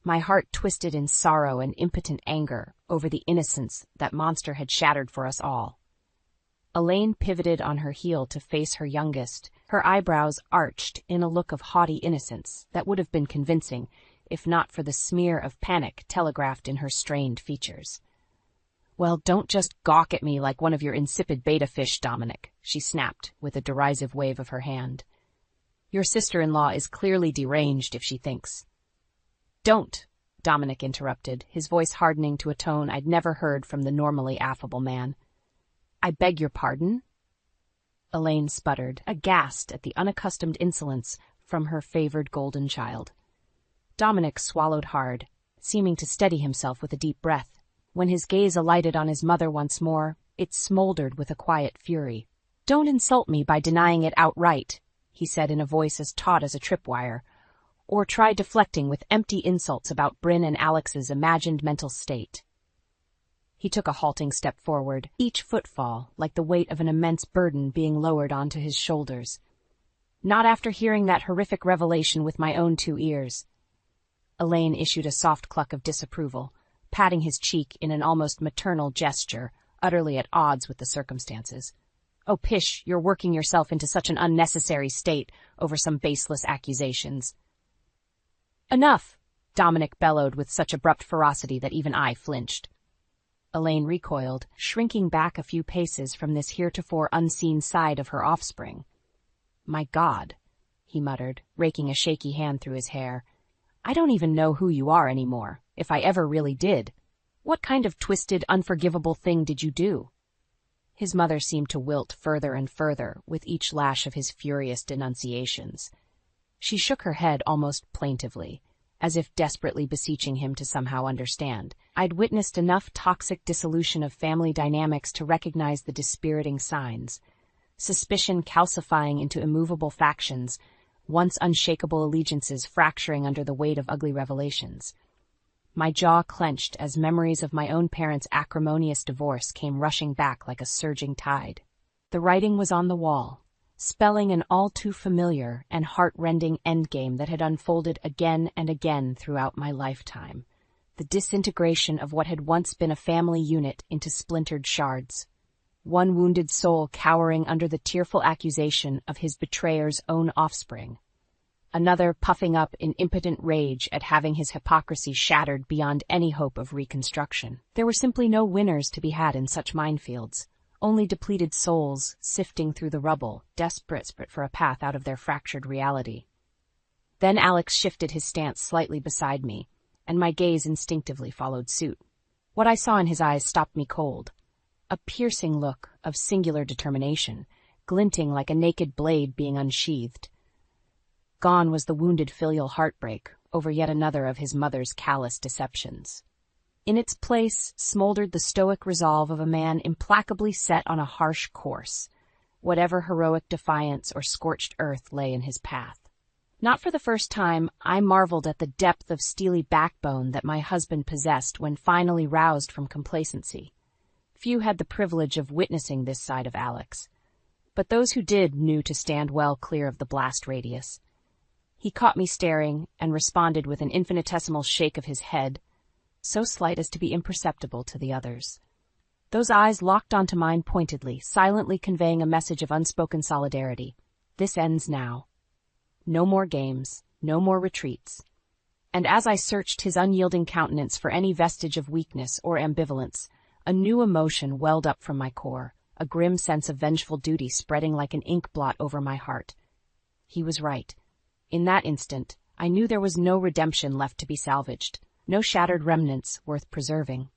My heart twisted in sorrow and impotent anger over the innocence that monster had shattered for us all. Elaine pivoted on her heel to face her youngest, her eyebrows arched in a look of haughty innocence that would have been convincing if not for the smear of panic telegraphed in her strained features. "Well, don't just gawk at me like one of your insipid beta fish, Dominic," she snapped with a derisive wave of her hand. "Your sister-in-law is clearly deranged if she thinks—" "Don't," Dominic interrupted, his voice hardening to a tone I'd never heard from the normally affable man. "I beg your pardon?" Elaine sputtered, aghast at the unaccustomed insolence from her favored golden child. Dominic swallowed hard, seeming to steady himself with a deep breath. When his gaze alighted on his mother once more, it smoldered with a quiet fury. "Don't insult me by denying it outright," he said in a voice as taut as a tripwire, "or try deflecting with empty insults about Bryn and Alex's imagined mental state." He took a halting step forward, each footfall like the weight of an immense burden being lowered onto his shoulders. "Not after hearing that horrific revelation with my own 2 ears." Elaine issued a soft cluck of disapproval, patting his cheek in an almost maternal gesture, utterly at odds with the circumstances. "Oh, pish, you're working yourself into such an unnecessary state over some baseless accusations." "Enough!" Dominic bellowed with such abrupt ferocity that even I flinched. Elaine recoiled, shrinking back a few paces from this heretofore unseen side of her offspring. "My God," he muttered, raking a shaky hand through his hair. "I don't even know who you are anymore, if I ever really did. What kind of twisted, unforgivable thing did you do?" His mother seemed to wilt further and further with each lash of his furious denunciations. She shook her head almost plaintively, as if desperately beseeching him to somehow understand. I'd witnessed enough toxic dissolution of family dynamics to recognize the dispiriting signs. Suspicion calcifying into immovable factions, once unshakable allegiances fracturing under the weight of ugly revelations. My jaw clenched as memories of my own parents' acrimonious divorce came rushing back like a surging tide. The writing was on the wall, spelling an all-too-familiar and heart-rending endgame that had unfolded again and again throughout my lifetime. The disintegration of what had once been a family unit into splintered shards. One wounded soul cowering under the tearful accusation of his betrayer's own offspring. Another puffing up in impotent rage at having his hypocrisy shattered beyond any hope of reconstruction. There were simply no winners to be had in such minefields. Only depleted souls sifting through the rubble, desperate for a path out of their fractured reality. Then Alex shifted his stance slightly beside me, and my gaze instinctively followed suit. What I saw in his eyes stopped me cold. A piercing look of singular determination, glinting like a naked blade being unsheathed. Gone was the wounded filial heartbreak over yet another of his mother's callous deceptions. In its place smoldered the stoic resolve of a man implacably set on a harsh course, whatever heroic defiance or scorched earth lay in his path. Not for the first time, I marveled at the depth of steely backbone that my husband possessed when finally roused from complacency. Few had the privilege of witnessing this side of Alex, but those who did knew to stand well clear of the blast radius. He caught me staring and responded with an infinitesimal shake of his head, so slight as to be imperceptible to the others. Those eyes locked onto mine pointedly, silently conveying a message of unspoken solidarity. This ends now. No more games, no more retreats. And as I searched his unyielding countenance for any vestige of weakness or ambivalence, a new emotion welled up from my core, a grim sense of vengeful duty spreading like an ink blot over my heart. He was right. In that instant, I knew there was no redemption left to be salvaged, no shattered remnants worth preserving.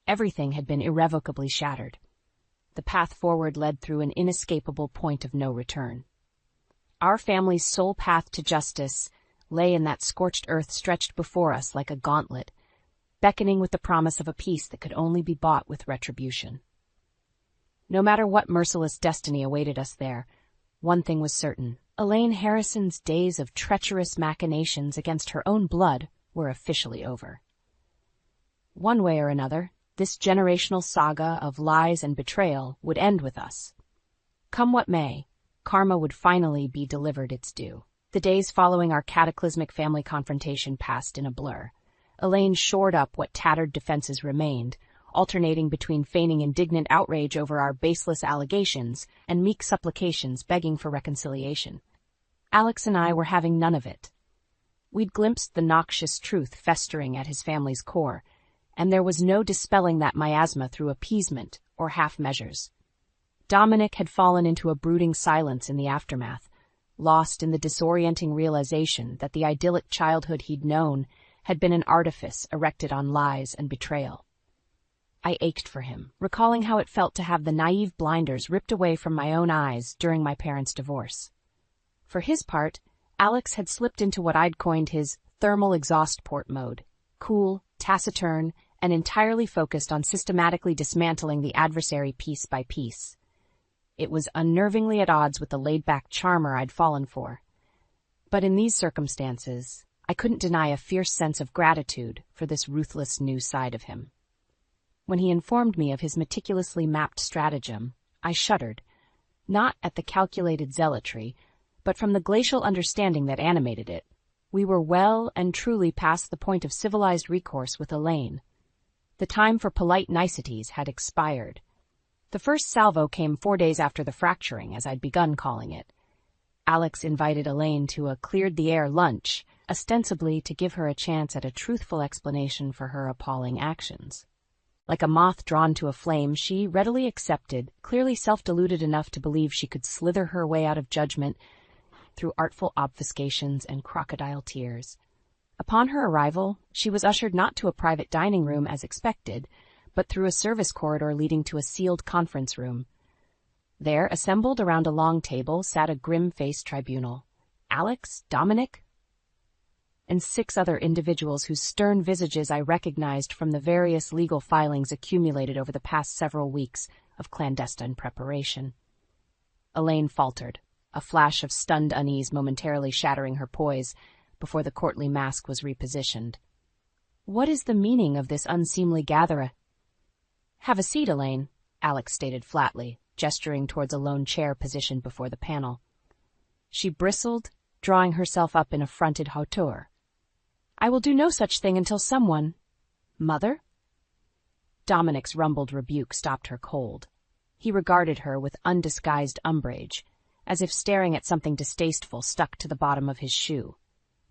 Everything had been irrevocably shattered. The path forward led through an inescapable point of no return. Our family's sole path to justice lay in that scorched earth stretched before us like a gauntlet, beckoning with the promise of a peace that could only be bought with retribution. No matter what merciless destiny awaited us there, One thing was certain. Elaine Harrison's days of treacherous machinations against her own blood were officially over. One way or another, this generational saga of lies and betrayal would end with us. Come what may, karma would finally be delivered its due. The days following our cataclysmic family confrontation passed in a blur. Elaine shored up what tattered defenses remained, alternating between feigning indignant outrage over our baseless allegations and meek supplications begging for reconciliation. Alex and I were having none of it. We'd glimpsed the noxious truth festering at his family's core, and there was no dispelling that miasma through appeasement or half measures. Dominic had fallen into a brooding silence in the aftermath, lost in the disorienting realization that the idyllic childhood he'd known had been an artifice erected on lies and betrayal. I ached for him, recalling how it felt to have the naive blinders ripped away from my own eyes during my parents' divorce. For his part, Alex had slipped into what I'd coined his thermal exhaust port mode, cool, taciturn, and entirely focused on systematically dismantling the adversary piece by piece. It was unnervingly at odds with the laid-back charmer I'd fallen for. But in these circumstances, I couldn't deny a fierce sense of gratitude for this ruthless new side of him. When he informed me of his meticulously mapped stratagem, I shuddered, not at the calculated zealotry, but from the glacial understanding that animated it. We were well and truly past the point of civilized recourse with Elaine. The time for polite niceties had expired. The first salvo came 4 days after the fracturing, as I'd begun calling it. Alex invited Elaine to a cleared-the-air lunch, ostensibly to give her a chance at a truthful explanation for her appalling actions. Like a moth drawn to a flame, she readily accepted, clearly self-deluded enough to believe she could slither her way out of judgment through artful obfuscations and crocodile tears. Upon her arrival, she was ushered not to a private dining room as expected, but through a service corridor leading to a sealed conference room. There, assembled around a long table, sat a grim-faced tribunal. Alex, Dominic, and 6 other individuals whose stern visages I recognized from the various legal filings accumulated over the past several weeks of clandestine preparation. Elaine faltered, a flash of stunned unease momentarily shattering her poise before the courtly mask was repositioned. "What is the meaning of this unseemly gathering?" "Have a seat, Elaine," Alex stated flatly, gesturing towards a lone chair positioned before the panel. She bristled, drawing herself up in affronted hauteur. "I will do no such thing until someone—" "Mother?" Dominic's rumbled rebuke stopped her cold. He regarded her with undisguised umbrage, as if staring at something distasteful stuck to the bottom of his shoe.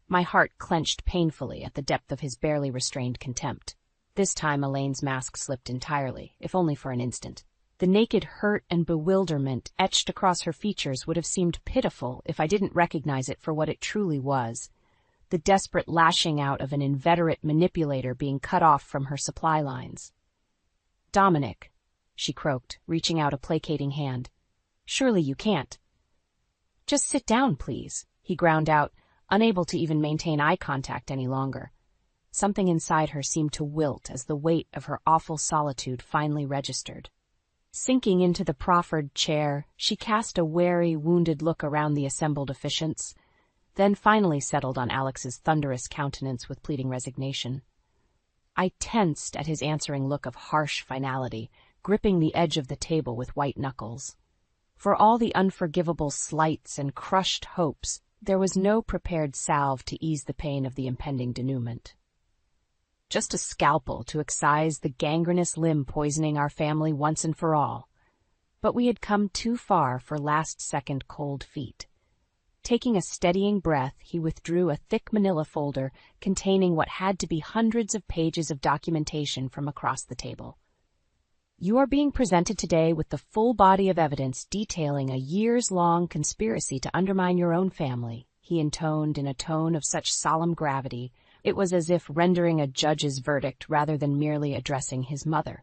My heart clenched painfully at the depth of his barely restrained contempt. This time Elaine's mask slipped entirely, if only for an instant. The naked hurt and bewilderment etched across her features would have seemed pitiful if I didn't recognize it for what it truly was. The desperate lashing out of an inveterate manipulator being cut off from her supply lines. "Dominic," she croaked, reaching out a placating hand. "Surely you can't." "Just sit down, please," he ground out, unable to even maintain eye contact any longer. Something inside her seemed to wilt as the weight of her awful solitude finally registered. Sinking into the proffered chair, she cast a wary, wounded look around the assembled officiants, then finally settled on Alex's thunderous countenance with pleading resignation. I tensed at his answering look of harsh finality, gripping the edge of the table with white knuckles. For all the unforgivable slights and crushed hopes, there was no prepared salve to ease the pain of the impending denouement. Just a scalpel to excise the gangrenous limb poisoning our family once and for all. But we had come too far for last-second cold feet. Taking a steadying breath, he withdrew a thick manila folder containing what had to be hundreds of pages of documentation from across the table. "You are being presented today with the full body of evidence detailing a years-long conspiracy to undermine your own family," he intoned in a tone of such solemn gravity it was as if rendering a judge's verdict rather than merely addressing his mother.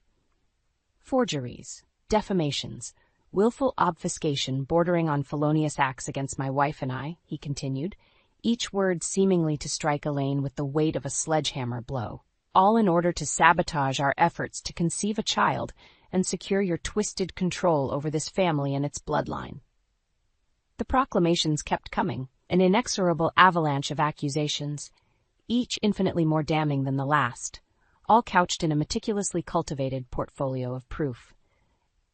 "Forgeries, defamations, willful obfuscation bordering on felonious acts against my wife and I," he continued, each word seemingly to strike Elaine with the weight of a sledgehammer blow, "all in order to sabotage our efforts to conceive a child and secure your twisted control over this family and its bloodline." The proclamations kept coming, an inexorable avalanche of accusations, each infinitely more damning than the last, all couched in a meticulously cultivated portfolio of proof.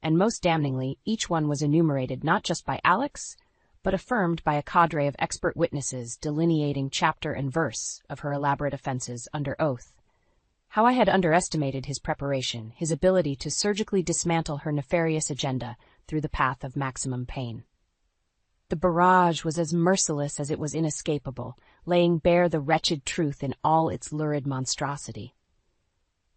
And most damningly, each one was enumerated not just by Alex, but affirmed by a cadre of expert witnesses delineating chapter and verse of her elaborate offenses under oath. How I had underestimated his preparation, his ability to surgically dismantle her nefarious agenda through the path of maximum pain. The barrage was as merciless as it was inescapable, laying bare the wretched truth in all its lurid monstrosity.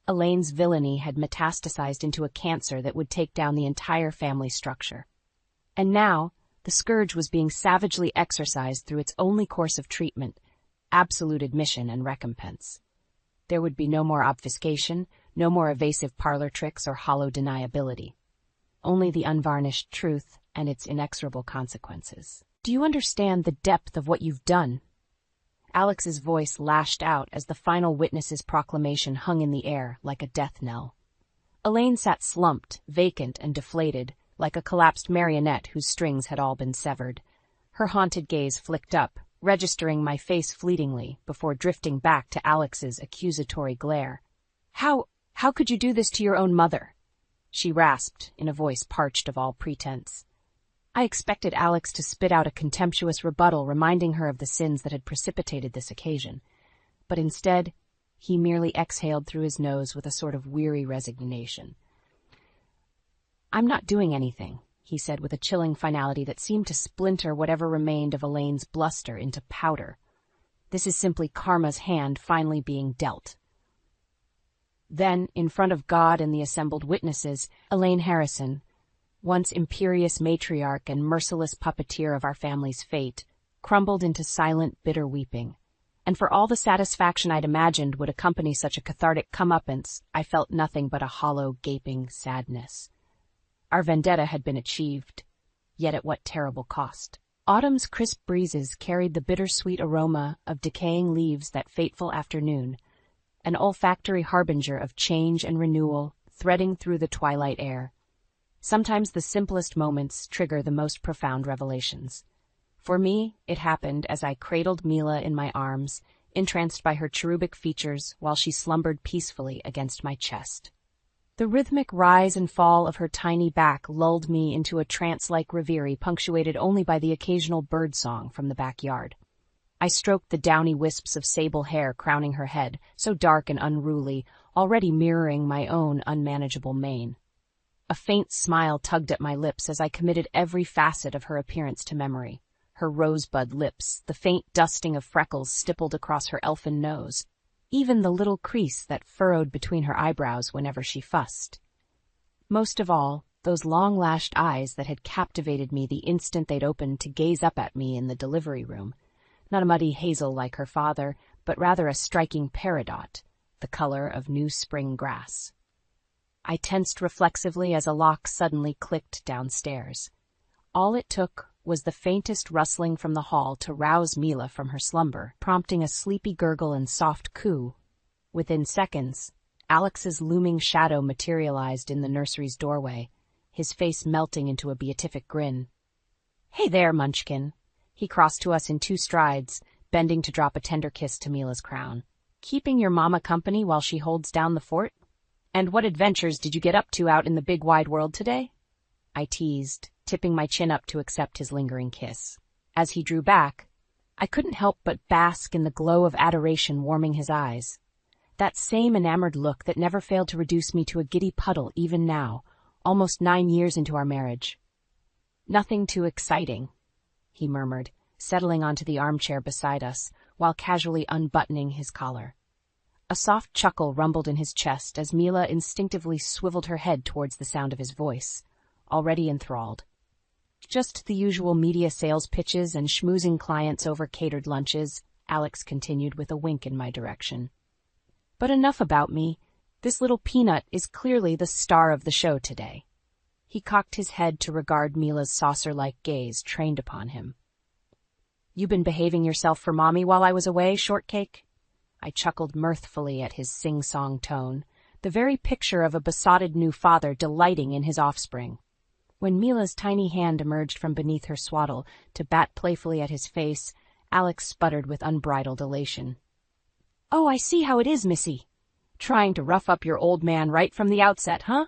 Elaine's villainy had metastasized into a cancer that would take down the entire family structure. And now, the scourge was being savagely exorcised through its only course of treatment, absolute admission and recompense. There would be no more obfuscation, no more evasive parlor tricks or hollow deniability. Only the unvarnished truth and its inexorable consequences. Do you understand the depth of what you've done? Alex's voice lashed out as the final witness's proclamation hung in the air like a death knell. Elaine sat slumped, vacant and deflated, like a collapsed marionette whose strings had all been severed. Her haunted gaze flicked up, registering my face fleetingly before drifting back to Alex's accusatory glare. How could you do this to your own mother? She rasped, in a voice parched of all pretense. I expected Alex to spit out a contemptuous rebuttal reminding her of the sins that had precipitated this occasion, but instead, he merely exhaled through his nose with a sort of weary resignation. I'm not doing anything, he said with a chilling finality that seemed to splinter whatever remained of Elaine's bluster into powder. This is simply karma's hand finally being dealt. Then, in front of God and the assembled witnesses, Elaine Harrison, once imperious matriarch and merciless puppeteer of our family's fate, crumbled into silent, bitter weeping. And for all the satisfaction I'd imagined would accompany such a cathartic comeuppance, I felt nothing but a hollow, gaping sadness. Our vendetta had been achieved, yet at what terrible cost. Autumn's crisp breezes carried the bittersweet aroma of decaying leaves that fateful afternoon, an olfactory harbinger of change and renewal threading through the twilight air. Sometimes the simplest moments trigger the most profound revelations. For me, it happened as I cradled Mila in my arms, entranced by her cherubic features while she slumbered peacefully against my chest. The rhythmic rise and fall of her tiny back lulled me into a trance-like reverie punctuated only by the occasional bird-song from the backyard. I stroked the downy wisps of sable hair crowning her head, so dark and unruly, already mirroring my own unmanageable mane. A faint smile tugged at my lips as I committed every facet of her appearance to memory. Her rosebud lips, the faint dusting of freckles stippled across her elfin nose, even the little crease that furrowed between her eyebrows whenever she fussed. Most of all, those long-lashed eyes that had captivated me the instant they'd opened to gaze up at me in the delivery room. Not a muddy hazel like her father, but rather a striking peridot, the color of new spring grass. I tensed reflexively as a lock suddenly clicked downstairs. All it took was the faintest rustling from the hall to rouse Mila from her slumber, prompting a sleepy gurgle and soft coo. Within seconds, Alex's looming shadow materialized in the nursery's doorway, his face melting into a beatific grin. "Hey there, Munchkin." He crossed to us in 2 strides, bending to drop a tender kiss to Mila's crown. "Keeping your mama company while she holds down the fort? And what adventures did you get up to out in the big wide world today?" I teased, tipping my chin up to accept his lingering kiss. As he drew back, I couldn't help but bask in the glow of adoration warming his eyes. That same enamored look that never failed to reduce me to a giddy puddle even now, almost 9 years into our marriage. "Nothing too exciting," he murmured, settling onto the armchair beside us, while casually unbuttoning his collar. A soft chuckle rumbled in his chest as Mila instinctively swiveled her head towards the sound of his voice, already enthralled. "Just the usual media sales pitches and schmoozing clients over catered lunches," Alex continued with a wink in my direction. "But enough about me. This little peanut is clearly the star of the show today." He cocked his head to regard Mila's saucer-like gaze trained upon him. "You been behaving yourself for Mommy while I was away, Shortcake?" I chuckled mirthfully at his sing-song tone, the very picture of a besotted new father delighting in his offspring. When Mila's tiny hand emerged from beneath her swaddle to bat playfully at his face, Alex sputtered with unbridled elation. "Oh, I see how it is, Missy. Trying to rough up your old man right from the outset, huh?"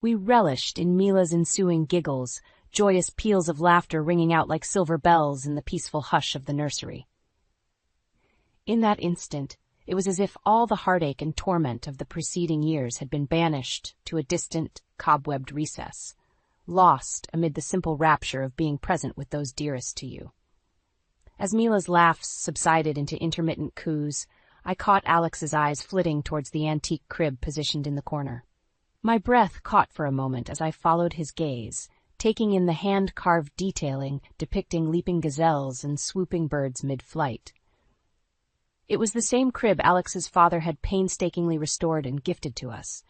We relished in Mila's ensuing giggles, joyous peals of laughter ringing out like silver bells in the peaceful hush of the nursery. In that instant, it was as if all the heartache and torment of the preceding years had been banished to a distant, cobwebbed recess, lost amid the simple rapture of being present with those dearest to you. As Mila's laughs subsided into intermittent coos, I caught Alex's eyes flitting towards the antique crib positioned in the corner. My breath caught for a moment as I followed his gaze, taking in the hand-carved detailing depicting leaping gazelles and swooping birds mid-flight. It was the same crib Alex's father had painstakingly restored and gifted to us.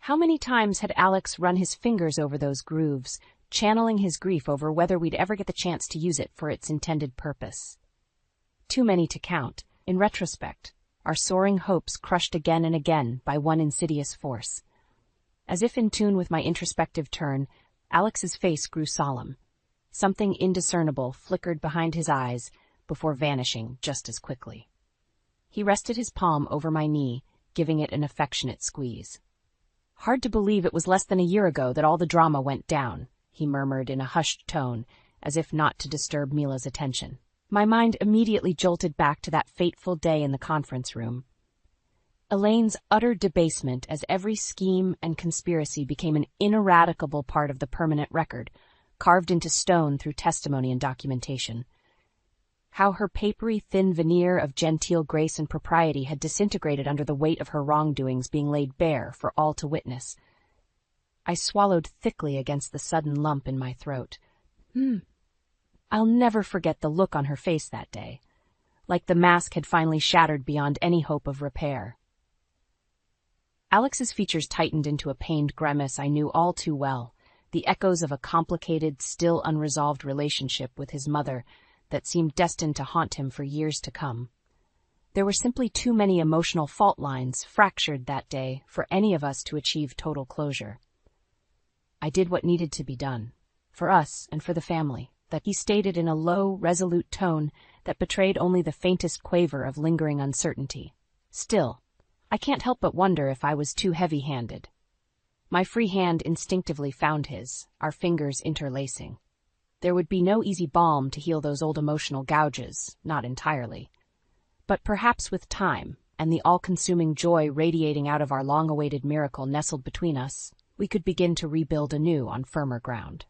How many times had Alex run his fingers over those grooves, channeling his grief over whether we'd ever get the chance to use it for its intended purpose? Too many to count. In retrospect, our soaring hopes crushed again and again by one insidious force. As if in tune with my introspective turn, Alex's face grew solemn. Something indiscernible flickered behind his eyes before vanishing just as quickly. He rested his palm over my knee, giving it an affectionate squeeze. "Hard to believe it was less than a year ago that all the drama went down," he murmured in a hushed tone, as if not to disturb Mila's attention. My mind immediately jolted back to that fateful day in the conference room. Elaine's utter debasement as every scheme and conspiracy became an ineradicable part of the permanent record, carved into stone through testimony and documentation. How her papery thin veneer of genteel grace and propriety had disintegrated under the weight of her wrongdoings being laid bare for all to witness. I swallowed thickly against the sudden lump in my throat. I'll never forget the look on her face that day, like the mask had finally shattered beyond any hope of repair. Alex's features tightened into a pained grimace I knew all too well, the echoes of a complicated, still unresolved relationship with his mother that seemed destined to haunt him for years to come. There were simply too many emotional fault lines fractured that day for any of us to achieve total closure. I did what needed to be done, for us and for the family, that he stated in a low, resolute tone that betrayed only the faintest quaver of lingering uncertainty. Still, I can't help but wonder if I was too heavy-handed. My free hand instinctively found his, our fingers interlacing. There would be no easy balm to heal those old emotional gouges, not entirely. But perhaps with time, and the all-consuming joy radiating out of our long-awaited miracle nestled between us, we could begin to rebuild anew on firmer ground.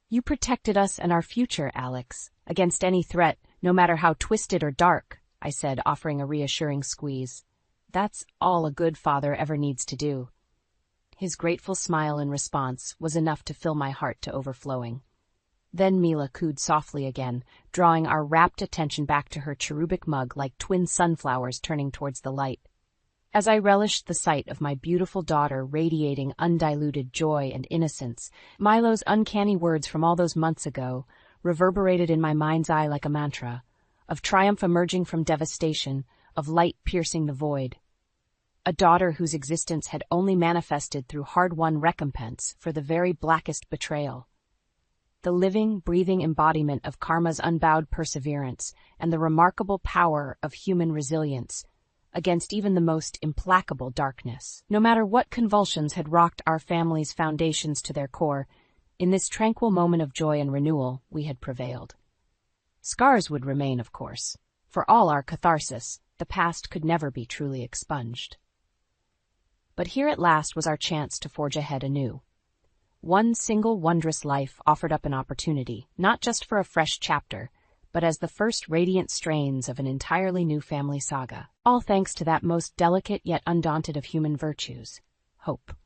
"You protected us and our future, Alex, against any threat, no matter how twisted or dark," I said, offering a reassuring squeeze. "That's all a good father ever needs to do." His grateful smile in response was enough to fill my heart to overflowing. Then Mila cooed softly again, drawing our rapt attention back to her cherubic mug like twin sunflowers turning towards the light. As I relished the sight of my beautiful daughter radiating undiluted joy and innocence, Milo's uncanny words from all those months ago reverberated in my mind's eye like a mantra, of triumph emerging from devastation, of light piercing the void. A daughter whose existence had only manifested through hard-won recompense for the very blackest betrayal. The living, breathing embodiment of karma's unbowed perseverance and the remarkable power of human resilience against even the most implacable darkness. No matter what convulsions had rocked our family's foundations to their core, in this tranquil moment of joy and renewal, we had prevailed. Scars would remain, of course. For all our catharsis, the past could never be truly expunged. But here at last was our chance to forge ahead anew. One single wondrous life offered up an opportunity, not just for a fresh chapter, but as the first radiant strains of an entirely new family saga, all thanks to that most delicate yet undaunted of human virtues, hope.